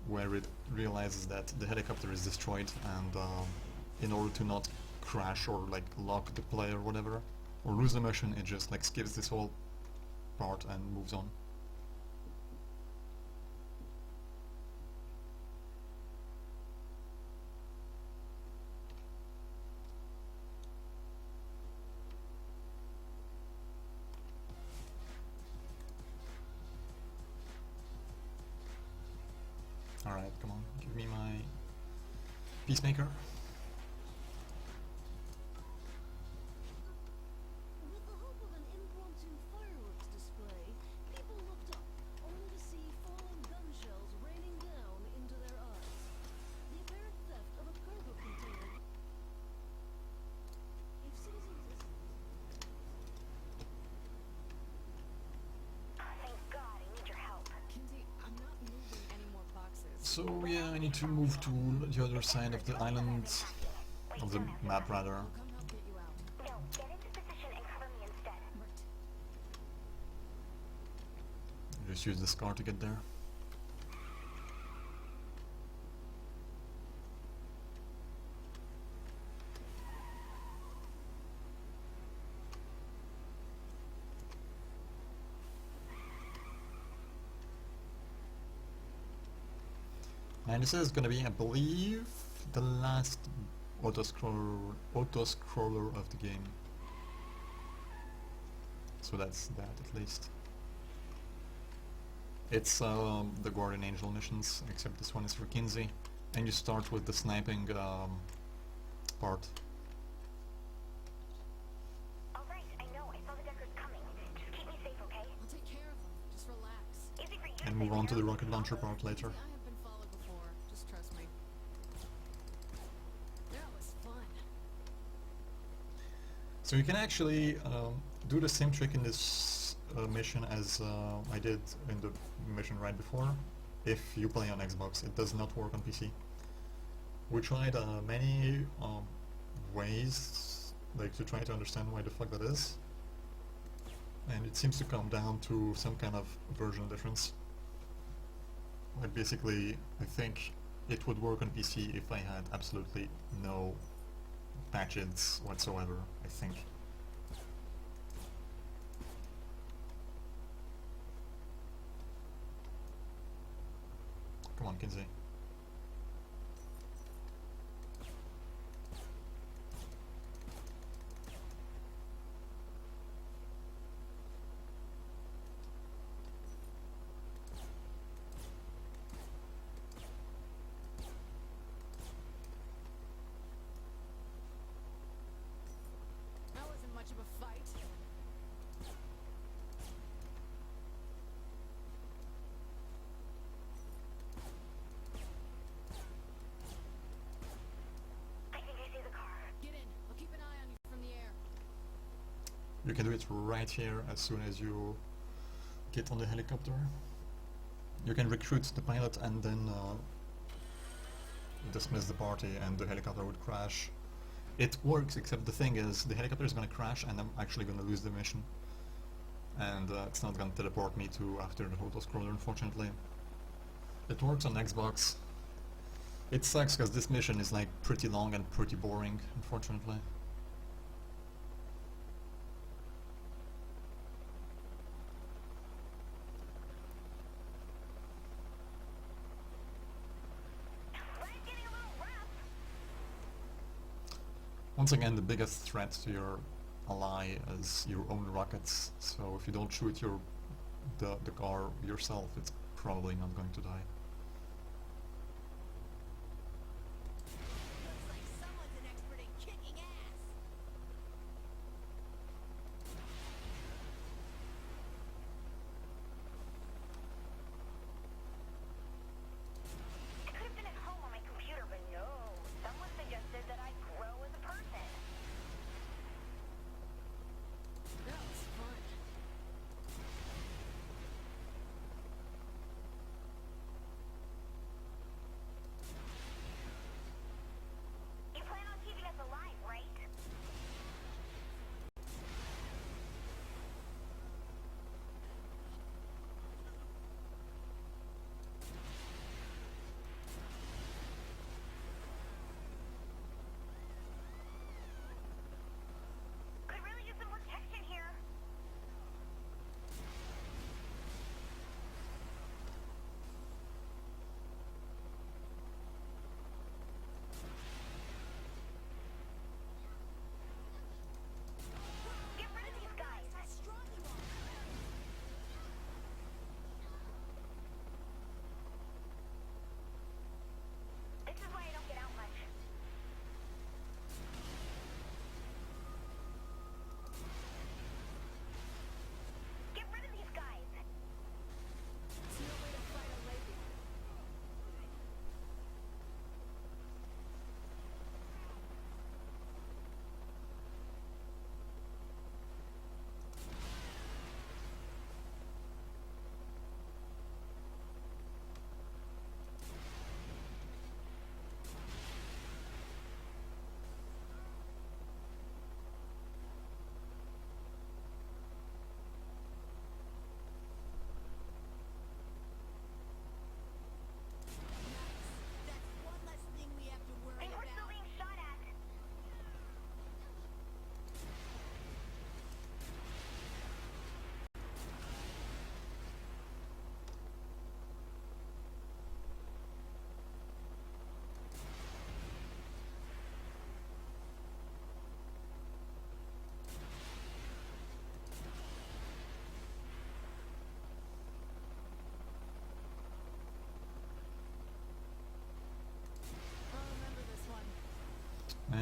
where it realizes that the helicopter is destroyed, and in order to not crash or like lock the player or whatever, or lose the mission, it just like skips this whole part and moves on. Alright, come on, give me my Peacemaker. With the help of an impromptu fireworks display, people looked up, only to see falling gun shells raining down into their eyes. The apparent theft of a cargo container. If citizens... Thank God, I need your help. So yeah, I need to move to the other side of the island, of the map rather. I'll come help get you out. No, get into position and cover me instead. Just use this car to get there. And this is gonna be, I believe, the last auto-scroller of the game. So that's that at least. It's the Guardian Angel missions, except this one is for Kinsey, and you start with the sniping part. Alright, I know. I saw the Deckers coming. Just keep me safe, okay? I'll take care of them. Just relax. Easy for you And to move say, on to the Winter. rocket launcher part later. I have been followed before. Just trust me. That was fun. So you can actually do the same trick in this mission as I did in the mission right before, if you play on Xbox. It does not work on PC. We tried many ways like to try to understand why the fuck that is, and it seems to come down to some kind of version difference. But basically, I think it would work on PC if I had absolutely no patches whatsoever, I think. Come on, Kinsey. That wasn't much of a fight. I think I see the car. Get in. I'll keep an eye on you from the air. You can do it right here as soon as you get on the helicopter. You can recruit the pilot and then dismiss the party and the helicopter would crash. It works, except the thing is the helicopter is gonna crash and I'm actually gonna lose the mission. And it's not gonna teleport me to after the auto-scroller, unfortunately. It works on Xbox. It sucks because this mission is like pretty long and pretty boring, unfortunately. Ryan's getting a little rough. Once again, the biggest threat to your ally is your own rockets, so if you don't shoot the car yourself, it's probably not going to die. Looks like someone's an expert at kicking ass. I could have been at home on my computer, but no. Someone suggested that I grow as a person. That was fun.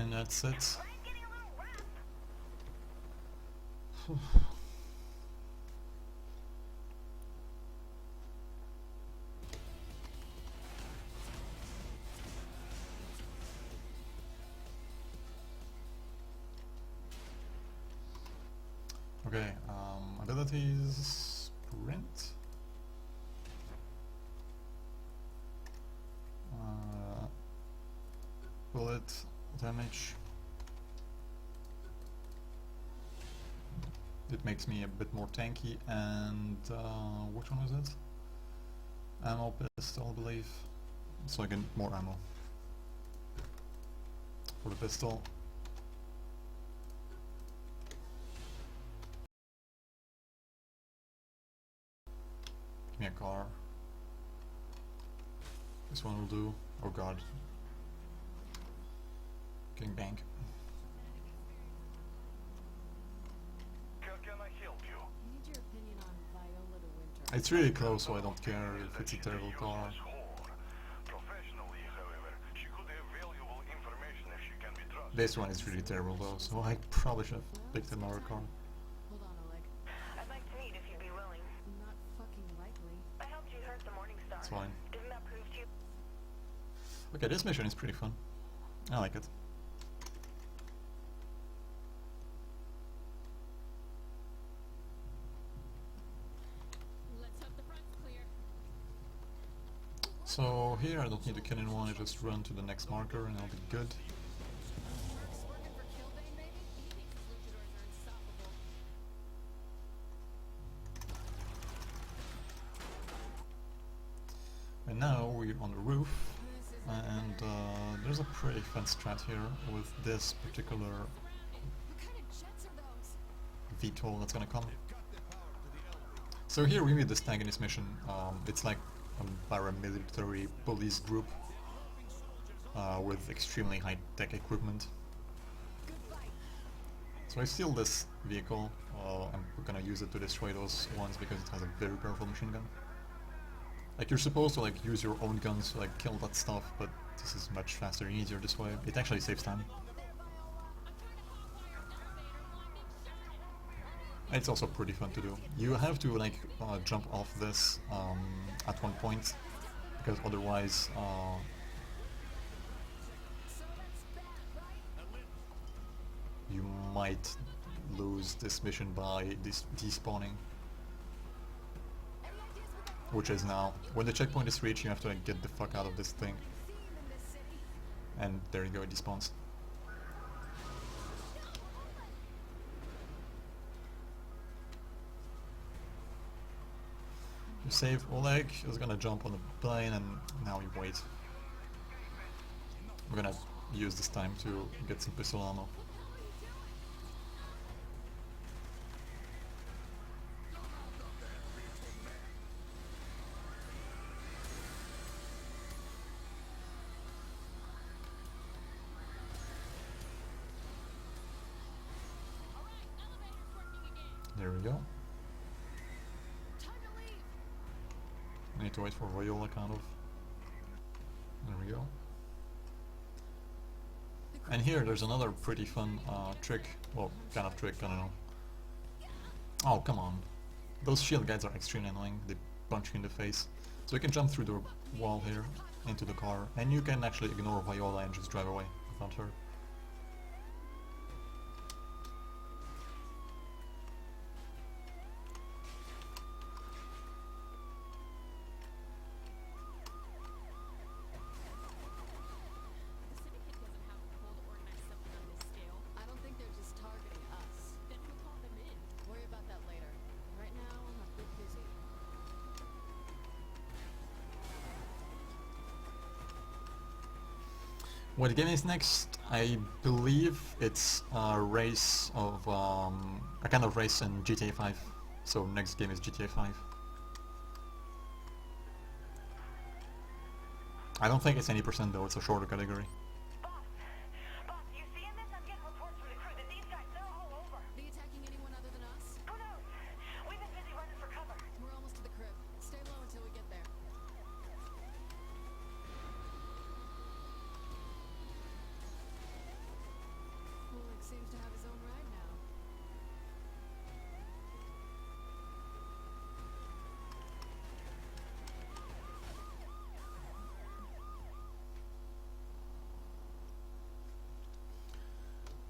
And that's it. Okay, abilities, sprint. Bullet damage. It makes me a bit more tanky, and which one is it? Ammo pistol, I believe. So I get more ammo for the pistol. Give me a car. This one will do. Oh god. Getting bank. Can I help you? Need your opinion on Viola de Winter. It's really close, so I don't care if it's a terrible car. Professionally, however, she could have valuable information if she can be trusted. This one is really terrible though, so I probably should have picked another car. Hold on, Oleg. I'd like to meet if you'd be willing. Not fucking likely. I helped you hurt the Morning Star. It's fine. Didn't that prove to you? Okay, this mission is pretty fun. I like it. Let's hope the front's clear. So here I don't need to kill anyone, I just run to the next marker and I'll be good. Working for Killbane, maybe? He thinks his luchadors are unstoppable. And now we're on the roof, and there's a pretty fun strat here with this particular What kind of jets are those? VTOL that's gonna come. So here we meet this tank in this mission. It's like a paramilitary police group with extremely high-tech equipment. So I steal this vehicle. I'm gonna use it to destroy those ones because it has a very powerful machine gun. Like, you're supposed to like use your own guns to like kill that stuff, but this is much faster and easier this way. It actually saves time. It's also pretty fun to do. You have to like jump off this at one point, because otherwise you might lose this mission by despawning. Which is now. When the checkpoint is reached, you have to like get the fuck out of this thing. And there you go, it despawns. You save Oleg, he's gonna jump on the plane, and now you wait. I'm gonna use this time to get some pistol ammo. There we go. I need to wait for Viola, kind of. There we go. And here there's another pretty fun trick. Well, kind of trick, I don't know. Oh, come on. Those shield guys are extremely annoying. They punch you in the face. So you can jump through the wall here into the car, and you can actually ignore Viola and just drive away without her. What game is next? I believe it's a race of a kind of race in GTA 5. So next game is GTA 5. I don't think it's any percent though, it's a shorter category. Boss, you seeing this? I'm getting reports from the crew that these guys, they're all over. Are they attacking anyone other than us? Who knows? We've been busy running for cover. We're almost to the crib. Stay low until we get there.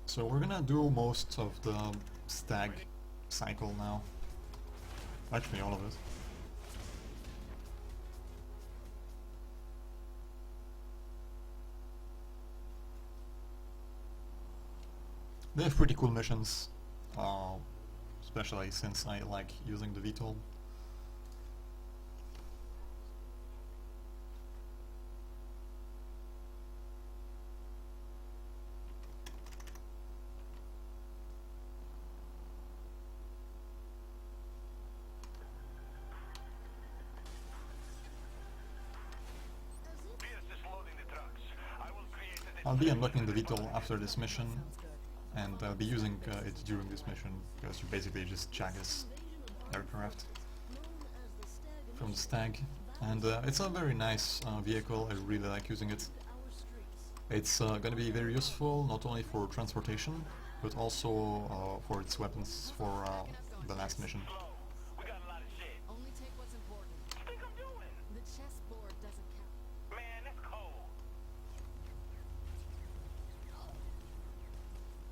So we're gonna do most of the stag cycle now. Actually, all of it. They have pretty cool missions, especially since I like using the VTOL. I'll be unlocking the VTOL after this mission, and I'll be using it during this mission, because you basically just jack this aircraft from the Stag. And it's a very nice vehicle, I really like using it. It's gonna be very useful, not only for transportation, but also for its weapons for the last mission. Only take what's important. The chessboard doesn't count. Man, that's cold.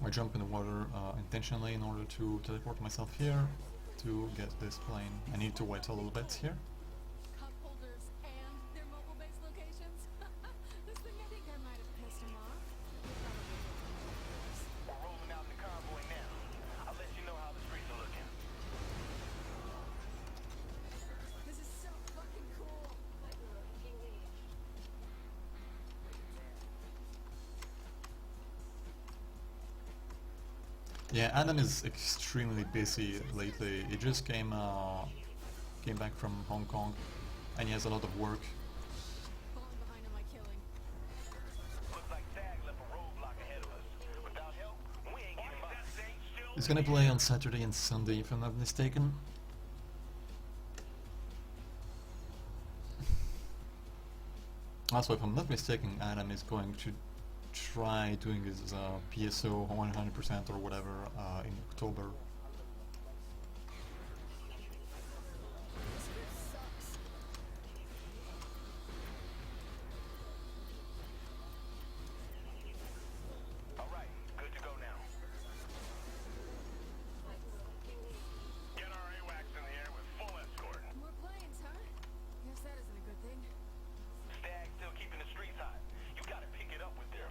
I jump in the water intentionally in order to teleport myself here to get this plane. I need to wait a little bit here. Cup holders and their mobile base locations. This thing, I think I might have pissed him off. We're rolling out in the convoy now. I'll let you know how the streets are looking. This is so fucking cool. Yeah, Adam is extremely busy lately. He just came back from Hong Kong, and he has a lot of work. Falling behind on my killing. Looks like Stag left a roadblock ahead of us. Without help, we ain't getting by. He's gonna play on Saturday and Sunday, if I'm not mistaken. Also, if I'm not mistaken, Adam is going to try doing his PSO 100% or whatever in October. Alright, good to go now. Get our AWACS in the air with full escort. More planes, huh? Guess that isn't a good thing. Stag still keeping the streets hot. You gotta pick it up with them.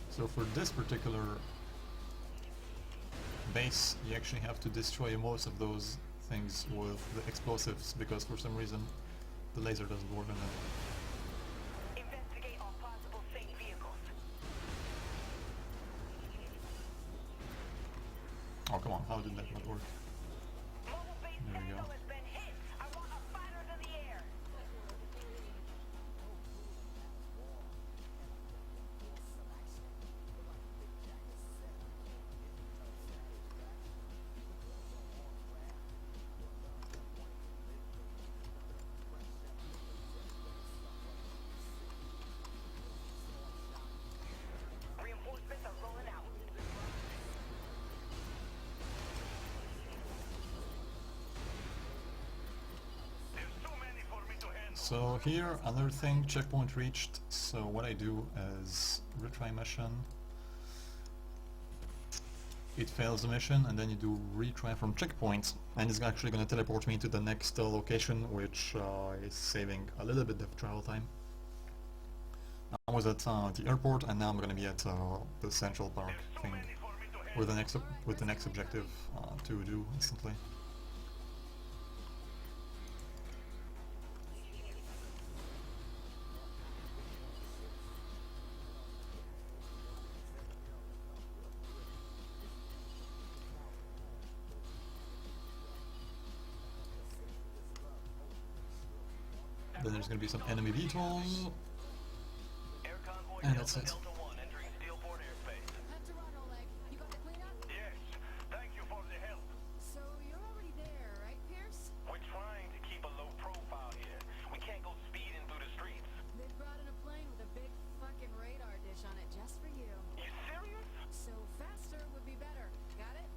So for this particular base, you actually have to destroy most of those things with the explosives, because for some reason the laser doesn't work on them. Investigate all possible safe vehicles. Oh come on, how did that not work? Mobile base There we go. terminal has been hit. I want our fighters in the air. Reinforcements are rolling out. There's too many for me to handle. So here, another thing, checkpoint reached. So what I do is retry mission. It fails the mission, and then you do retry from checkpoint, and it's actually going to teleport me to the next location, which is saving a little bit of travel time. I was at the airport, and now I'm going to be at the Central Park thing with the next objective to do instantly. Then there's going to be some enemy VTOLs, Air convoy and that's it. Delta 1 entering Steelport airspace. Have to run, Oleg. You got the cleanup? Yes, thank you for the help. So you're already there, right, Pierce? We're trying to keep a low profile here. We can't go speeding through the streets. They brought in a plane with a big fucking radar dish on it just for you. You serious? So faster would be better. Got it?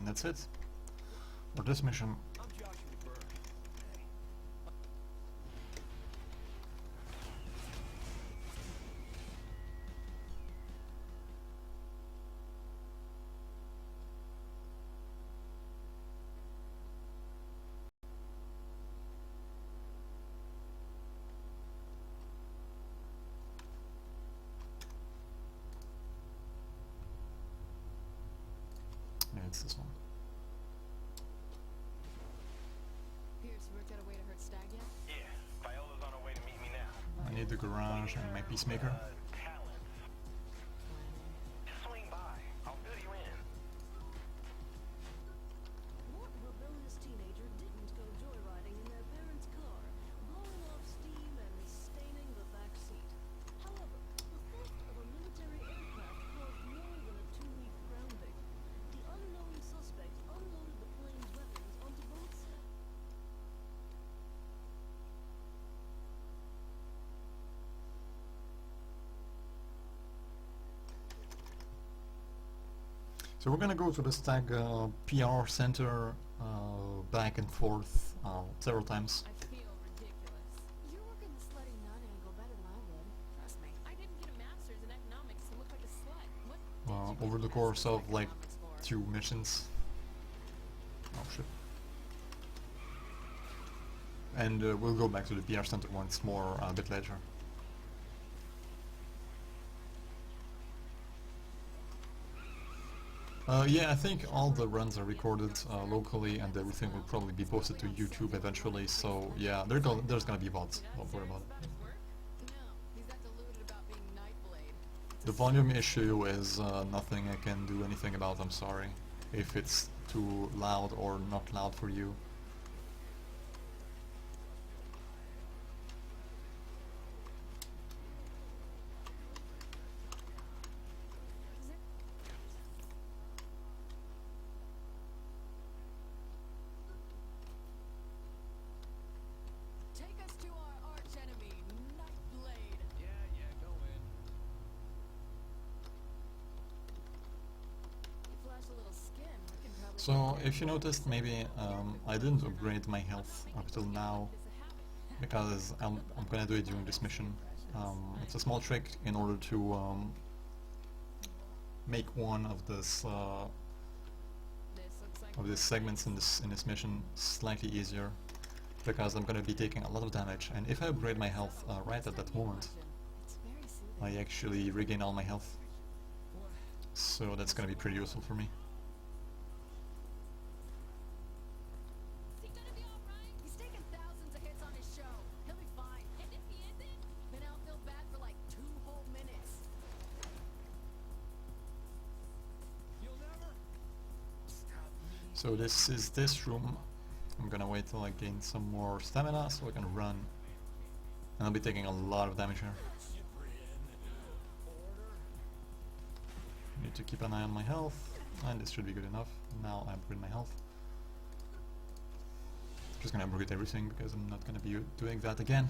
And that's it for this mission. Yeah, it's this one. Pierce, worked out a way to hurt Stag yet? Yeah, Viola's on her way to meet me now. I need the garage and my peacemaker. Talents. Just swing by. I'll fill you in. What rebellious teenager didn't go joyriding in their parents' car, blowing off steam and staining the back seat? However, the theft of a military aircraft caused more than a 2-week grounding. The unknown suspect unloaded the plane's weapons onto both sides. So we're gonna go to the Stag PR center back and forth several times. I feel ridiculous. You're working the slutty nun angle better than I would. Trust me. I didn't get a master's in economics to look like a slut. What did you Over get the a course master's of in like economics for? 2 missions. Oh shit. And we'll go back to the PR center once more a bit later. Yeah, I think all the runs are recorded locally and everything will probably be posted to YouTube eventually, so yeah, there's gonna be VODs, don't worry about it. No, he's that deluded about being Nightblade. The volume issue is nothing I can do anything about, I'm sorry. If it's too loud or not loud for you. Take us to our arch enemy, Nightblade. Yeah, go in. You flash a little skin. We can probably So, if you noticed, maybe I didn't upgrade my health up till now because I'm gonna do it during this mission. It's a small trick in order to make one of this these segments in this mission slightly easier, because I'm gonna be taking a lot of damage, and if I upgrade my health right at that moment, It's very soothing. I actually regain all my health. So that's gonna be pretty useful for me. Is he gonna be alright? He's taken thousands of hits on his show. He'll be fine. And if he isn't, then I'll feel bad for like 2 whole minutes. You'll never stop me. So this is this room. I'm gonna wait till I gain some more stamina so I can run. And I'll be taking a lot of damage here. Need to keep an eye on my health, and this should be good enough. Now I upgrade my health. Just gonna upgrade everything because I'm not gonna be doing that again.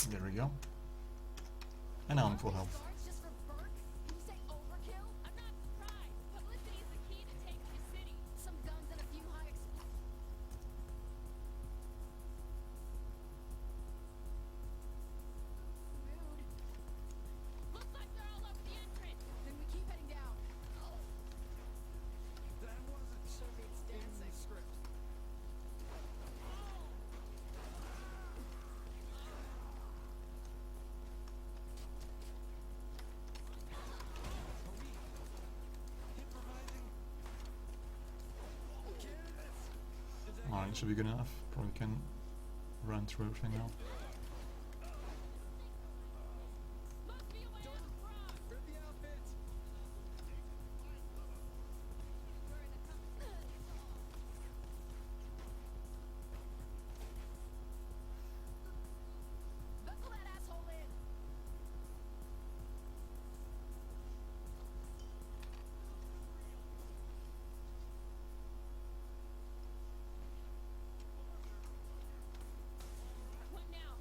There we go. And now I'm full health. Guards just for perks? Can you say overkill? I'm not surprised. Publicity is the key to taking a city. Some guns and a few high Rude. Looks like they're all over the entrance. Then we keep heading down. That wasn't Soviets dancing. script. Alright, this should be good enough. Probably can run through everything now. Must be a way out front. Grab the outfits. We're in a Buckle that asshole in. What now?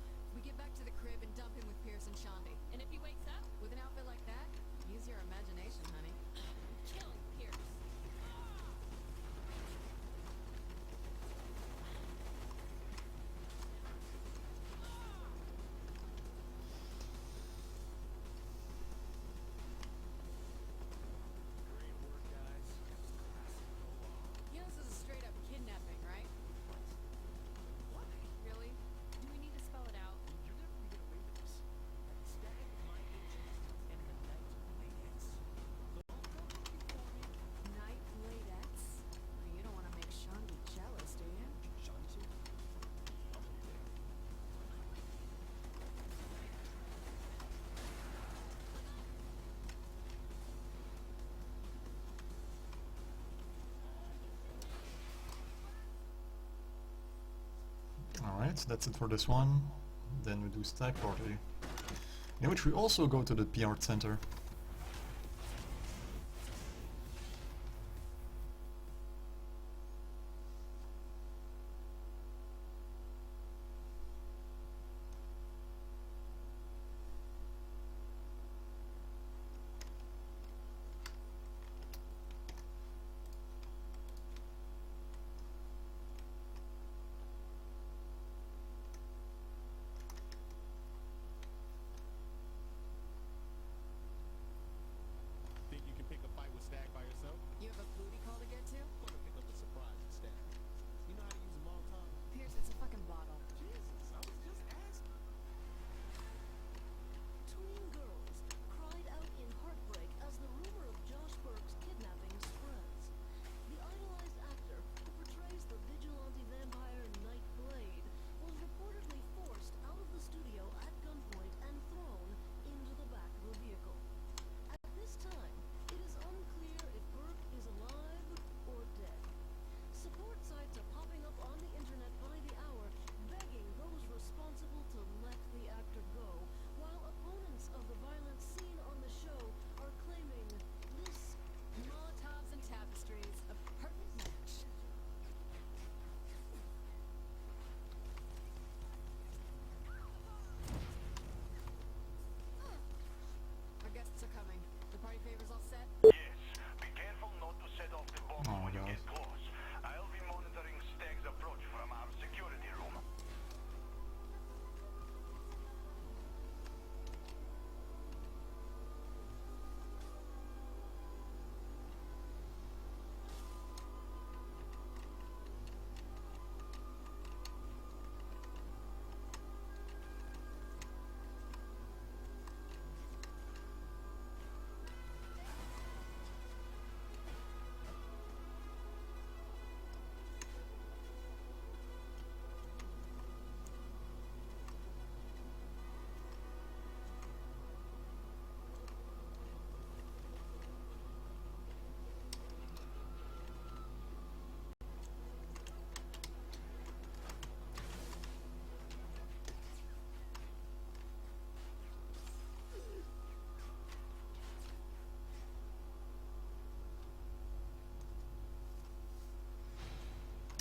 Alright, that's it for this one. Then we do Stag Party, in which we also go to the PR Center. Think you can pick a fight with Stag by yourself? You have a booty call to get to? I'm gonna pick up a surprise with Stag. You know how to use a Molotov? Pierce, it's a fucking bottle. Jesus, I was just asking. Tween girls cried out in heartbreak as the rumor of Josh Burke's kidnapping spreads. The idolized actor, who portrays the vigilante vampire Nightblade, was reportedly forced out of the studio at gunpoint and thrown into the back of a vehicle. At this time, it is unclear if Burke is alive or dead. Support sites are popping up on the internet by the hour, begging those responsible to let the actor go, while opponents of the violence seen on the show are claiming this Molotovs and tapestries, a perfect match. Our guests are coming. The party favors all set? Yes, be careful not to set off the bomb Oh, when you God. get close. I'll be monitoring Stag's approach from our security room.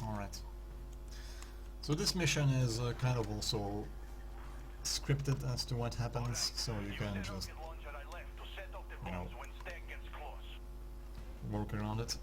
Alright. So this mission is kind of also scripted as to what happens, so you can just, Rocket launcher I left to set off the you know, bombs when Stag gets close. work around it.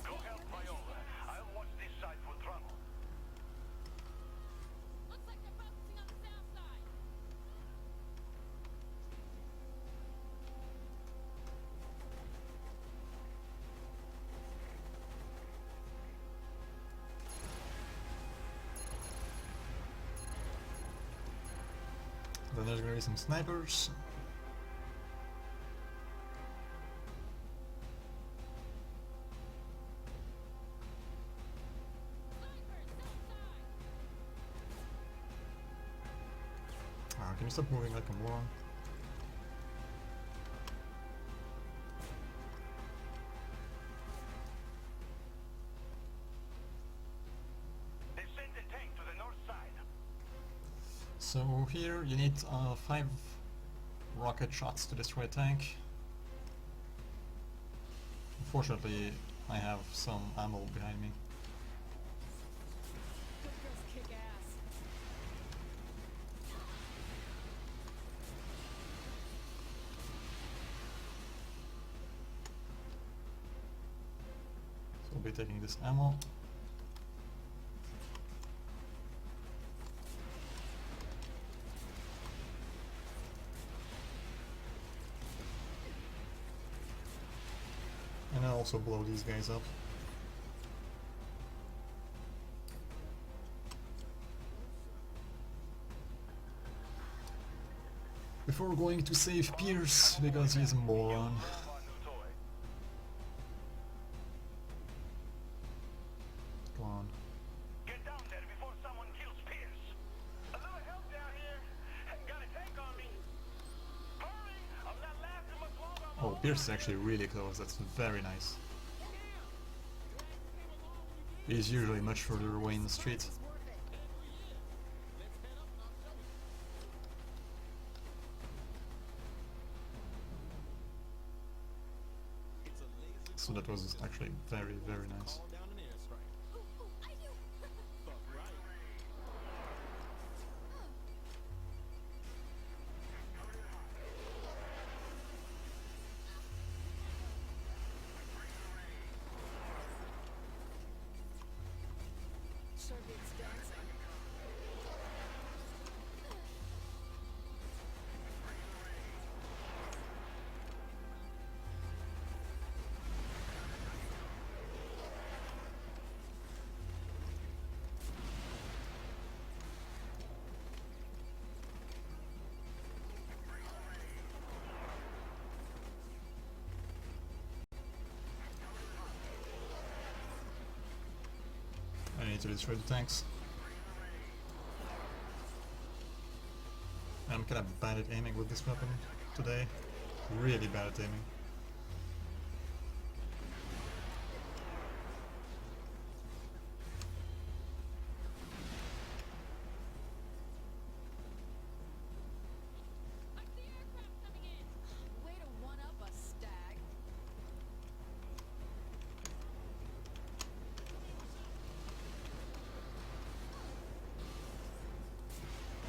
Go help Viola. I'll watch this side for trouble. Looks like they're focusing on the south side. Then there's gonna be some snipers. Can you stop moving like a moron? They sent a tank to the north side. So here you need 5 rocket shots to destroy a tank. Unfortunately, I have some ammo behind me. Good girls kick ass. So I'll be taking this ammo. also blow these guys up. Before going to save Pierce, because he's a moron. Come on. Get down there before someone kills Pierce. A little help down here. Got a tank on me. Hurry! I'm not lasting much longer. Oh, Pierce is actually really close. That's very nice. He's usually much further away in the street. So that was actually very, very nice. Circuit's dancing. I need to destroy the tanks. I'm kinda bad at aiming with this weapon today. Really bad at aiming. Way to one up a stag.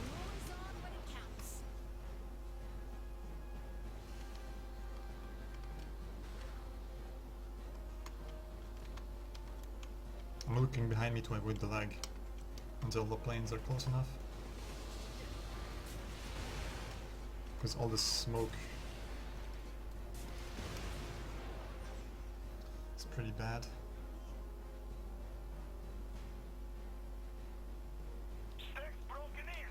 Always on when it counts. I'm looking behind me to avoid the lag until the planes are close enough. Because all this smoke is pretty bad. Stick's broken in.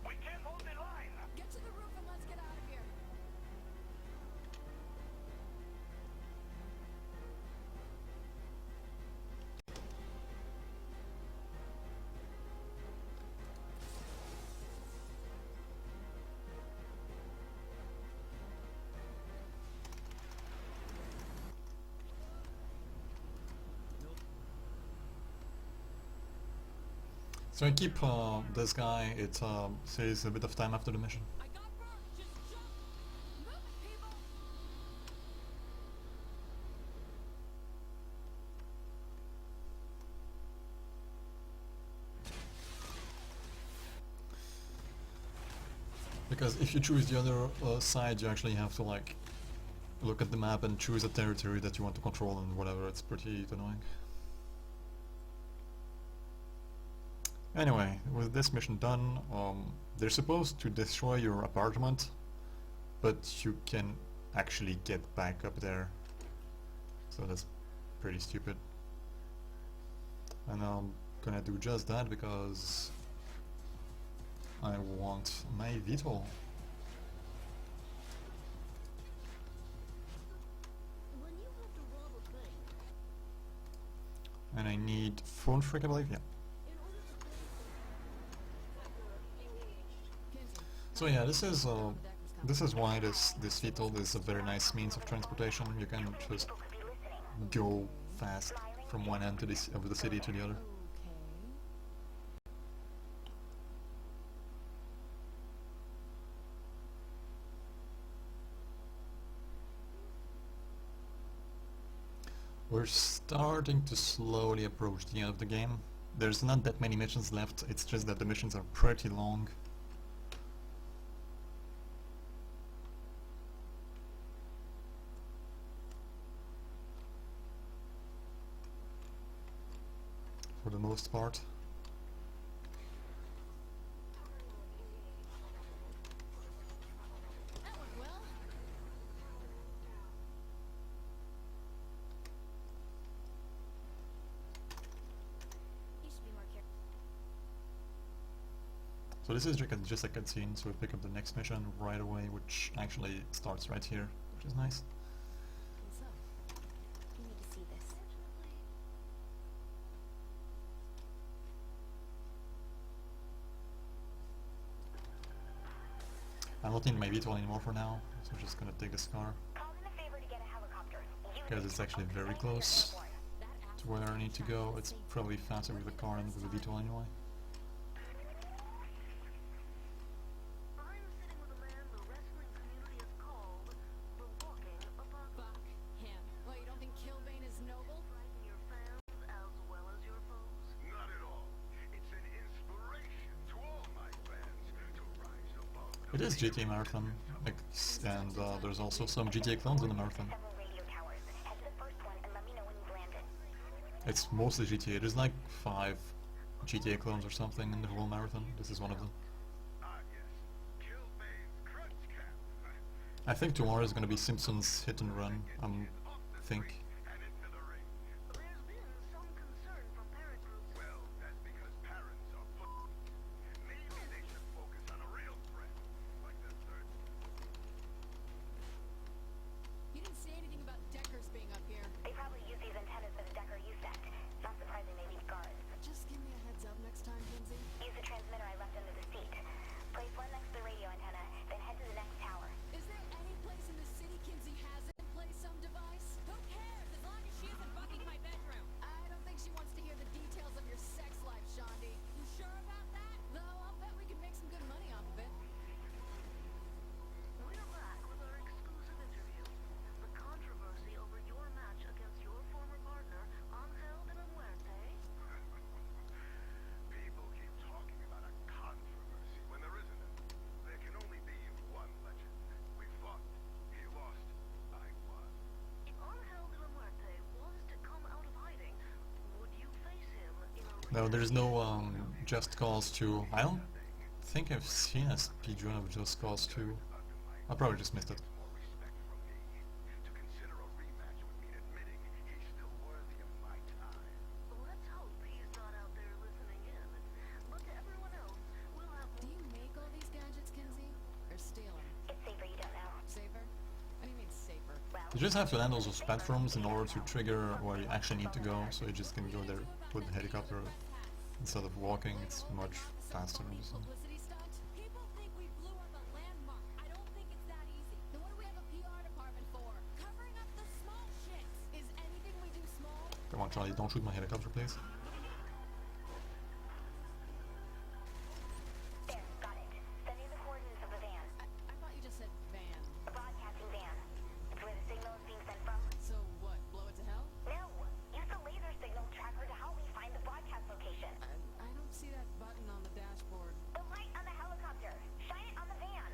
We can't hold the line. Get to the roof and let's get out of here. So I keep this guy, it saves a bit of time after the mission. I got burned. Just jump. Move it, people. Because if you choose the other side, you actually have to like look at the map and choose a territory that you want to control and whatever. It's pretty annoying. Anyway, with this mission done, they're supposed to destroy your apartment, but you can actually get back up there. So that's pretty stupid. And I'm gonna do just that because I want my VTOL. When you have to rob a bank, And I need phone freak, I believe, yeah. in order to pay So yeah, this is why this VTOL is a very nice means of transportation. You can just go fast from one end of the city to the other. We're starting to slowly approach the end of the game. There's not that many missions left, it's just that the missions are pretty long. most part. That went well. You should be more careful. So this is just a cutscene, so we pick up the next mission right away, which actually starts right here, which is nice. So, you need to see this. I'm not in my vehicle anymore for now, so I'm just gonna take this car, Call in a favor to get a helicopter. because it's actually very close to where I need to go. It's probably faster with the car than with the vehicle anyway. I'm sitting with a man the wrestling community has called the walking apocalypse. Fuck him. Well, you don't think Killbane is noble? Frighten your fans as well as your foes. Not at all. It's an inspiration to all my fans to rise above the It is GTA Marathon, and there's also some GTA clones in the marathon. Several radio towers. Head to the first one and let me know when you've landed. It's mostly GTA. There's like 5 GTA clones or something in the whole marathon. This is one of them. Ah, yes. Killbane's Crunch Cap. I think tomorrow is gonna be Simpsons Hit and Run. Think. And into the ring. There's been some concern from parent groups. Well, that's because parents are maybe they should focus on a real threat, like the third. You didn't say anything about Deckers being up here. They probably use these antennas for the Decker use set. Not surprising they need guards. Just give me a heads up next time, Kinsey. Use the transmitter I left under the seat. Place one next to the radio antenna, then head to the next tower. Is there any place in the city Kinsey hasn't placed some device? Who cares, as long as she isn't bugging my bedroom? I don't think she wants to hear the details of your sex life, Shaundi. You sure about that? Though, I'll bet we can make some good money off of it. We're back with our exclusive interview. The controversy over your match against your former partner, Angel de la Muerte. People keep talking about a controversy when there isn't any. There can only be one legend. We fought. He lost. I won. If Angel de la Muerte was to come out of hiding, would you face him in a No, there's no Just Cause 2. I don't think I've seen a speedrun of Just Cause 2. I probably just missed it. More respect from me. To consider a rematch would mean admitting he's still worthy of my time. Let's hope he's not out there listening in. But to everyone else, we'll have Do you make all these gadgets, Kinsey? Or steal them? It's safer you don't know. Safer? What do you mean safer? You just have to land those platforms in order to trigger where you actually need to go, so you just can go there with the helicopter instead of walking. It's much faster. So. Publicity stunt? People think we blew up a landmark. I don't think it's that easy. Then what do we have a PR department for? Covering up the small shit. Is anything we do small? Come on, Charlie, don't shoot my helicopter, please. There, got it. Send me the coordinates of the van. I thought you just said van. The broadcasting van. It's where the signal is being sent from. So what, blow it to hell? No! Use the laser signal tracker to help me find the broadcast location. I don't see that button on the dashboard. The light on the helicopter. Shine it on the van.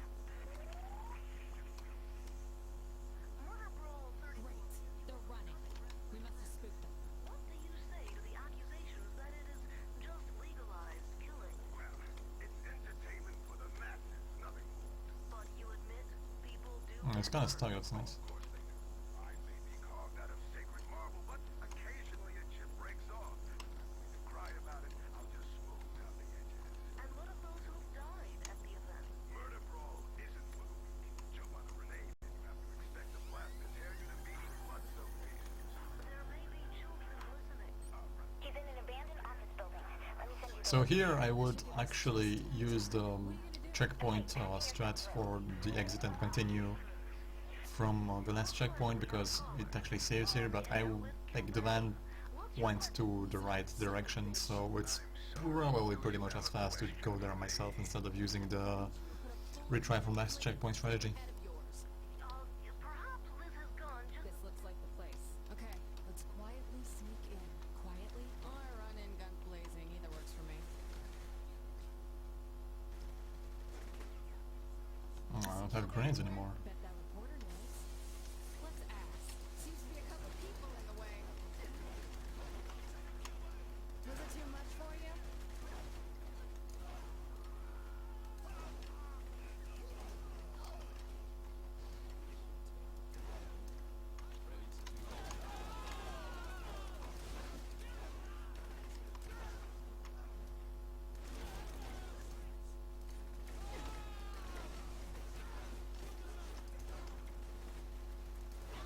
Murder Brawl 30. Great. They're running. We must have spooked them. What do you say to the accusations that it is just legalized killing? Well, it's entertainment for the masses, nothing more. But you admit people do. It's kind of stuck, that's nice. Of course they do. I may be carved out of sacred marble, but occasionally a chip breaks off. When you cry about it, I'll just smooth out the edges. And what of those who've died at the event? Murder Brawl isn't for the weak. Jump on a grenade, and you have to expect the blast to tear you to beating blood-soaked pieces. There may be children listening. He's in an abandoned office building. Let me send you So here I would actually use the checkpoint strat for the exit and continue from the last checkpoint because it actually saves here, but like the van went to the right direction, so it's probably pretty much as fast to go there myself instead of using the retry from last checkpoint strategy. Head of yours. Perhaps Liz has gone just. This looks like the place. Okay, let's quietly sneak in. Quietly? Or run in gun blazing. Either works for me. Oh, I don't have grenades anymore. Bet that reporter knows. Let's ask. Seems to be a couple people in the way. Was it too much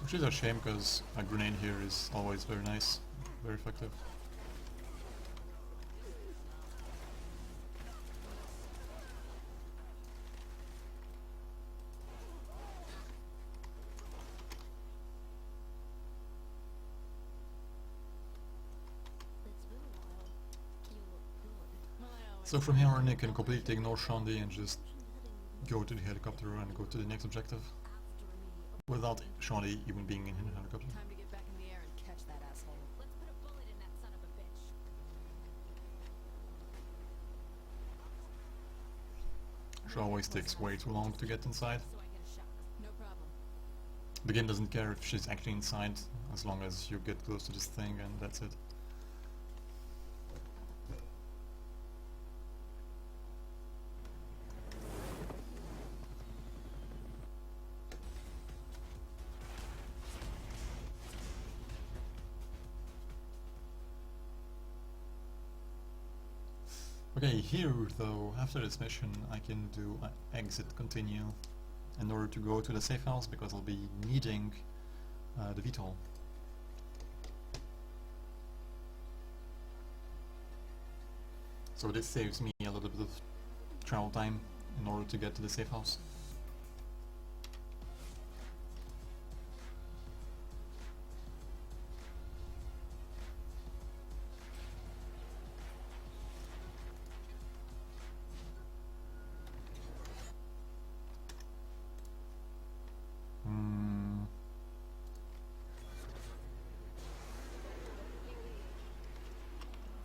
Which is a shame because a grenade here is always very nice, very effective. It's been a while. You look good. Well, I always So from here on you can completely ignore Shandy and just go to the helicopter and go to the next objective without Shandy even being in the helicopter. time to get back in the air and catch that asshole. Let's put a bullet in that son of a bitch. She always takes way too long to get inside. So I get a shot. No problem. The game doesn't care if she's actually inside as long as you get close to this thing and that's it. Okay, here though, after this mission I can do exit continue in order to go to the safe house because I'll be needing the VTOL. So this saves me a little bit of travel time in order to get to the safe house.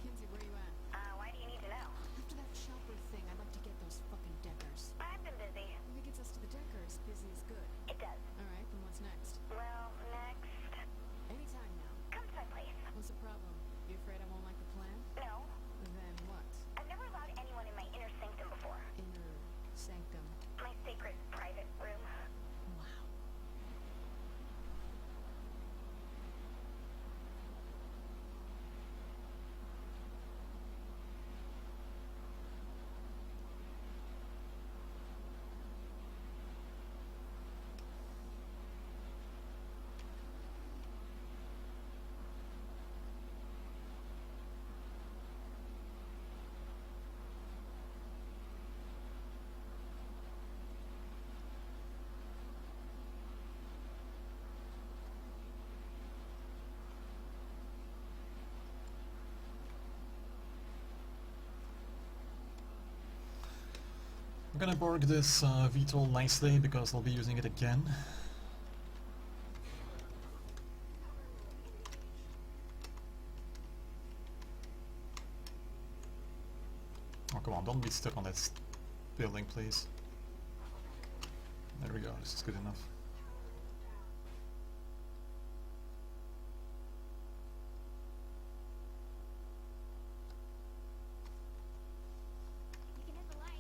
Kinsey, where you at? Why do you need to know? After that chopper thing, I'd like to get those fucking deckers. I've been busy. If it gets us to the deckers, busy is good. It does. Alright, then what's next? Well, next. Anytime now. Come to my place. What's the problem? You afraid I won't like the plan? No. Then what? I've never allowed anyone in my inner sanctum before. Inner sanctum. My sacred private room. Wow. I'm gonna borg this VTOL nicely because I'll be using it again. Oh come on, don't be stuck on that building please. There we go, this is good enough. You can hit the light.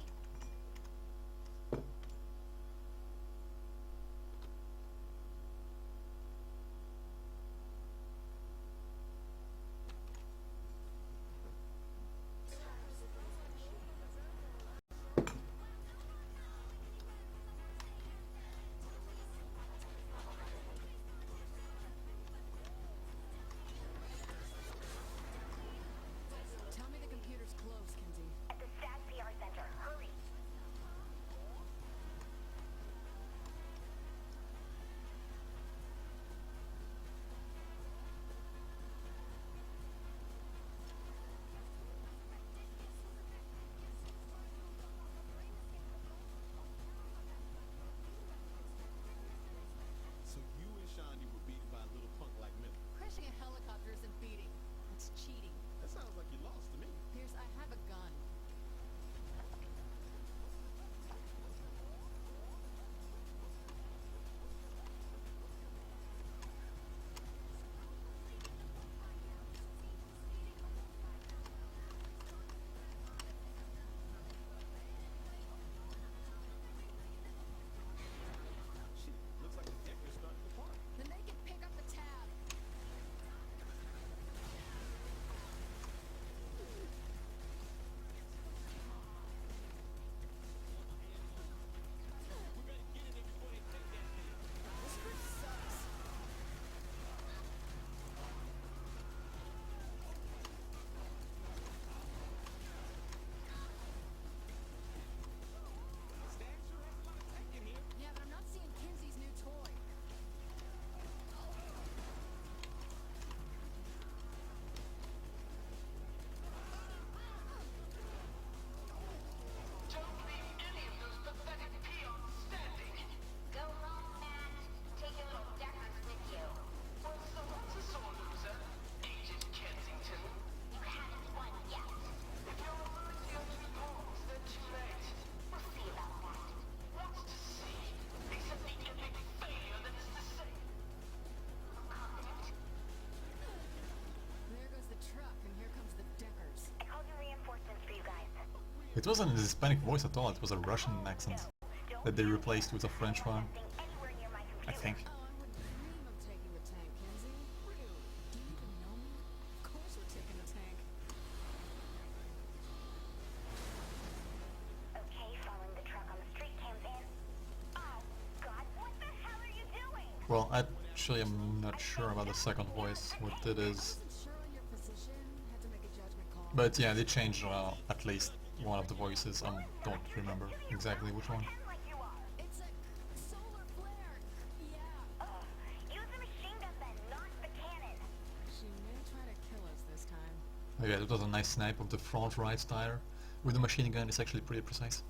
It wasn't a Hispanic voice at all, it was a Russian accent that they replaced with a French one, I think. Oh, I wouldn't dream of taking the tank, Kenzie. Rude. Do you even know me? Of course we're taking the tank. Okay, following the truck on the street cams in. Oh, God, what the hell are you doing? Well, actually I'm not sure about the second voice, what it is. Wasn't sure on your position. Had to make a judgment call. But yeah, they changed at least one of the voices. I don't remember exactly which one. Like you are. It's a solar flare. Yeah. Use the machine gun then, not the cannon. She may try to kill us this time. Oh yeah, that was a nice snipe of the front right tire. With the machine gun, it's actually pretty precise.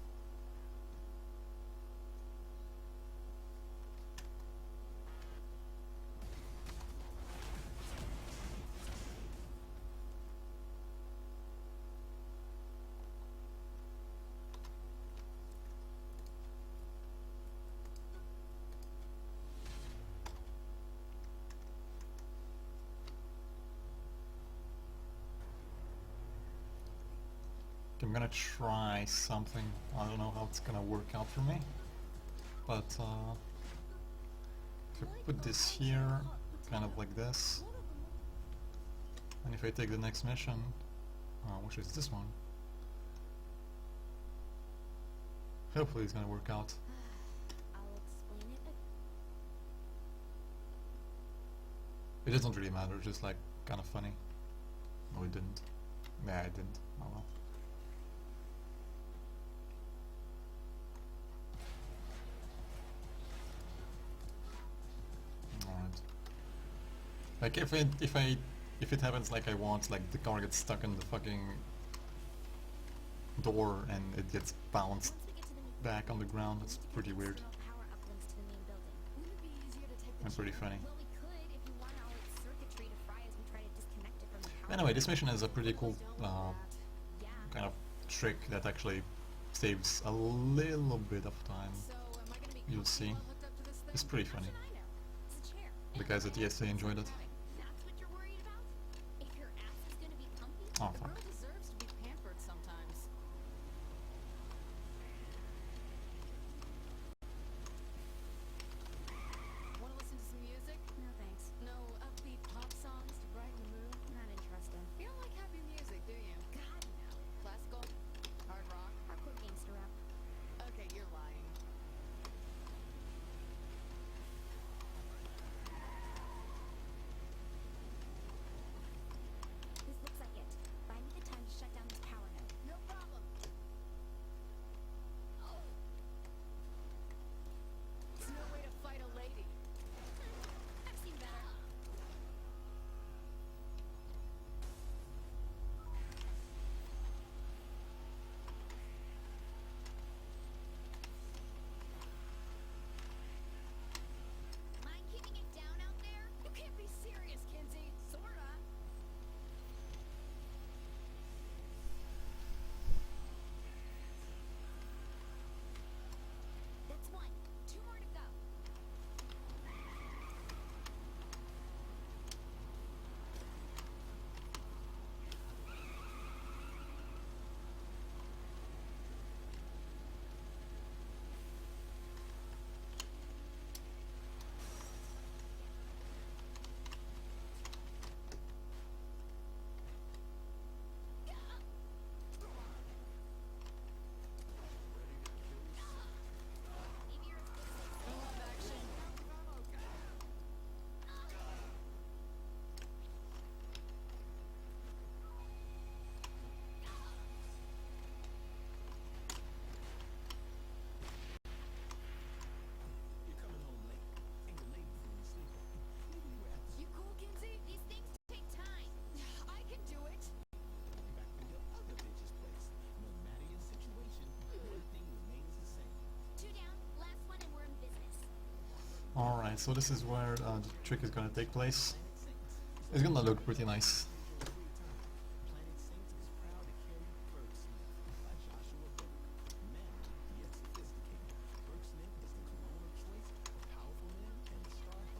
I'm gonna try something. I don't know how it's gonna work out for me, but if I put this here, kind of like this, and if I take the next mission, which is this one, hopefully it's gonna work out. I'll explain it. It doesn't really matter, it's just like kind of funny. No, it didn't. Yeah, it didn't. Oh well. Like if it happens like I want, like the car gets stuck in the fucking door and it gets bounced back on the ground, that's pretty weird and pretty funny. Anyway, this mission is a pretty cool kind of trick that actually saves a little bit of time. You'll see. It's pretty funny. The guys at ESA enjoyed it. That's what you're worried about? If your ass is gonna be comfy, Oh, the fuck. girl deserves to be pampered sometimes. Wanna listen to some music? No thanks. No upbeat pop songs to brighten the mood? Not interested. You don't like happy music, do you? God, no. Classical? Hard rock? Hardcore gangster rap. Okay, you're lying. This looks like it. Buy me the time to shut down this power node. No problem. It's no way to fight a lady. I've seen better. Mind keeping it down out there? You can't be serious, Kinsey. Sorta. That's one. Two more to go. I love action. You're coming home late. Ain't the lady friend sleeping. Maybe you were at the You cool, Kinsey? These things take time. I can do it. back from your other bitch's place. No matter your situation, one thing remains the same. Two down. Last one and we're in business. Alright, so this is where the trick is gonna take place. It's gonna look pretty nice. Planet Saints is proud to carry Berg Smith by Joshua Berg. Manly yet sophisticated, Berg Smith is the cologne of choice for powerful men and the star of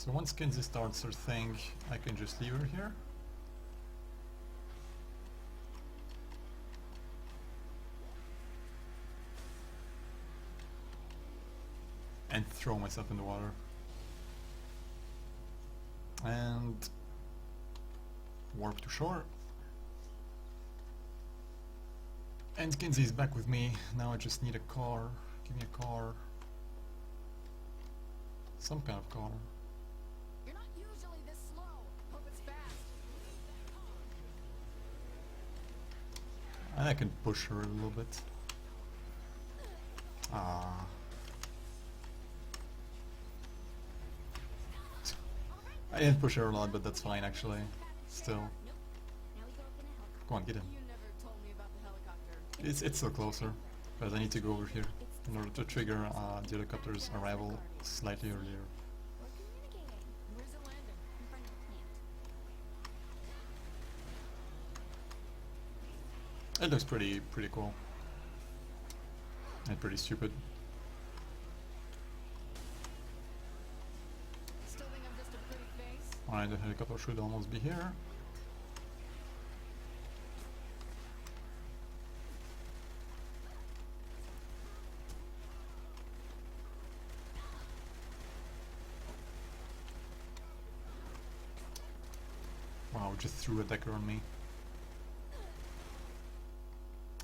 So once Kinsey starts her thing, I can just leave her here. and throw myself in the water. And warp to shore. And Kinsey's back with me. Now I just need a car. Give me a car. Some kind of car. You're not usually this slow. Hope it's fast. And I can push her a little bit. Ah. I didn't push her a lot, but that's fine actually. Still. Come on, get in. You never told me about the helicopter. It's still closer, but I need to go over here in order to trigger the helicopter's arrival slightly earlier. We're communicating. Where's it landing? In front of the plant. It looks pretty cool. And pretty stupid. Still think I'm just a pretty face? Alright, the helicopter should almost be here. Wow, just threw a decker on me.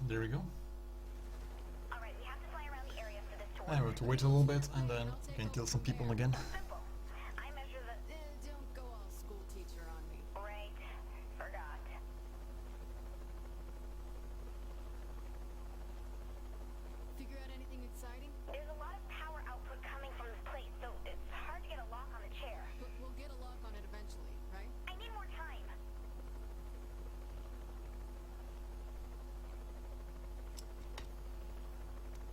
There we go. Alright, we have to fly around the area for this to work. I have to wait a little bit and then we can kill some people again. Simple. I measure the... Don't go all school teacher on me. Right. Forgot. Figure out anything exciting? There's a lot of power output coming from this place, so it's hard to get a lock on the chair. But we'll get a lock on it eventually, right? I need more time.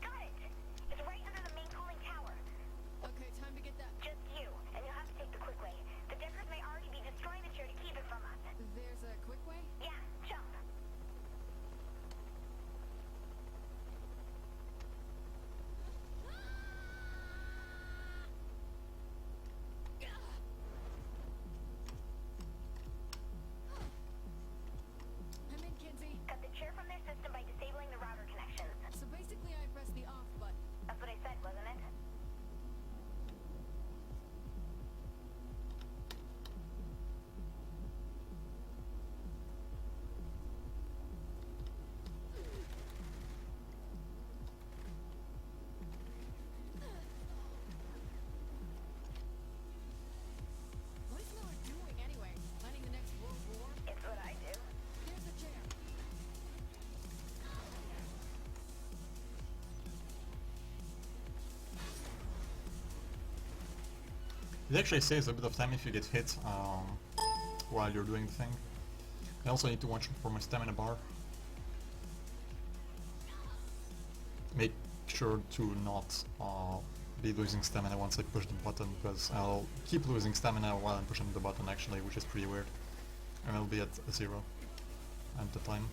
Got it! It's right under the main cooling tower. Okay, time to get that. Just you, and you'll have to take the quick way. The deckers may already be destroying the chair to keep it from us. There's a quick way? Yeah, jump. I'm in, Kinsey. Cut the chair from their system by disabling the router connections. So basically I press the off button. That's what I said, wasn't it? What is Miller doing anyway? Planning the next World War? It's what I do. Here's the chair. It actually saves a bit of time if you get hit while you're doing the thing. I also need to watch for my stamina bar. Make sure to not be losing stamina once I push the button, because I'll keep losing stamina while I'm pushing the button actually, which is pretty weird. And I'll be at 0 at the time.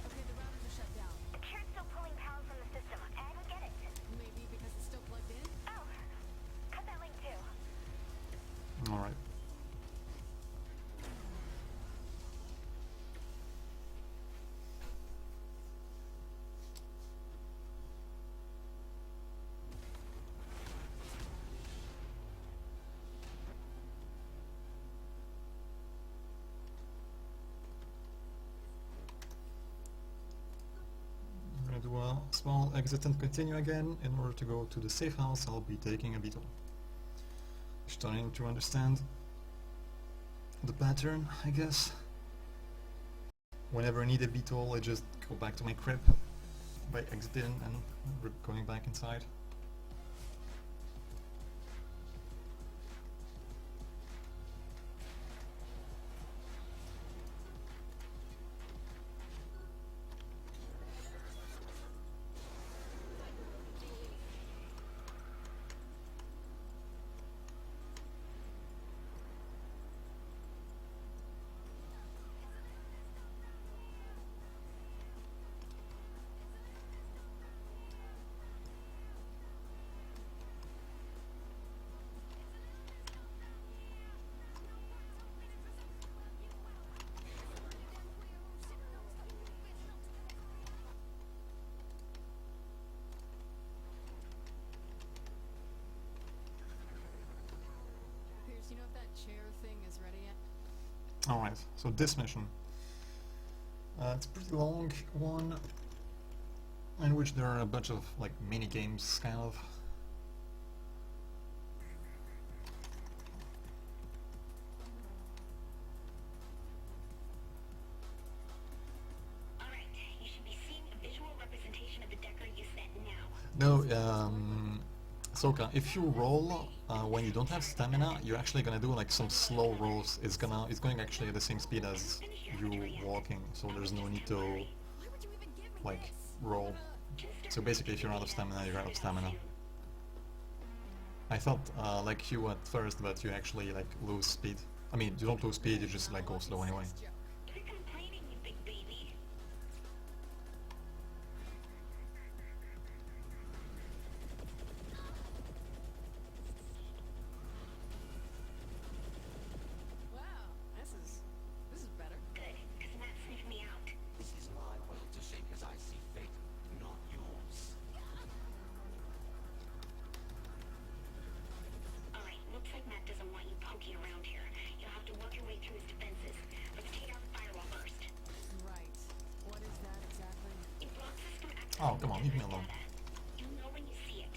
Okay, the routers are shut down. The chair's still pulling power from the system. I don't get it. Maybe because it's still plugged in? Oh, cut that link too. Alright. I'm gonna do a small exit and continue again. In order to go to the safe house, I'll be taking a beetle. Starting to understand the pattern, I guess. Whenever I need a beetle, I just go back to my crib by exiting and going back inside. chair thing is ready yet? Alright, so this mission. It's a pretty long one, in which there are a bunch of like mini games, kind of. Alright, you should be seeing a visual representation of the Decker you set now. No, Soka, if you roll when you don't have stamina, you're actually gonna do like some slow rolls. It's going actually at the same speed as you walking, so there's no need to like roll. So basically, if you're out of stamina, you're out of stamina. I thought like you at first, but you actually like lose speed. I mean, you don't lose speed, you just like go slow anyway. Quit complaining, you big baby. Wow, this is better. Good, because Matt sniffed me out. This is my world to shape as I see fit, not yours. Alright, looks like Matt doesn't want you poking around here. You'll have to work your way through his defenses. Let's take out the firewall first. Right. What is that exactly? It blocks us from accessing Oh, come on, leave me the alone. data. You'll know when you see it.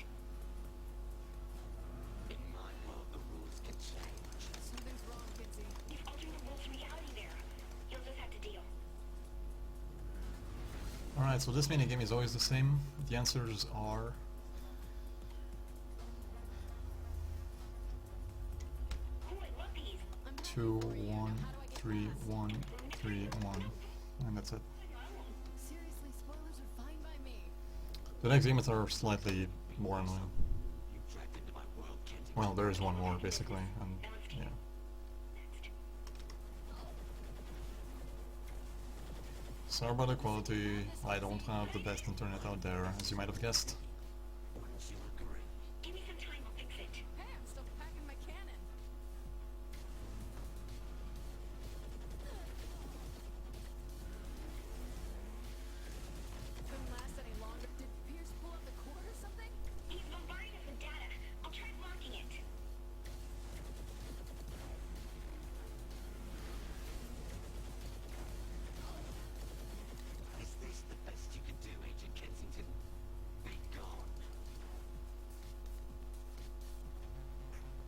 In my world, the rules can change. Something's wrong, Kinsey. You've altered the rules reality there. You'll just have to deal. Alright, so this minigame is always the same. The answers are... Oh, I love these. 2, 1, 3, 1, 3, 1. And that's it. Seriously, spoilers are fine by me. The next games are slightly more annoying. You dragged into my world, Kenzie. Well, there is one more, basically, and yeah. Sorry about the quality, I don't have the best internet out there, as you might have guessed. Wouldn't you agree? Give me some time, I'll fix it. Hey, I'm still packing my cannon. Couldn't last any longer. Did Pierce pull up the cord or something? He's bombarding us with data. I'll try blocking it. Is this the best you can do, Agent Kensington? Be gone.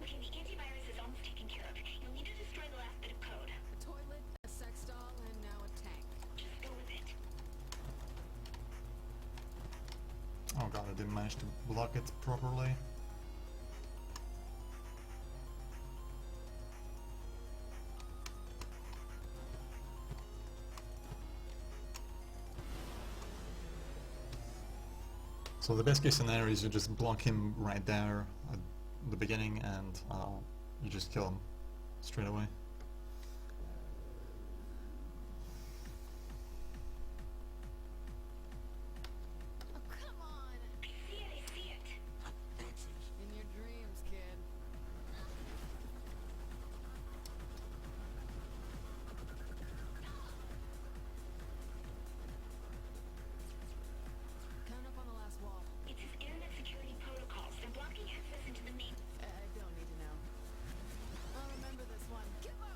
Okay, the antivirus is almost taken care of. You'll need to destroy the last bit of code. A toilet, a sex doll, and now a tank. Just go with it. Oh god, I didn't manage to block it properly. So the best case scenario is you just block him right there at the beginning and you just kill him straight away. Oh, come on! I see it. In your dreams, kid. Count up on the last wall. It's his internet security protocols. They're blocking access into the main... I don't need to know. I'll remember this one. Get my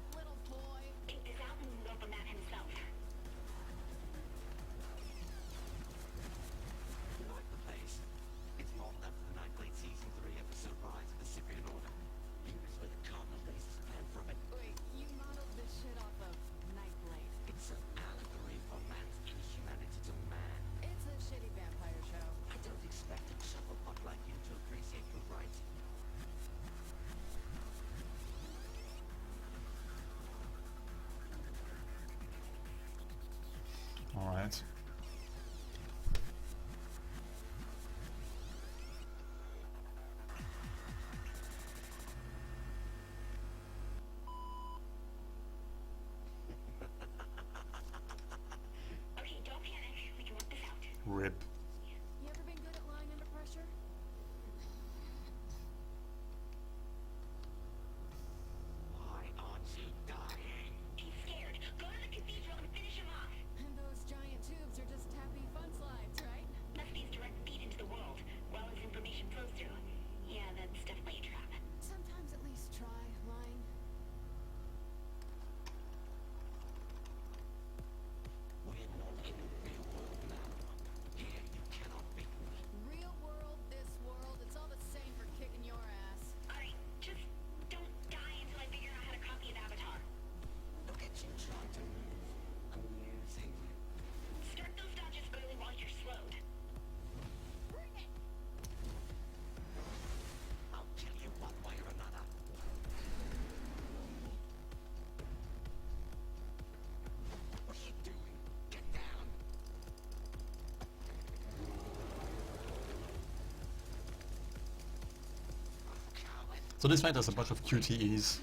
So this fight has a bunch of QTEs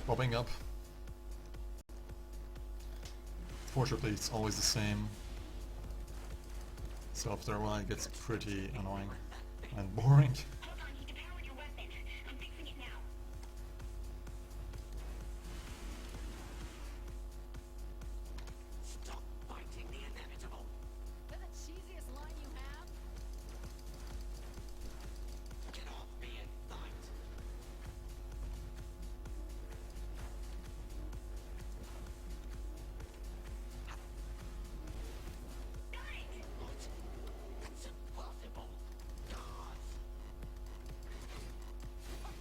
popping up. Fortunately, it's always the same. So after a while it gets pretty annoying and boring. Hold on, you depowered your weapon. I'm fixing it now. Stop fighting the inevitable. Is that the cheesiest line you have? Get off me and fight. What? That's impossible. God.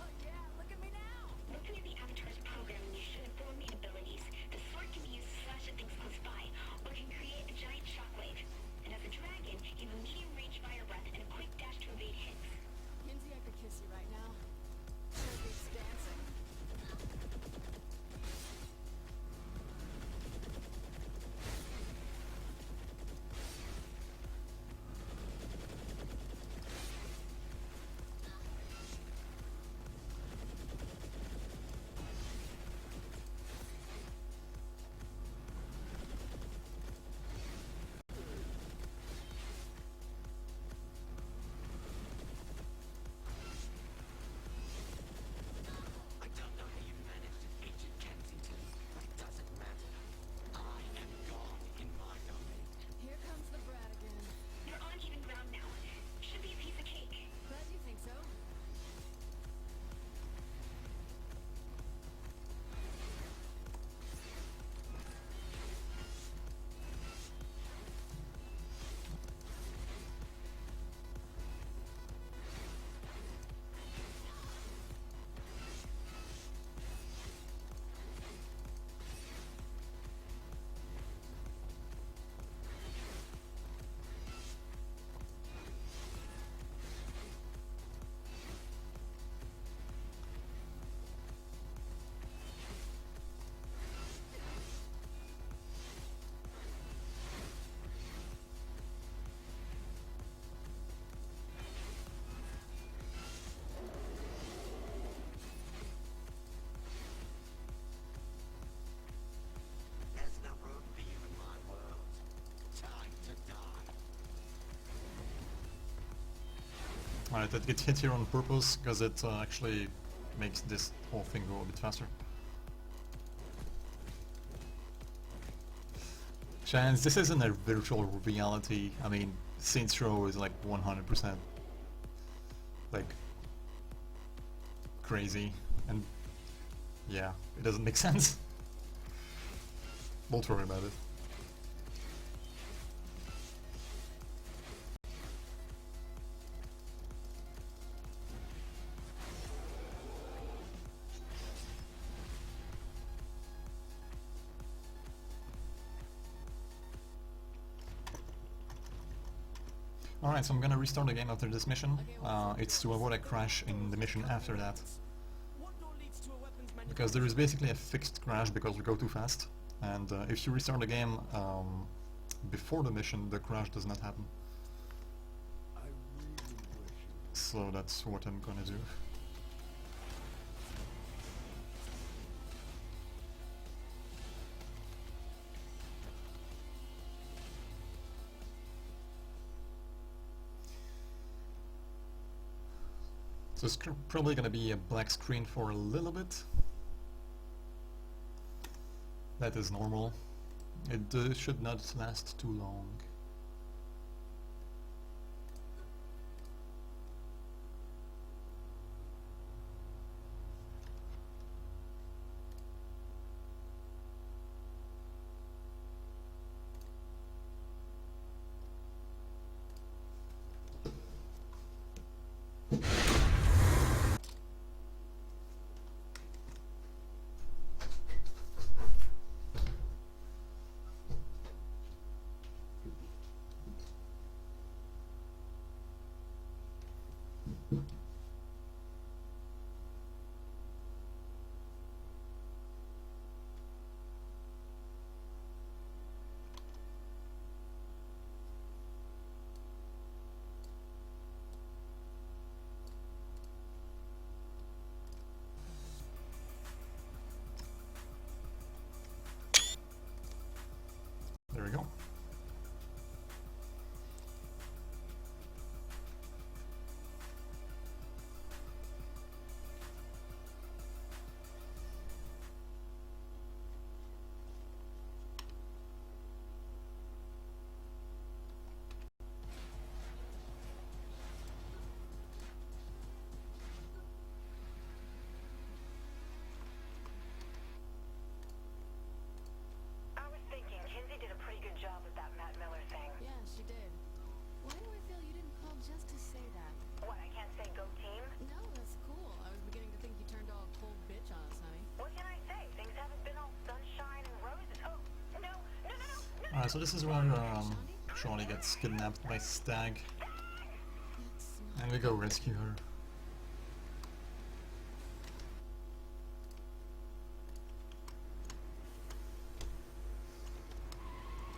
Oh yeah, look at me now! Looking at the Avatar's programming, you should inform me abilities. The sword can be used to slash at things close by, or can create a giant shockwave. And as a dragon, you have a medium range fire breath and a quick dash to evade hits. Kinsey, I could kiss you right now. It's dancing. I don't know how you managed to feature Kensington, but it doesn't matter. I am God in my domain. Here comes the brat again. You're on even ground now. Should be a piece of cake. Glad you think so. There's no room for you in my world. Time to die. Alright, that gets hit here on purpose because it actually makes this whole thing go a bit faster. Chance, this isn't a virtual reality. I mean, Saints Row is like 100% like crazy, and yeah, it doesn't make sense. Don't worry about it. Alright, so I'm gonna restart the game after this mission. It's to avoid a crash in the mission after that. What door leads to a weapons Because there is basically a fixed crash because we go too fast. And if you restart the game before the mission, the crash does not happen. So that's what I'm gonna do. So it's probably gonna be a black screen for a little bit. That is normal. It should not last too long. so this is where Shawty gets kidnapped by Stag, and we go rescue her.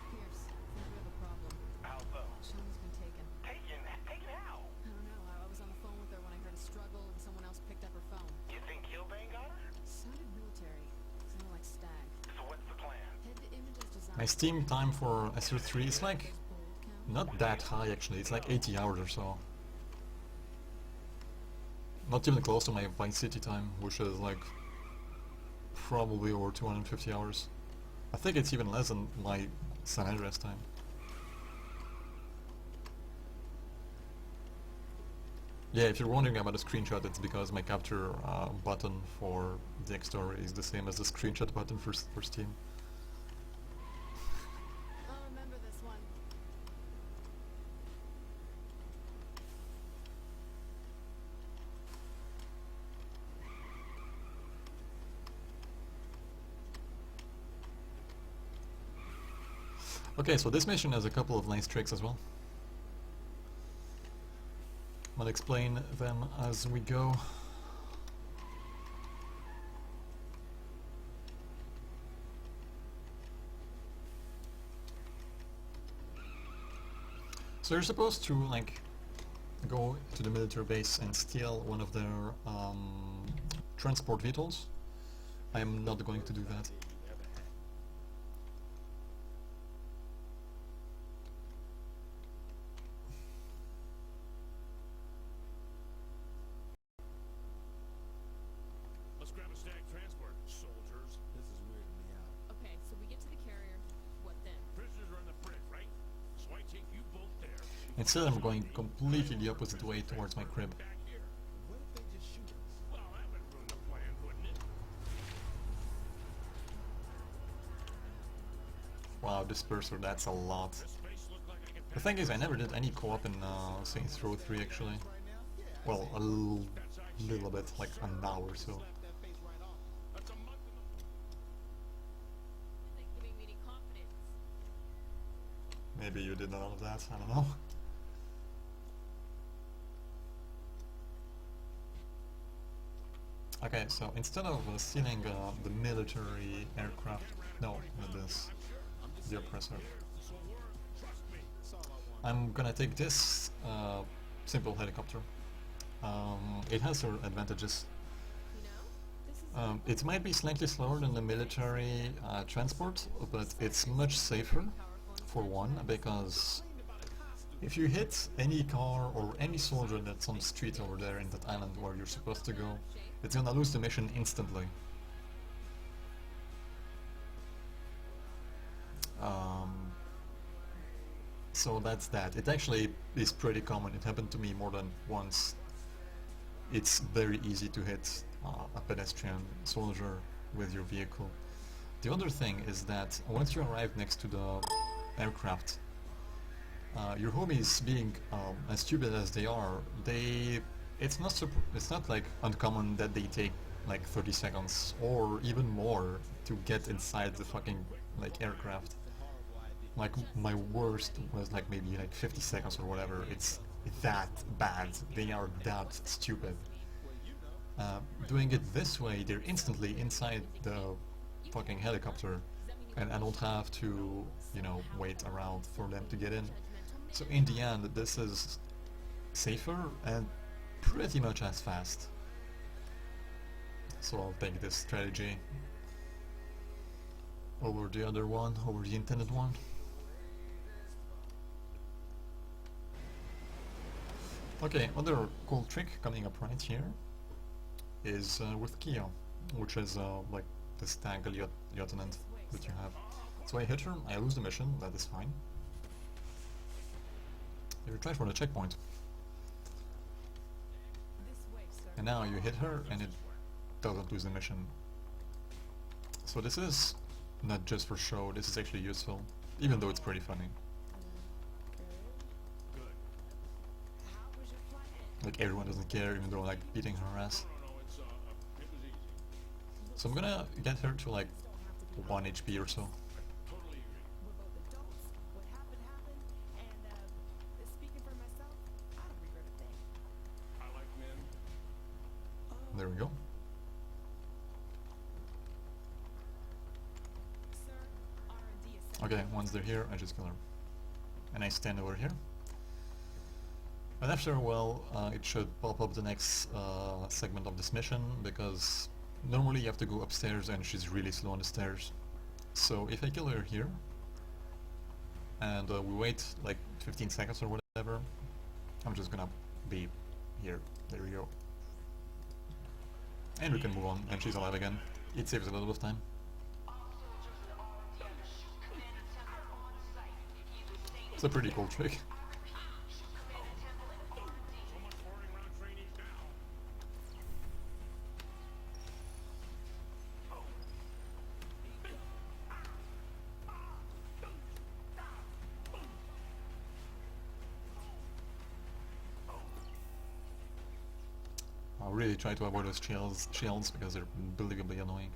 Pierce, I think we have a problem. How so? Shawnee's been taken. Taken? Taken how? I don't know. I was on the phone with her when I heard a struggle and someone else picked up her phone. You think Kilbane got her? Sounded military. Sounded like Stag. So what's the plan? Head to Image's design. My Steam time for SR3 is like not that high actually, it's like 80 hours or so. Not even close to my Vice City time, which is like probably over 250 hours. I think it's even less than my San Andreas time. Yeah, if you're wondering about the screenshot, it's because my capture button for the X story is the same as the screenshot button for Steam. I'll remember this one. Okay, so this mission has a couple of nice tricks as well. I'll explain them as we go. So you're supposed to like go to the military base and steal one of their transport vehicles. I am not going to do that. Let's grab a Stag transport, soldiers. This is weirding me out. Okay, so we get to the carrier. What then? Prisoners are in the brig, right? So I take you both there. Instead I'm going completely the opposite way towards my crib. Back here. What if they just shoot us? Well, that would ruin the plan, wouldn't it? Wow, disperser, that's a lot. This space looked like I could The thing is, I never did any co-op in Saints Row 3 actually. Well, a little bit, like an hour or so. That's a month in the... Like giving me any confidence. Maybe you did none of that, I don't know. Okay, so instead of stealing the military aircraft, no, not this, the oppressor. I'm gonna take this simple helicopter. It has certain advantages. You know, this is It might be slightly slower than the military transport, but it's much safer, for one, because if you hit any car or any soldier that's on the street over there in that island where you're supposed to go, it's gonna lose the mission instantly. So that's that. It actually is pretty common. It happened to me more than once. It's very easy to hit a pedestrian soldier with your vehicle. The other thing is that once you arrive next to the aircraft, your homies, being as stupid as they are, it's not like uncommon that they take like 30 seconds or even more to get inside the fucking like aircraft. Like my worst was like maybe like 50 seconds or whatever. It's that bad. They are that stupid. Doing it this way, they're instantly inside the fucking helicopter, and I don't have to, you know, wait around for them to get in. So in the end, this is safer and pretty much as fast. So I'll take this strategy over the other one, over the intended one. Okay, other cool trick coming up right here is with Kyo, which is like the Stag lieutenant that you have. So I hit her, I lose the mission, that is fine. You try for the checkpoint. And now you hit her and it doesn't lose the mission. So this is not just for show, this is actually useful, even though it's pretty funny. Like everyone doesn't care, even though like beating her ass. So I'm gonna get her to like 1 HP or so. there we go. Okay, once they're here, I just kill her. And I stand over here. And after a while, it should pop up the next segment of this mission, because normally you have to go upstairs and she's really slow on the stairs. So if I kill her here, and we wait like 15 seconds or whatever, I'm just gonna be here. There we go. And we can move on, and she's alive again. It saves a little bit of time. It's a pretty cool trick. I'll really try to avoid those shields because they're unbelievably annoying.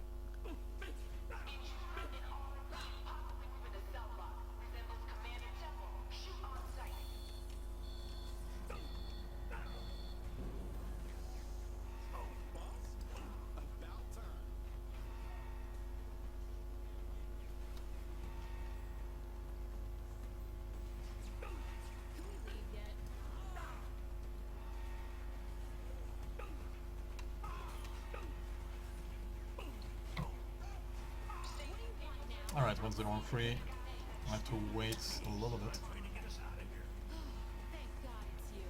Alright, once they're all free, I have to wait a little bit. Thank God it's you.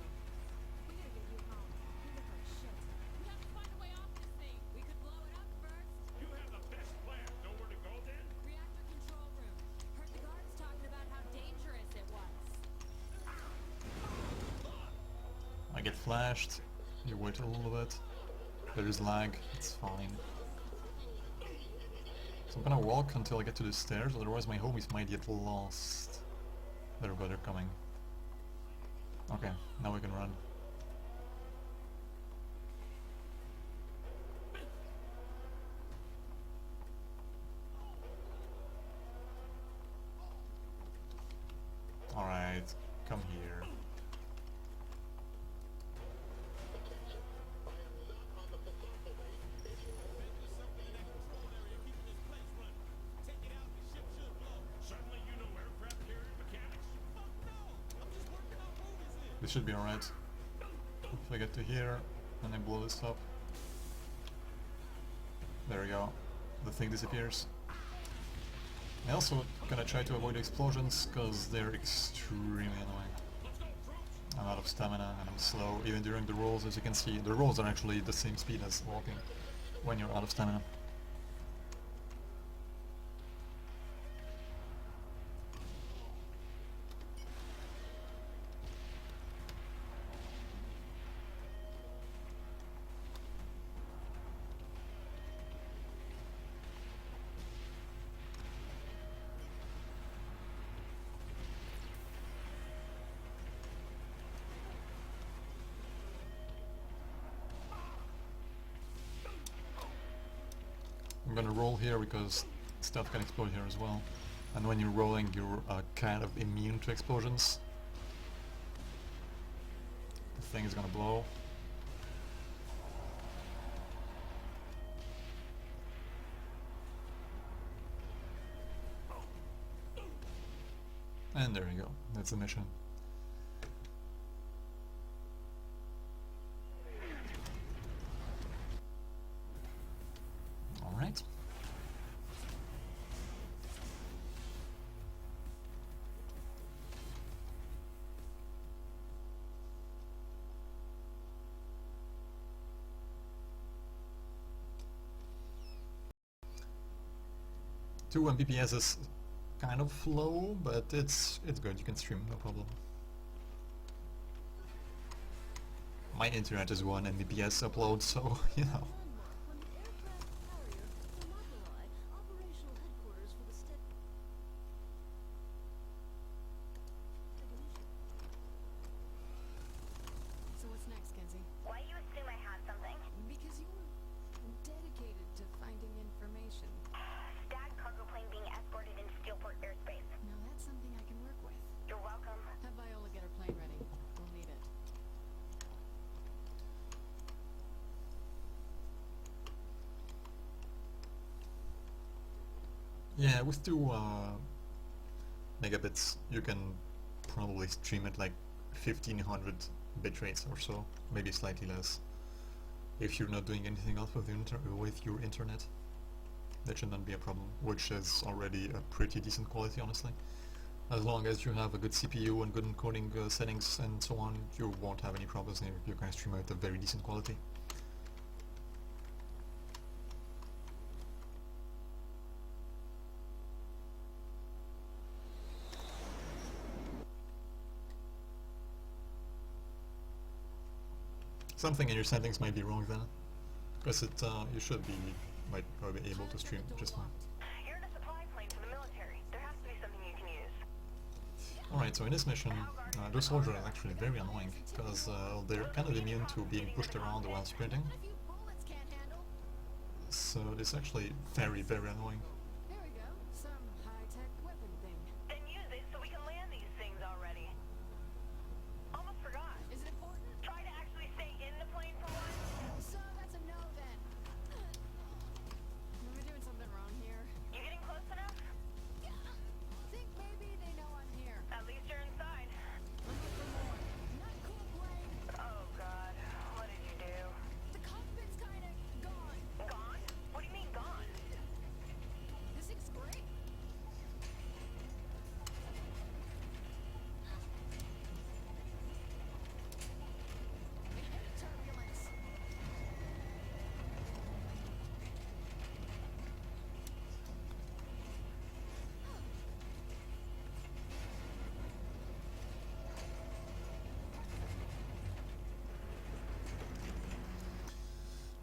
We gotta get you home. You look like shit. We have to find a way off this thing. We could blow it up first. You have the best plan. Know where to go then? Reactor control room. Heard the guards talking about how dangerous it was. I get flashed, you wait a little bit, there is lag, it's fine. So I'm gonna walk until I get to the stairs, otherwise my homies might get lost. There we go, they're coming. Okay, now we can run. Alright, come here. Suddenly you know aircraft carrier mechanics? Fuck no! I'm just working out movies here. This should be alright. If I get to here, and I blow this up. There we go. The thing disappears. I also gonna try to avoid explosions, because they're extremely annoying. I'm out of stamina and I'm slow, even during the rolls. As you can see, the rolls are actually the same speed as walking when you're out of stamina. I'm gonna roll here because stuff can explode here as well. And when you're rolling, you're kind of immune to explosions. The thing is gonna blow. And there you go, that's the mission. Alright. Two Mbps is kind of low, but it's good. You can stream, no problem. My internet is 1 Mbps upload, so you know. When the aircraft carrier Thermopylae, operational headquarters for the state. So what's next, Kenzie? Why do you assume I have something? Because you're dedicated to finding information. Stag cargo plane being escorted into Steelport airspace. Now that's something I can work with. You're welcome. Have Viola get her plane ready. We'll need it. Yeah, with 2 megabits you can probably stream at like 1500 bit rates or so, maybe slightly less. If you're not doing anything else with, with your internet, that should not be a problem, which is already a pretty decent quality, honestly. As long as you have a good CPU and good encoding settings and so on, you won't have any problems, and you can stream at a very decent quality. Something in your settings might be wrong then, because you should be probably able to stream just fine. You're in a supply plane for the military. There has to be something you can use. Alright, so in this mission, those soldiers are actually very annoying, because they're kind of immune to being pushed around while sprinting. So it's actually very, very annoying. Here we go. Some high-tech weapon thing. Then use it so we can land these things already. Almost forgot. Is it important? Try to actually stay in the plane for once. So that's a no then. Am I doing something wrong here? You getting close enough? Think maybe they know I'm here. At least you're inside. Let's look for more. Not cool, Blaine. Oh god, what did you do? The cockpit's kinda gone. Gone? What do you mean gone? This thing's great. We hate turbulence.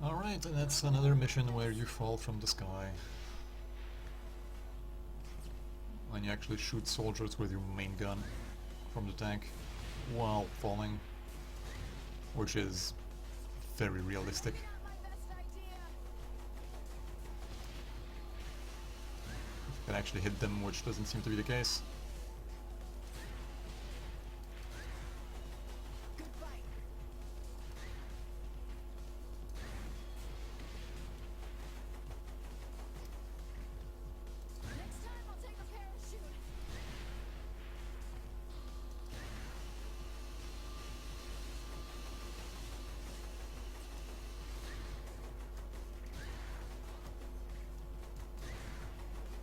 Alright, and that's another mission where you fall from the sky. And you actually shoot soldiers with your main gun from the tank while falling, which is very realistic. Not my best idea. You can actually hit them, which doesn't seem to be the case. Good fight. Next time I'll take a parachute.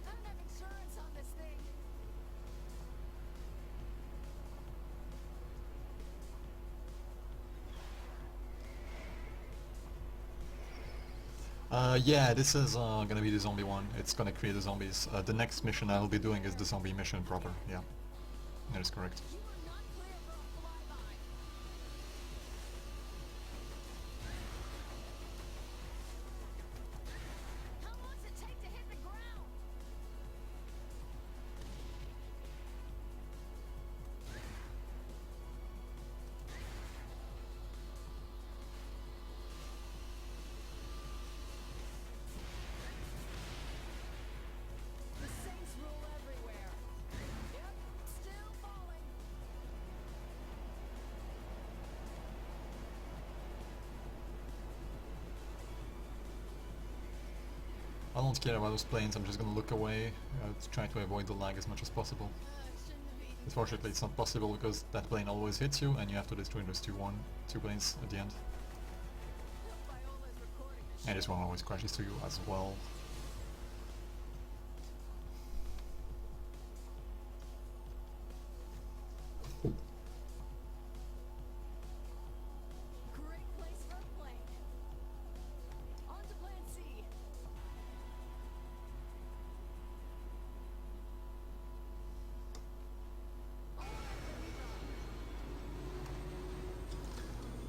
I don't have insurance on this thing. Yeah, this is gonna be the zombie one. It's gonna create the zombies. The next mission I'll be doing is the zombie mission proper, yeah. That is correct. You are not clear for a flyby. How long does it take to hit the ground? The saints rule everywhere. Yep, still falling. I don't care about those planes, I'm just gonna look away, to try to avoid the lag as much as possible. Shouldn't have eaten. Unfortunately it's not possible because that plane always hits you and you have to destroy those two planes at the end. Viola's recording this And this one always crashes to you as well. Great place for a plane. On to plan C.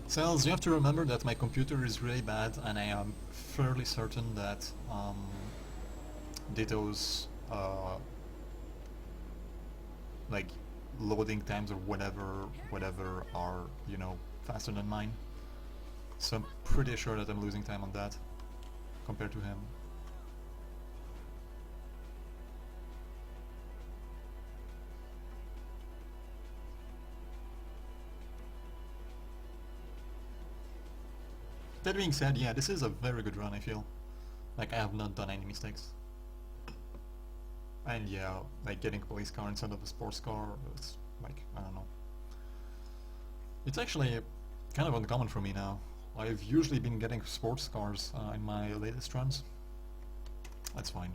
Cells, you have to remember that my computer is really bad and I am fairly certain that Ditto's like loading times or whatever are, you know, faster than mine. So I'm pretty sure that I'm losing time on that compared to him. That being said, yeah, this is a very good run, I feel. Like, I have not done any mistakes. And yeah, like getting a police car instead of a sports car, it's like, I don't know. It's actually kind of uncommon for me now. I've usually been getting sports cars in my latest runs. That's fine.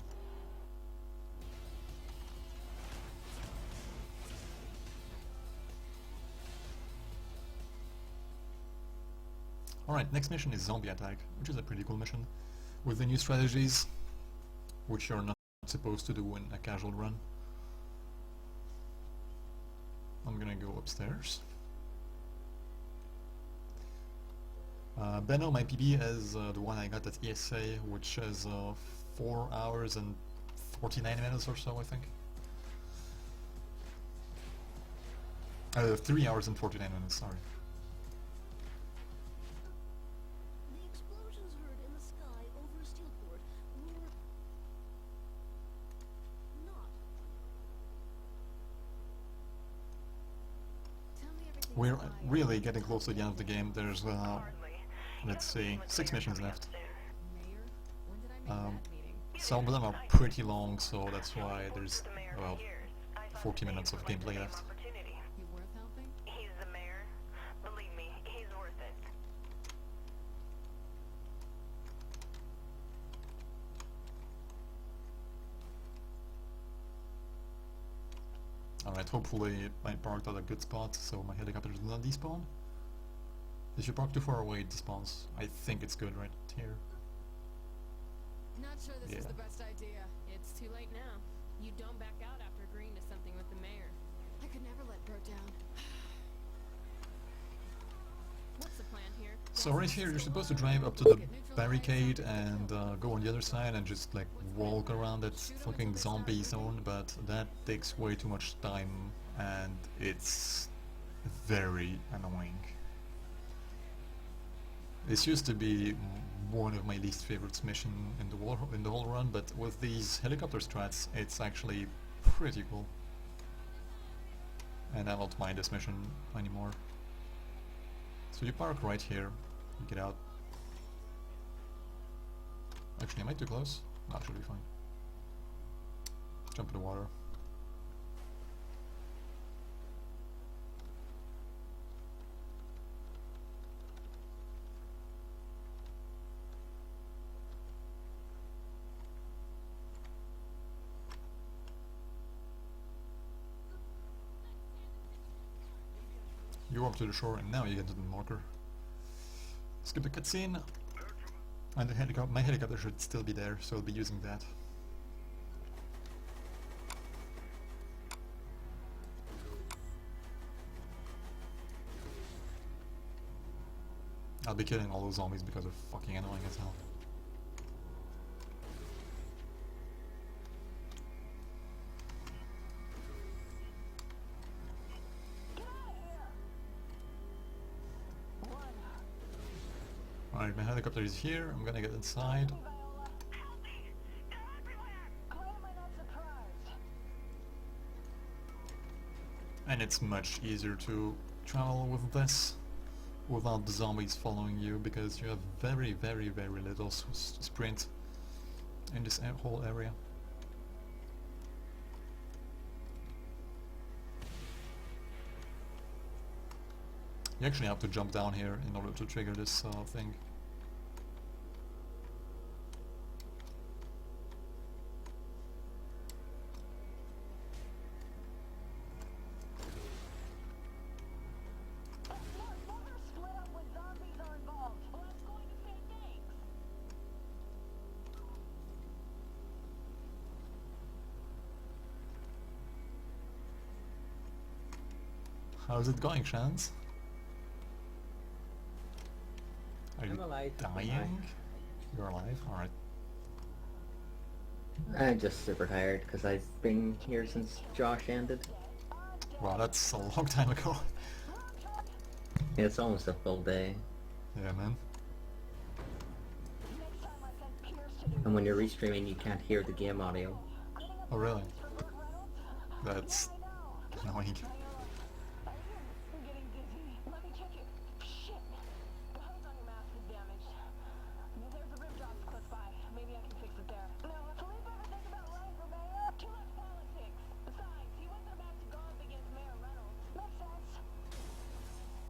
Alright, next mission is Zombie Attack, which is a pretty cool mission, with the new strategies, which you're not supposed to do in a casual run. I'm gonna go upstairs. Benno, my PB, is the one I got at ESA, which is 4 hours and 49 minutes or so, I think. 3 hours and 49 minutes, sorry. The explosions heard in the sky over Steelport were not. Tell me everything. We're really getting close to the end of the game. There's, let's see, 6 missions left. Mayor, when did I make that meeting? Some of them are pretty long, so that's why there's, well, 40 minutes of gameplay left. You worth helping? He's the mayor. Believe me, he's worth it. Alright, hopefully I parked at a good spot, so my helicopter does not despawn. If you park too far away, it despawns. I think it's good right here. Not sure this is Yeah. the best idea. It's too late now. You don't back out after agreeing to something with the mayor. I could never let Bro down. What's the plan here? So right here, you're supposed to drive up to the barricade and go on the other side and just like walk around that fucking zombie zone, but that takes way too much time and it's very annoying. This used to be one of my least favorite mission in the whole run, but with these helicopter strats, it's actually pretty cool. And I don't mind this mission anymore. So you park right here, you get out. Actually, am I too close? No, should be fine. Jump in the water. You walk to the shore and now you get to the marker. Skip the cutscene. And my helicopter should still be there, so I'll be using that. I'll be killing all those zombies because they're fucking annoying as hell. Alright, my helicopter is here, I'm gonna get inside. And it's much easier to travel with this without the zombies following you, because you have very, very, very little sprint in this whole area. You actually have to jump down here in order to trigger this thing. How's it going, Chance? Are you alive. dying? You're alive? Alright. I'm just super tired because I've been here since Josh ended. Wow, that's a long time ago. It's almost a full day. Yeah, man. And when you're restreaming, you can't hear the game audio. Oh, really? That's annoying.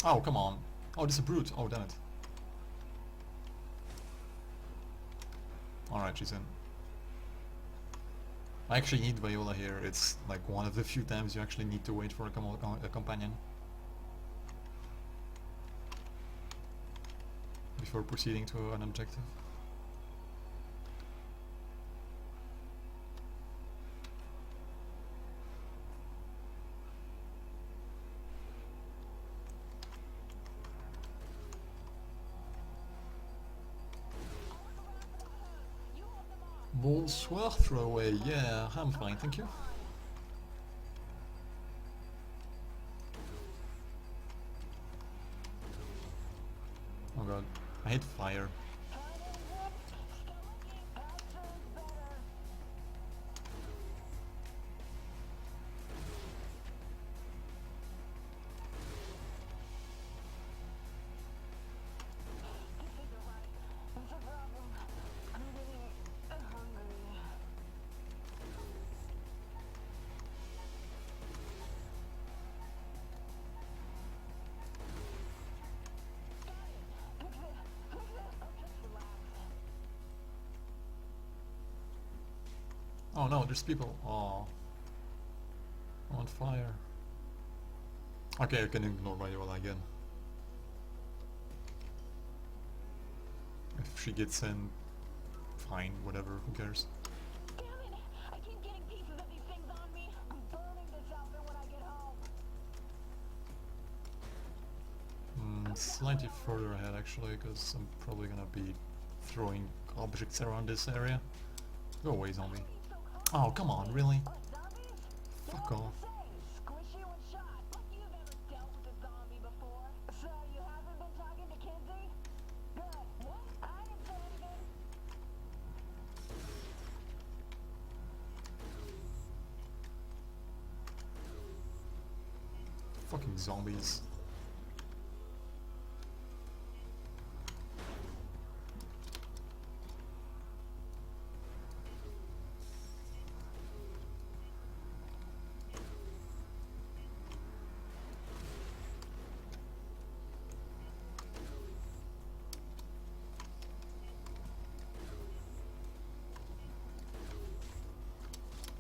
Oh, come on. Oh, this is a brute. Oh, damn it. Alright, she's in. I actually need Viola here. It's like one of the few times you actually need to wait for a companion before proceeding to an objective. Bonsoir, throwaway. Yeah, I'm fine, thank you. Oh god, I hate fire. Oh no, there's people. Oh, I'm on fire. Okay, I can ignore Viola again. If she gets in, fine, whatever, who cares? Damn it! I keep getting pieces of these things on me. I'm burning this outfit when I get home. Slightly further ahead actually, because I'm probably gonna be throwing objects around this area. Go away, zombie. Oh, come on, really? Fuck off. Squishy when shot. Like you've ever dealt with a zombie before. So you haven't been talking to Kinsey? Good. What? I didn't say anything. Fucking zombies.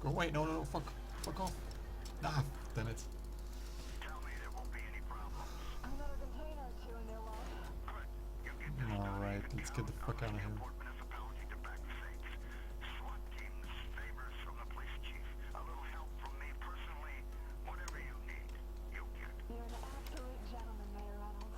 Go away, no, no, no, fuck off. Ah, damn it. Alright, let's get the fuck out of here. You're an absolute gentleman, Mayor Reynolds.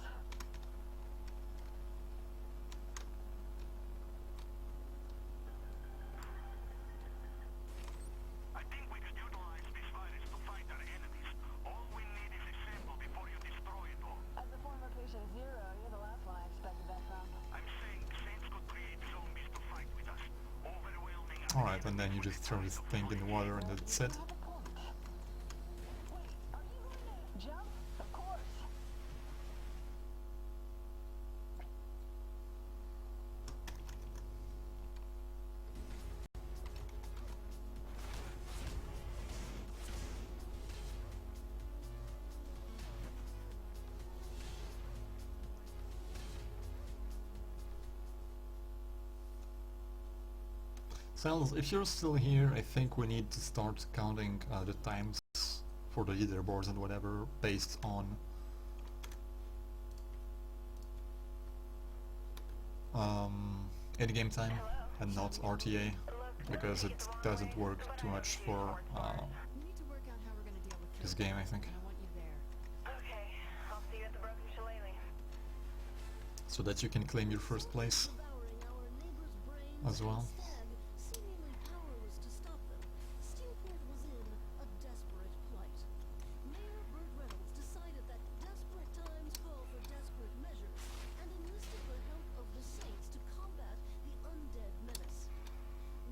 I think we could utilize this virus to fight our enemies. All we need is a sample before you destroy it all. As a former patient zero, you're the last one I expected that from. I'm saying Saints could create zombies to fight with us. Overwhelming. Alright, and then you just throw this thing in the water and that's it. Wait, are you going to jump? Of course. Sales, if you're still here, I think we need to start counting the times for the leaderboards and whatever based on in-game time and not RTA, because it doesn't work too much for We need to work out how we're gonna deal with this game, I think. I want you there. Okay, I'll see you at the Broken Shillelagh. So that you can claim your first place Devouring our neighbor's brains as well. instead, seemingly powerless to stop them, Steelport was in a desperate plight. Mayor Burt Reynolds decided that desperate times call for desperate measures and enlisted the help of the Saints to combat the undead menace.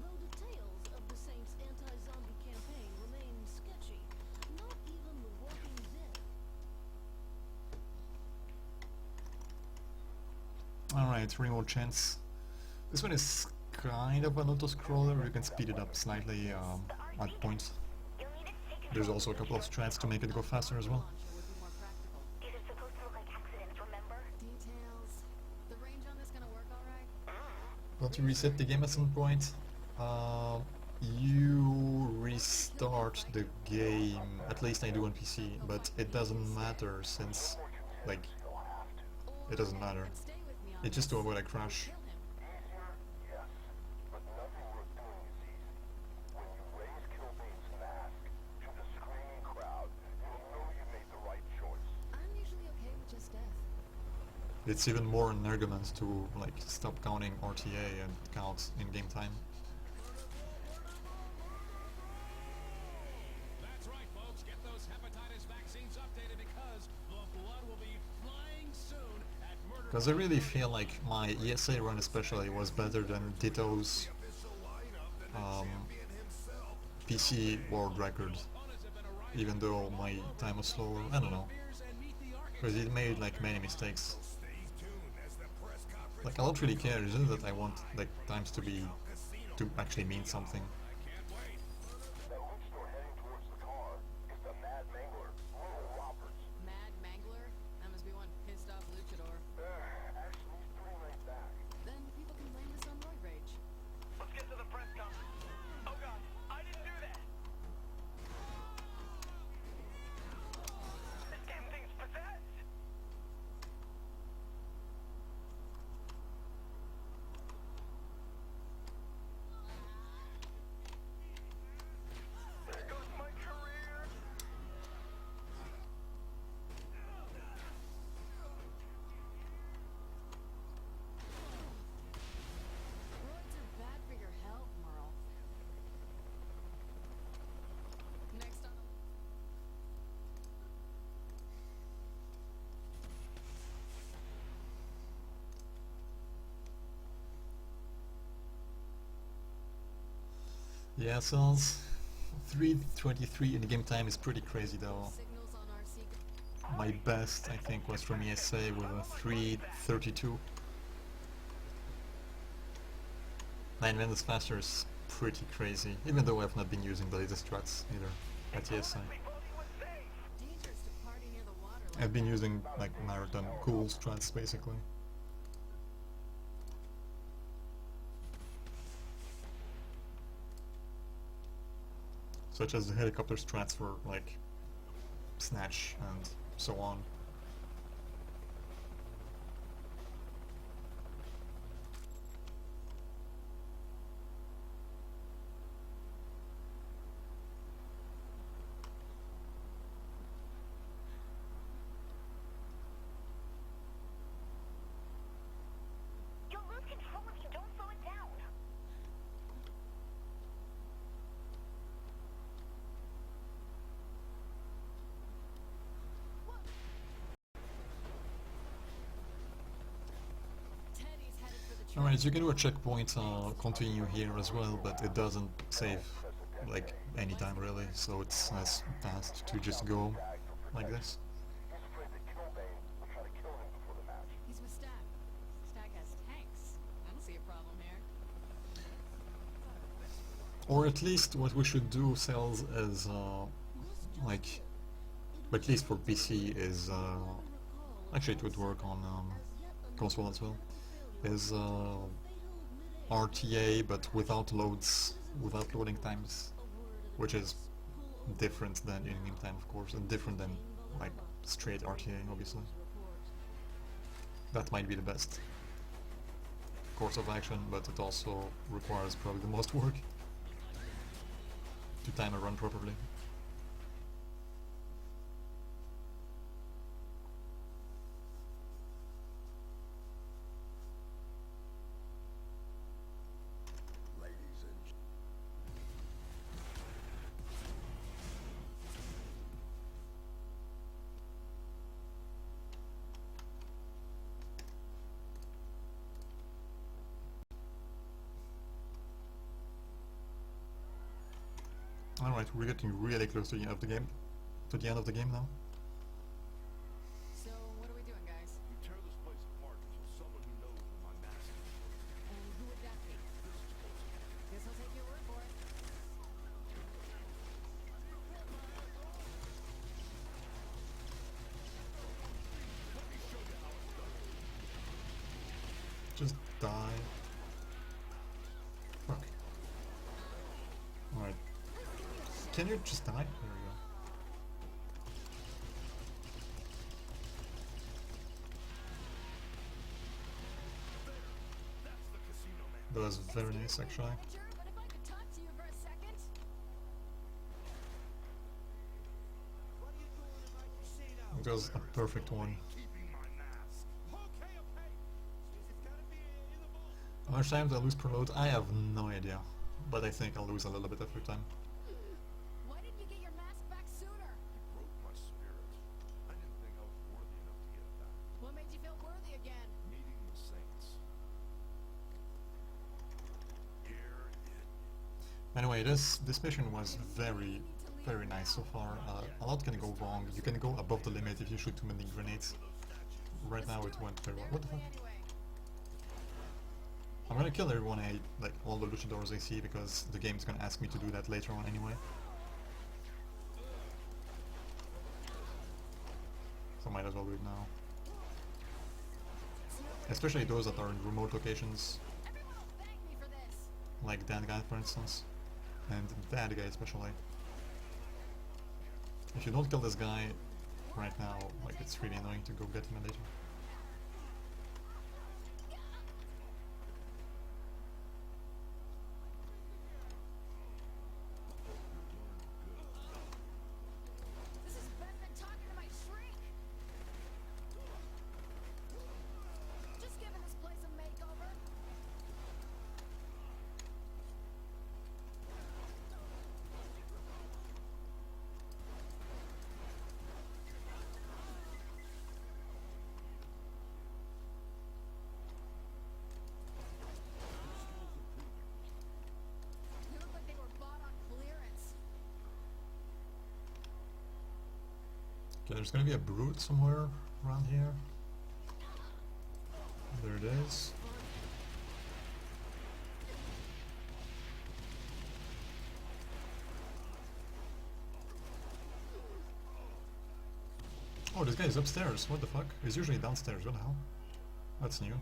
Though details of the Saints' anti-zombie campaign remain sketchy, not even the Walking Dead. Alright, 3 more chance. This one is kind of an auto-scroller, you can speed it up slightly at points. There's also a couple of strats to make it go faster as well. These are supposed to look like Don't you reset the game at some point? You restart the game, at least I do on PC, but it doesn't matter since, like, it doesn't matter. It's just to avoid a crash. It's even more an argument to like stop counting RTA and count in game time. That's right, folks. Get those hepatitis vaccines updated because the blood will be flying soon at Murder. Because I really feel like my ESA run especially was better than Ditto's PC world record, even though my time was slower. I don't know, because it made like many mistakes. Like I don't really care, it's just that I want like times to be to actually mean something. Mad Mangler? That must be one pissed off luchador. Then people can blame this on roid rage. Let's get to the press conference. Oh god, I didn't do that! This damn thing's possessed! There goes my career! Roids are bad for your health, Merle. Next on the... Yeah, cells. 3:23 in the game time is pretty crazy though. signals on RC... My best I think was from ESA with a 3:32. 9 minutes faster is pretty crazy, even though I've not been using the latest strats either at ESA. Dangerous to party near the water like I've been using like marathon cool strats basically. Such as the helicopter strats for like snatch and so on. You'll lose control if you don't slow it down. Teddy's headed for the Alright, you can do a checkpoint continue here as well, but it doesn't save like any time really, so it's as fast to just go like this. He's with Stag. Stag has tanks. I don't see a problem here. Or at least what we should do, Cells, is like, at least for PC is actually it would work on console as well, is RTA but without loads, without loading times, which is different than in-game time of course, and different than like straight RTA obviously. That might be the best course of action, but it also requires probably the most work to time a run properly. Alright, we're getting really close to the end of the game. To the end of the game now. So, what are we doing, guys? You tear this place apart until someone who knows where my mask is. And who would that be? Guess I'll take your word for it. Just die. Can you just die? There we go. That was very nice, actually. Manager, but if I could talk to you for a second. It was a perfect one. How much times I lose per load? I have no idea. But I think I'll lose a little bit every time. Why didn't you get your mask back sooner? Broke my spirit. I didn't think I was worthy enough to get it back. What made you feel worthy again? Meeting the saints. Here it Anyway, this mission was very nice so far. A lot can go wrong. You can go above the limit if you shoot too many grenades. Right now it went very well. What the fuck? I'm gonna kill everyone like all the luchadors I see, because the game's gonna ask me to do that later on anyway. So might as well do it now. Especially those that are in remote locations. Like that guy, for instance. And that guy especially. If you don't kill this guy right now, like, it's really annoying to go get him later. This is better than talking to my shrink. Just giving this place a makeover. They look like they were bought on clearance. Okay, there's gonna be a brute somewhere around here. There it is. Oh, this guy is upstairs. What the fuck? He's usually downstairs. What the hell? That's new.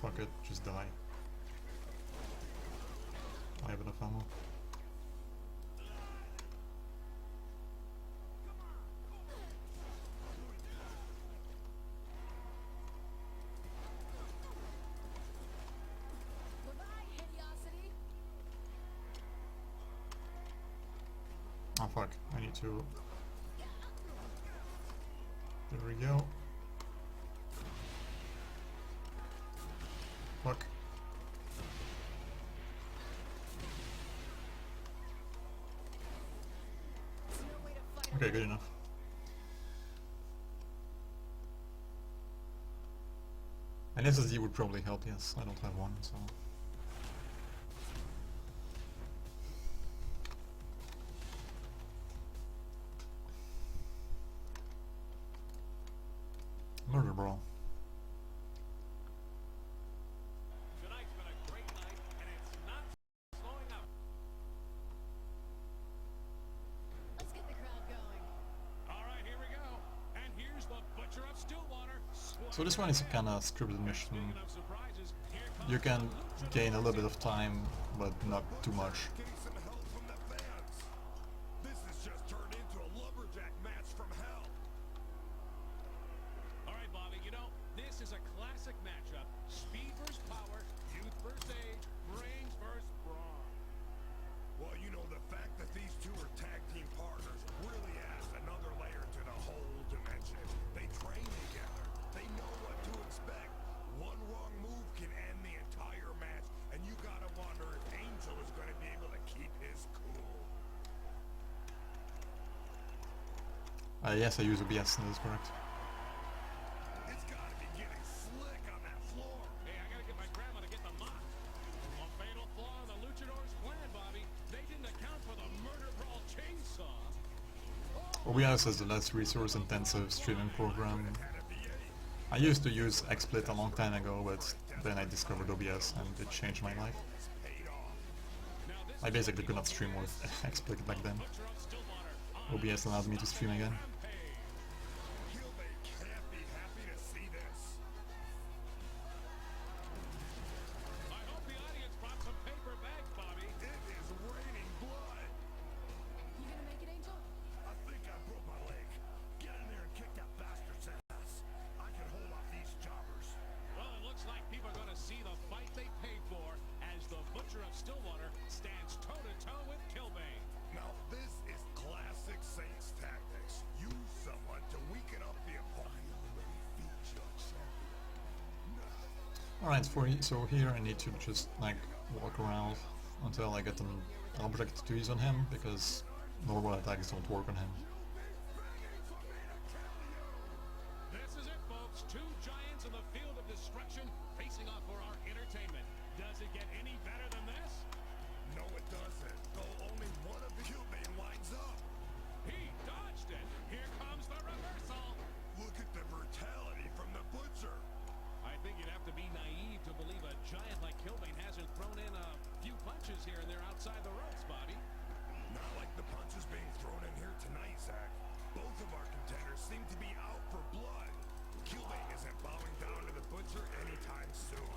Fuck it, just die. I have enough ammo. Goodbye, hideosity. Oh fuck, I need to... There we go. Fuck. Okay, good enough. An SSD would probably help, yes. I don't have one, so... Murder Brawl. Tonight's been a great night, and it's not slowing up. Let's get the crowd going. All right, here we go. And here's the Butcher of Stillwater. So this one is a kinda scripted mission. Speaking of surprises, here comes You can gain a little bit of time, but not too much. Getting some help from the fans. This has just turned into a lumberjack match from hell. All right, Bobby, you know, this is a classic matchup. Speed versus power, youth versus age, brains versus brawn. Well, you know, the fact that these two are tag team partners really adds another layer to the whole dimension. They train together. They know what to expect. One wrong move can end the entire match, and you gotta wonder if Angel is gonna be able to keep his cool. Yes, I use OBS, that is correct. It's gotta be getting slick on that floor. Hey, I gotta get my grandma to get the mop. A fatal flaw in the Luchadors' plan, Bobby. They didn't account for the murder brawl chainsaw. OBS is the less resource-intensive streaming program. I used to use XSplit a long time ago, but then I discovered OBS and it changed my life. I basically could not stream with XSplit back then. OBS allowed me to stream again. Gilbert can't be happy Alright, so here I need to just like walk around until I get an object to use on him, because normal attacks don't work on him. This is it, folks. Two giants in the field of destruction facing off for our entertainment. Does it get any better than this? No, it doesn't. Though only one of the Cubane lines up. He dodged it. Here comes the reversal. Look at the brutality from the Butcher. I think you'd have to be naive to believe a giant like Kilbane hasn't thrown in a few punches here and there outside the ropes, Bobby. Not like the punches being thrown in here tonight, Zach. Both of our contenders seem to be out for blood. Kilbane isn't bowing down to the Butcher anytime soon.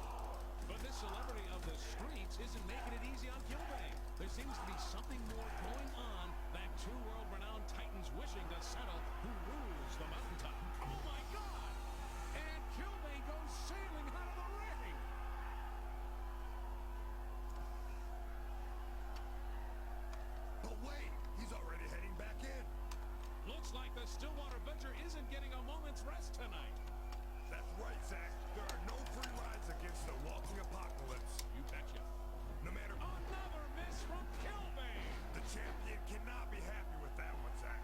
But this celebrity of the streets isn't making it easy on Kilbane. There seems to be something more going on than two world-renowned titans wishing to settle who rules the mountaintop. Oh my God! And Kilbane goes sailing out of the ring! But wait, he's already heading back in. Looks like the Stillwater Butcher isn't getting a moment's rest tonight. That's right, Zach. There are no free rides against the walking apocalypse. You betcha. No matter Another miss from Kilbane! the champion cannot be happy with that one, Zach.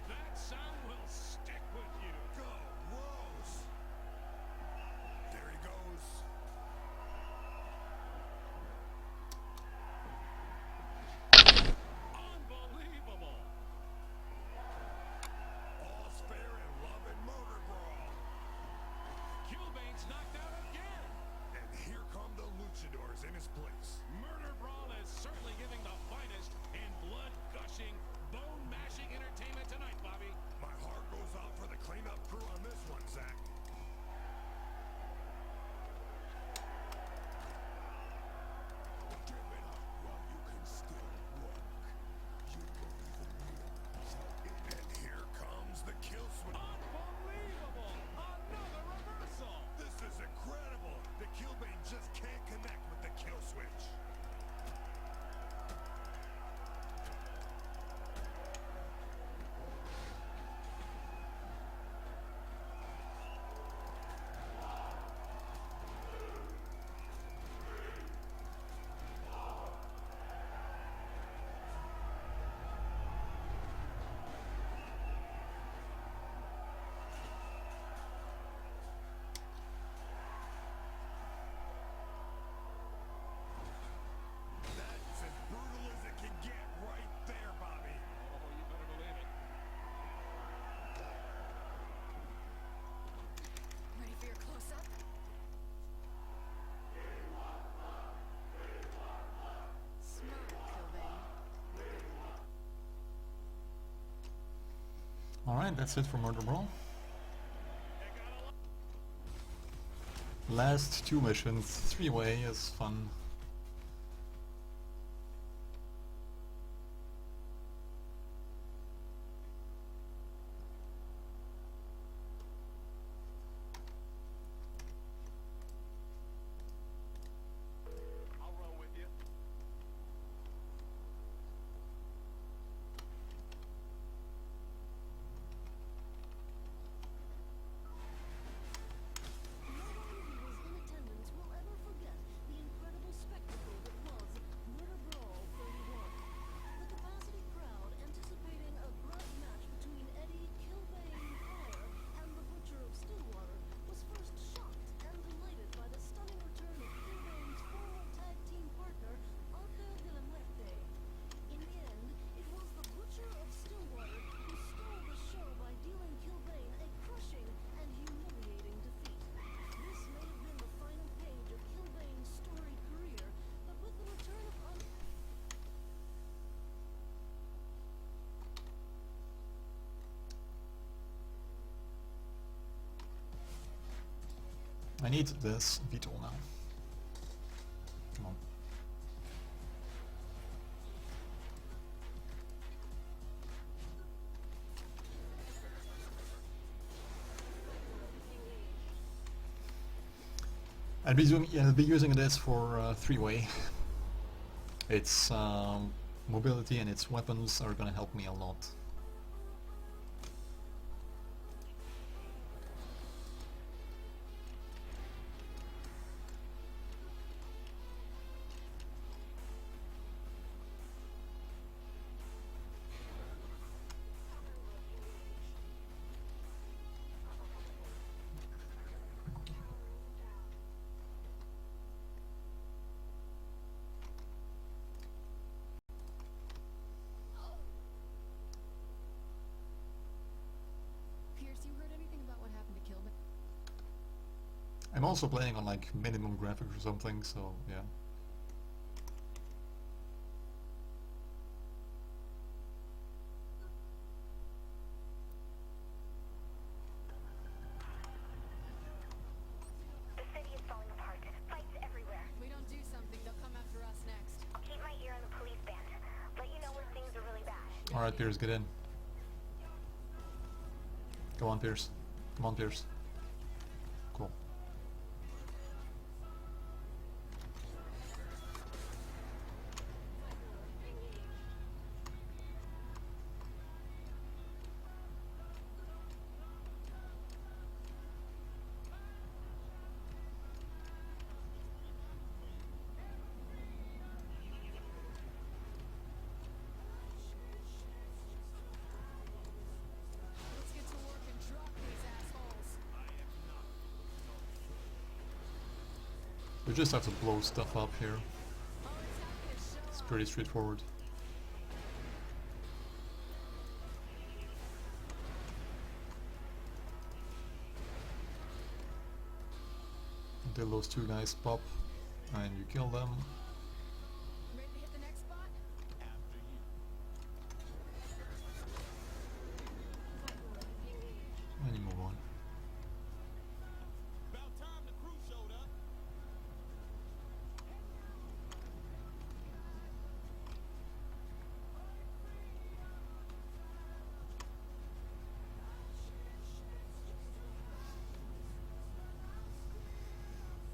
That sound will stick with you. Go, Rose! There he goes. Unbelievable! All's fair in love and murder brawl. Kilbane's knocked out again! And here come the luchadors in his place. Murder Brawl is certainly giving the finest and blood-gushing, bone-mashing entertainment tonight, Bobby. My heart goes out for the cleanup crew on this one, Zach. Give it up while you can still walk. You don't even realize how And here comes the kill switch. Unbelievable! Another reversal! This is incredible. The Kilbane just can't connect with the kill switch. That's as brutal as it can get right there, Bobby. Oh, you better believe it. Ready for your close-up? Smart, Kilbane. Alright, that's it for Murder Brawl. Last two missions, three-way is fun. I'll roll with you. No one who was in attendance will ever forget the incredible spectacle that was Murder Brawl 31. The capacity crowd anticipating a grudge match between Eddie Kilbane Tyr and the Butcher of Stillwater was first shocked and delighted by the stunning return of Kilbane's former tag team partner, Arthur de la Muerte. In the end, it was the Butcher of Stillwater who stole the show by dealing Kilbane a crushing and humiliating defeat. This may have been the final page of Kilbane's storied career, but with the return of I need this Vito now. Come on. I'll be using this for three-way. Its mobility and its weapons are gonna help me a lot. Pierce, you heard anything about what happened to Kilby? I'm also playing on like minimum graphics or something, so yeah. The city is falling apart. Fights everywhere. If we don't do something, they'll come after us next. I'll keep my ear on the police band. Let you know when things are really bad. Alright, Pierce, get in. Go on, Pierce. Come on, Pierce. Cool. Let's get to work and drop these assholes. We just have to blow stuff up here. Oh, it's having a show. It's pretty straightforward. Until those two guys pop and you kill them. Ready to hit the next spot? And you move on. About time the crew showed up.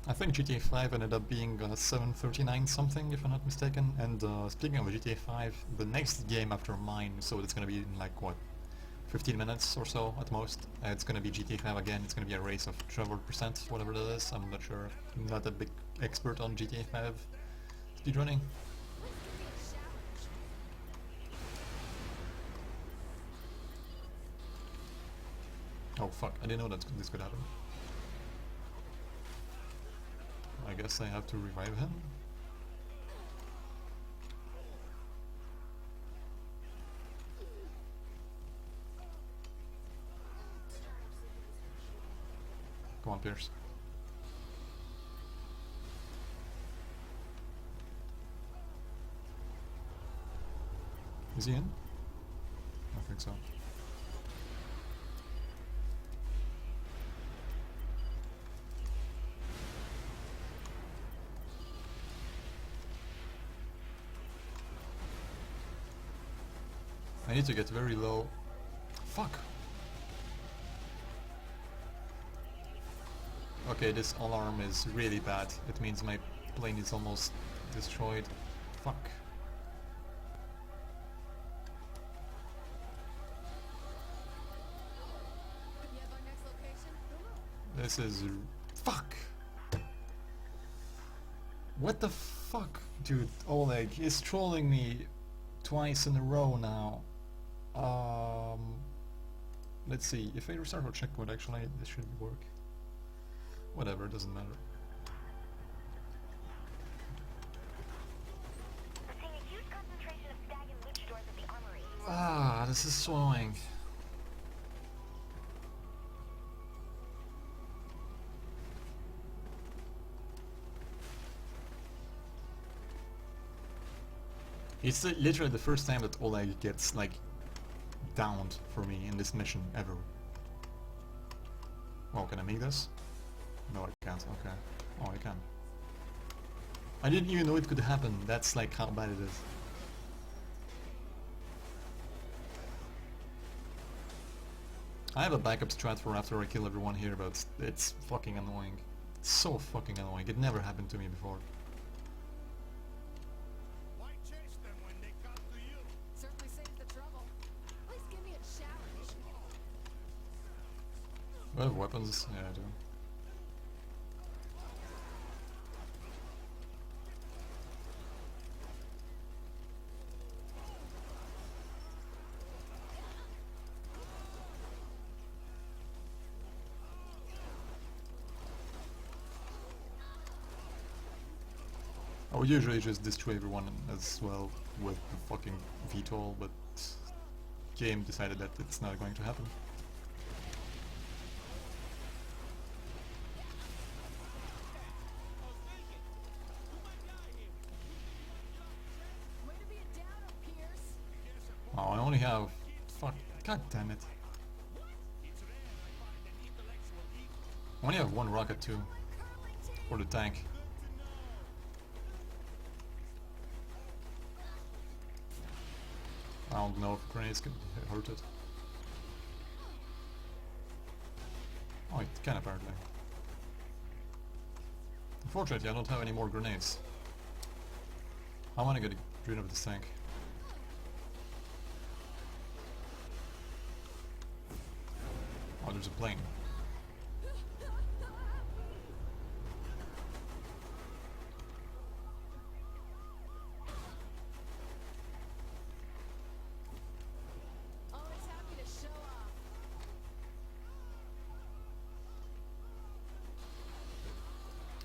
I think GTA 5 ended up being 739 something, if I'm not mistaken. And speaking of GTA 5, the next game after mine, so it's gonna be in like what, 15 minutes or so at most. It's gonna be GTA 5 again. It's gonna be a race of 12%, whatever that is. I'm not sure. I'm not a big expert on GTA 5 speedrunning. Oh fuck! I didn't know that this could happen. I guess I have to revive him. Come on, Pierce. Is he in? I think so. I need to get very low. Fuck! Okay, this alarm is really bad. It means my plane is almost destroyed. Fuck. You have our next location? This is... Fuck! What the fuck? Dude, Oleg is trolling me twice in a row now. Let's see, if I restart our checkpoint, actually, this should work. Whatever, doesn't matter. I'm seeing a huge concentration of stag and luchadors at the armory. Ah, this is so annoying. It's literally the first time that Oleg gets, like, downed for me in this mission ever. Well, can I make this? No, I can't. Okay. Oh, I can. I didn't even know it could happen. That's like how bad it is. I have a backup strat for after I kill everyone here, but it's fucking annoying. It's so fucking annoying. It never happened to me before. Why chase them when they come to you? Certainly saves the trouble. At least give me a challenge. Do I have weapons? Yeah, I do. I would usually just destroy everyone as well with the fucking VTOL, but game decided that it's not going to happen. Way to be a downer, Pierce. Oh, I only have... Fuck. God damn it. I only have one rocket too. For the tank. I don't know if grenades can hurt it. Oh, it can apparently. Unfortunately, I don't have any more grenades. How am I gonna get rid of this tank? Oh, there's a plane. Always happy to show off.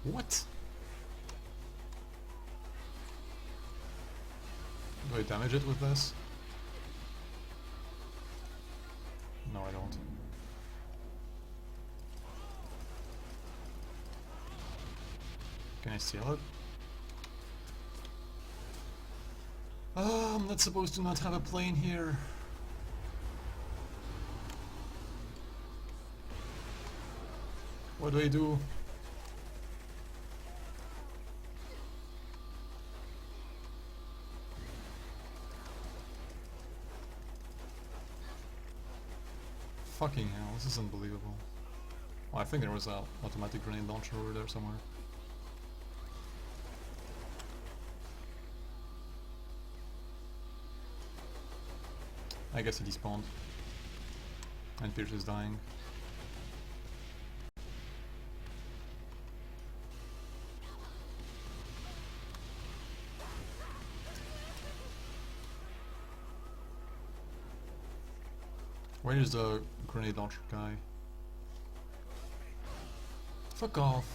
What? Do I damage it with this? No, I don't. Can I steal it? I'm not supposed to not have a plane here. What do I do? Fucking hell, this is unbelievable. Oh, I think there was a automatic grenade launcher over there somewhere. I guess he despawned. And Pierce is dying. Where is the grenade launcher guy? Fuck off.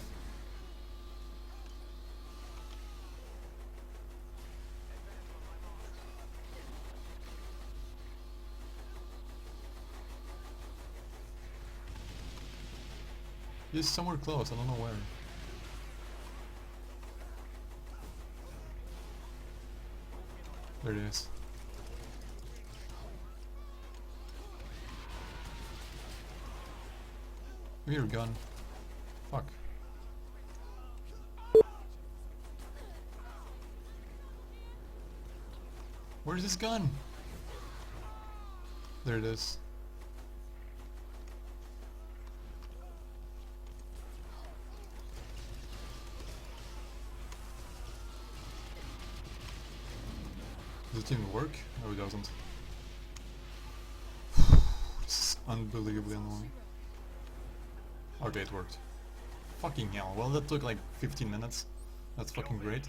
He's somewhere close, I don't know where. There it is. Give me your gun. Fuck. Where's this gun? There it is. Does it even work? No, it doesn't. This is unbelievably annoying. Okay, it worked. Fucking hell. Well, that took like 15 minutes. That's fucking great.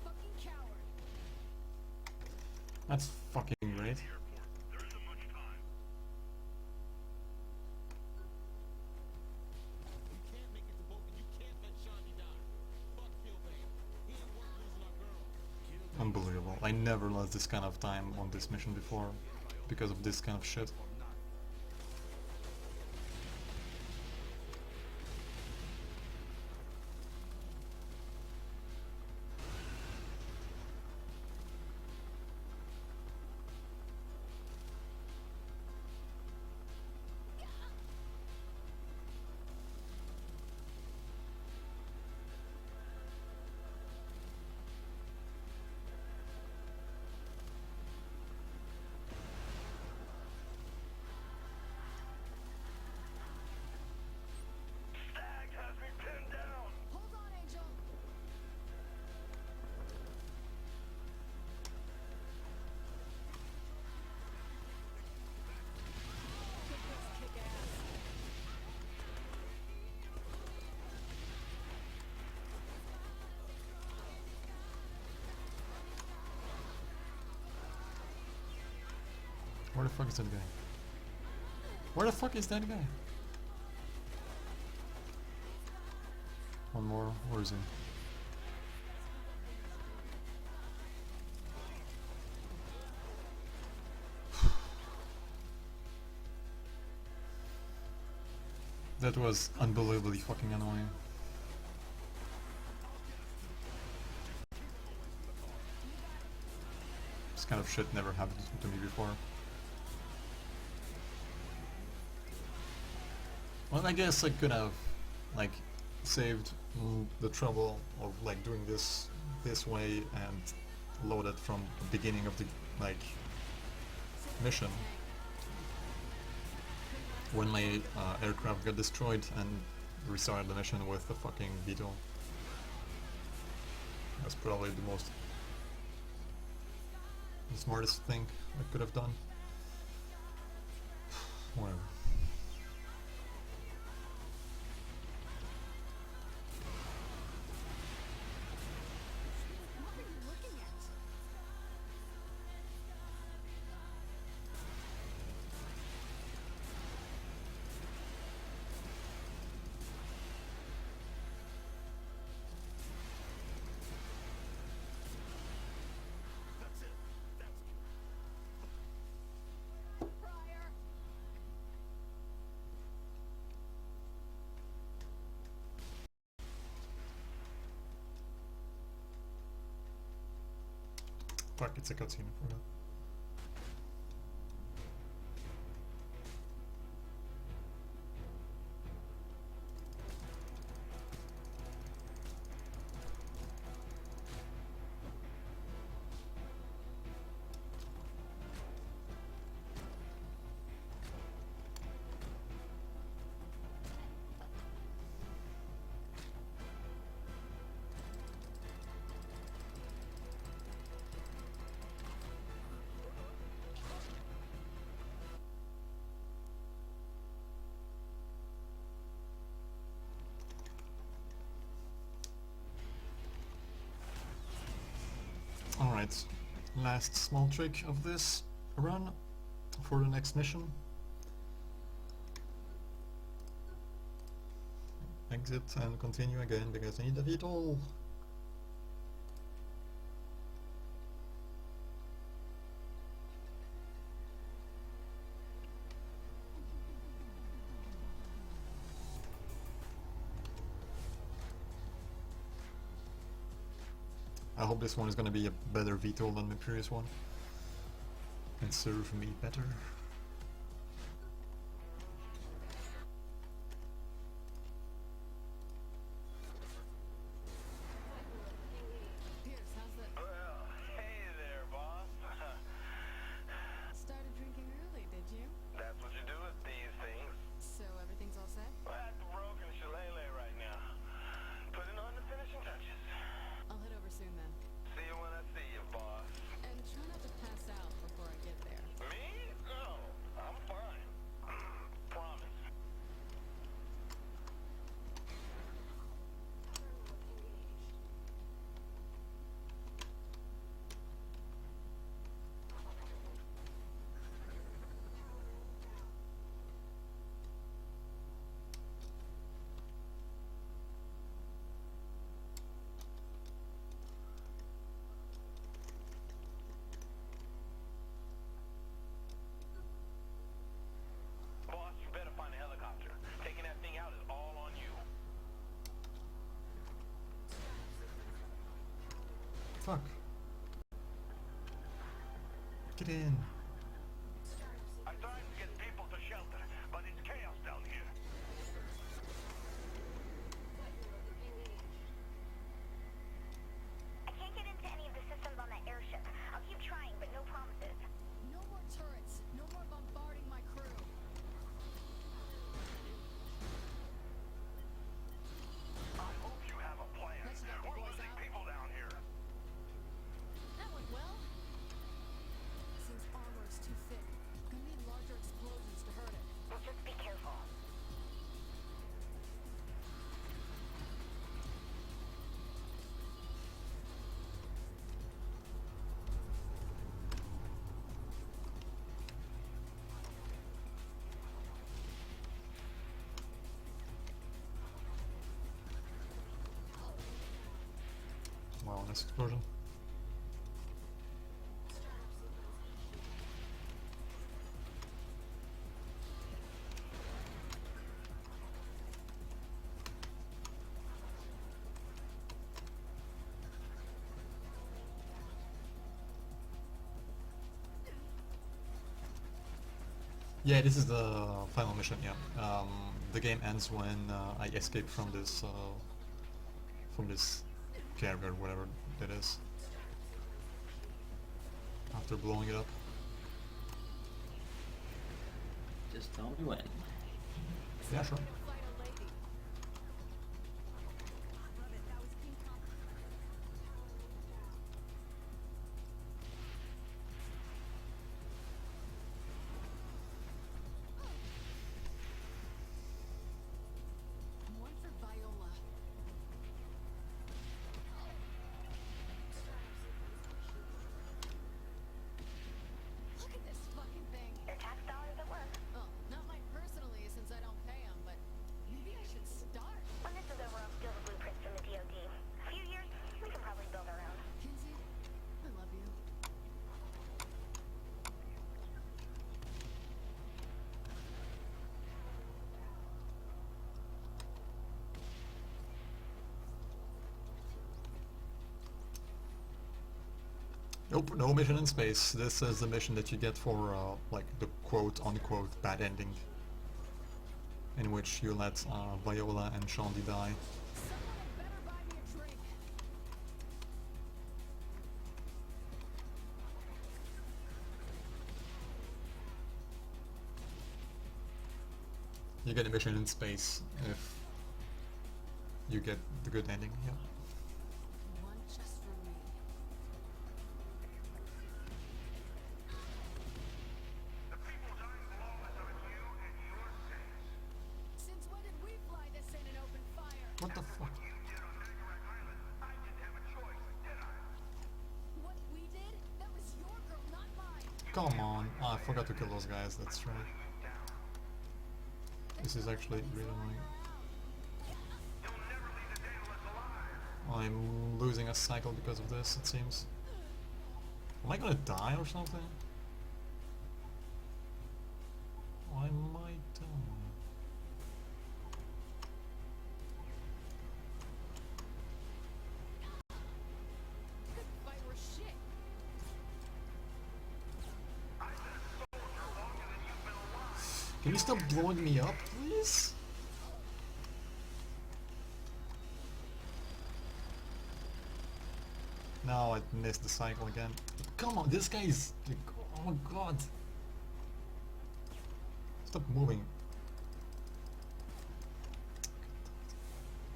Fucking coward. That's fucking great. Unbelievable. I never lost this kind of time on this mission before because of this kind of shit. Where the fuck is that guy? Where the fuck is that guy? One more, where is he? That was unbelievably fucking annoying. This kind of shit never happened to me before. Well, I guess I could have, like, saved the trouble of, like, doing this way and loaded from the beginning of the, like, mission. When my aircraft got destroyed and restarted the mission with the fucking Beetle. That's probably the smartest thing I could have done. Whatever. Fuck, it's a cutscene, I forgot. Alright, last small trick of this run for the next mission. Exit and continue again because I need a VTOL. I hope this one is gonna be a better VTOL than the previous one and serve me better. Well, hey there, boss. Started drinking early, did you? That's what you do with these things. So everything's all set? We're at the broken shillelagh right now. Putting on the finishing touches. I'll head over soon then. See you when I see you, boss. And try not to pass out before I get there. Me? No, I'm fine. Promise. Boss, you better find a helicopter. Taking that thing out is all on you. Fuck. Get in. I tried to get people to shelter, but it's chaos down here. I can't get into any of the systems on that airship. I'll keep trying, but no promises. No more turrets. No more bombarding my crew. I hope you have a plan. Let's get the We're boys losing out. people down here. That went well. Since armor Nice explosion. Yeah, this is the final mission, yeah. The game ends when I escape from this carrier, whatever that is. After blowing it up. Just tell me when. Yeah, sure. One for Viola. Look at this fucking thing. Your tax dollars at work. Oh, not mine personally, since I don't pay them, but maybe I should start. When this is over, I'll steal the blueprints from the DOD. A few years, we can probably build our own. Kinsey, I love you. Nope, no mission in space. This is the mission that you get for, like, the quote-unquote bad ending. In which you let Viola and Shandy die. Someone had better buy me a drink. You get a mission in space if you get the good ending, yeah. One just for me. Since when did we fly this in an open fire? What the fuck? What we did? That was your girl, not mine. Come on. Oh, I forgot to kill those guys, that's right. This is actually really annoying. I'm losing a cycle because of this, it seems. Am I gonna die or something? I might die. Couldn't fight worth shit. Can you stop blowing me up, please? No, I missed the cycle again. Come on, this guy is... Oh my god. Stop moving.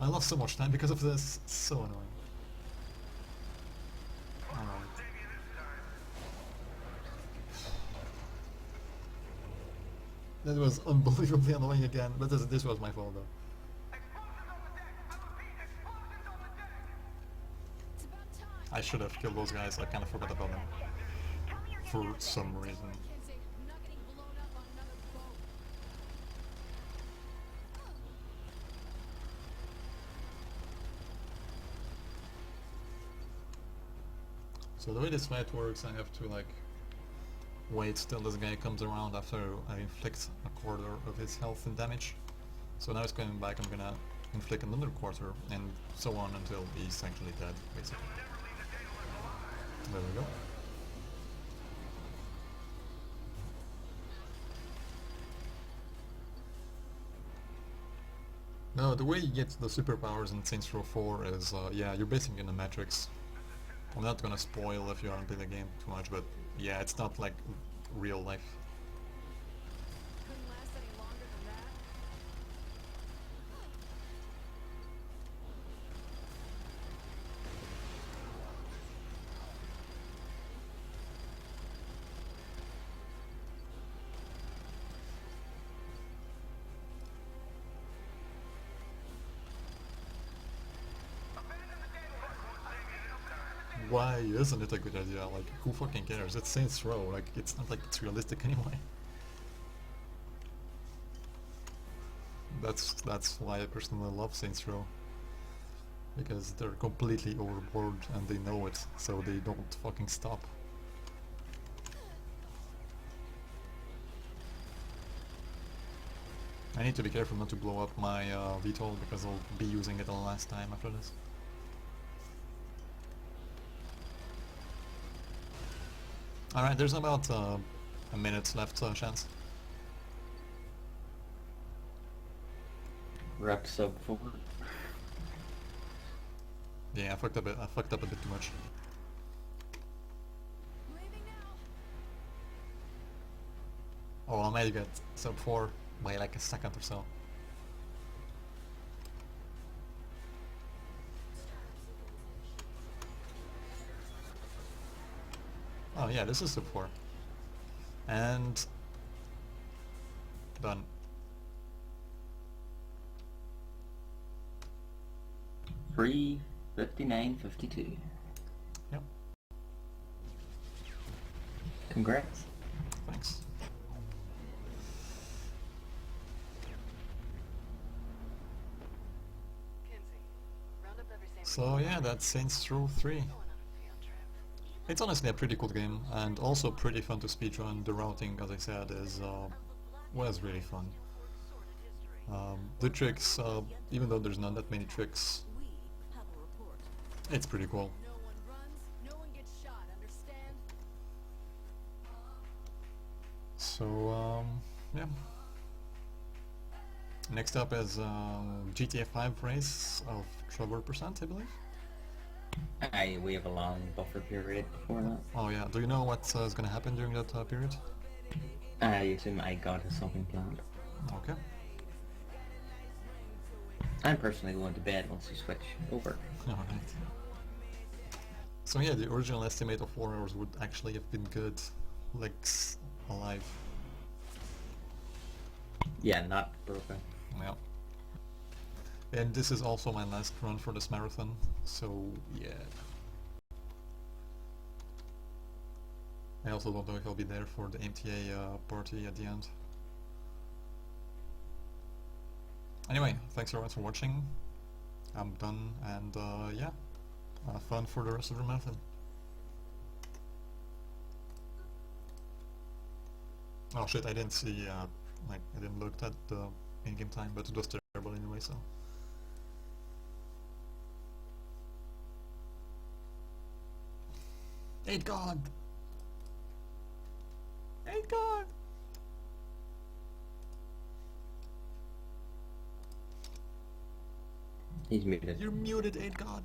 I lost so much time because of this. It's so annoying. Alright. That was unbelievably annoying again, but this was my fault though. It's about time. I should have killed those guys, I kinda forgot about them. For some reason. Kinsey, I'm not getting blown up on another boat. So the way this fight works, I have to like wait till this guy comes around after I inflict a quarter of his health and damage. So now he's coming back, I'm gonna inflict another quarter, and so on until he's actually dead, basically. There we go. No, the way you get the superpowers in Saints Row 4 is, yeah, you're basically in the Matrix. I'm not gonna spoil if you haven't played the game too much, but yeah, it's not like real life. Couldn't last any longer than that. Why isn't it a good idea? Like, who fucking cares? It's Saints Row, like, it's not like it's realistic anyway. That's why I personally love Saints Row. because they're completely overboard and they know it, so they don't fucking stop. I need to be careful not to blow up my VTOL because I'll be using it the last time after this. Alright, there's about a minute left, Chance. Rep sub 4. Yeah, I fucked up a bit too much. Oh, I might get sub 4 by like a second or so. Oh yeah, this is sub 4. And done. 3:59:52. Yep. Congrats. Thanks. So yeah, that's Saints Row 3. It's honestly a pretty cool game, and also pretty fun to speedrun. The routing, as I said, was really fun. The tricks, even though there's not that many tricks, it's pretty cool. No one runs, no one gets shot, understand? So, yeah. Next up is GTA 5 race of Trevor %, I believe. We have a long buffer period before that. Oh yeah, do you know what's gonna happen during that period? I assume iGod has something planned. Okay. I'm personally going to bed once you switch over. Alright. So yeah, the original estimate of 4 hours would actually have been good, like, alive. Yeah, not broken. Yeah. And this is also my last run for this marathon, so yeah. I also don't know if I'll be there for the MTA party at the end. Anyway, thanks everyone for watching. I'm done, and yeah, have fun for the rest of the marathon. Oh shit, I didn't see, like, I didn't look at the in-game time, but it was terrible anyway, so. Ain't God! Ain't God! He's muted. You're muted, ain't God!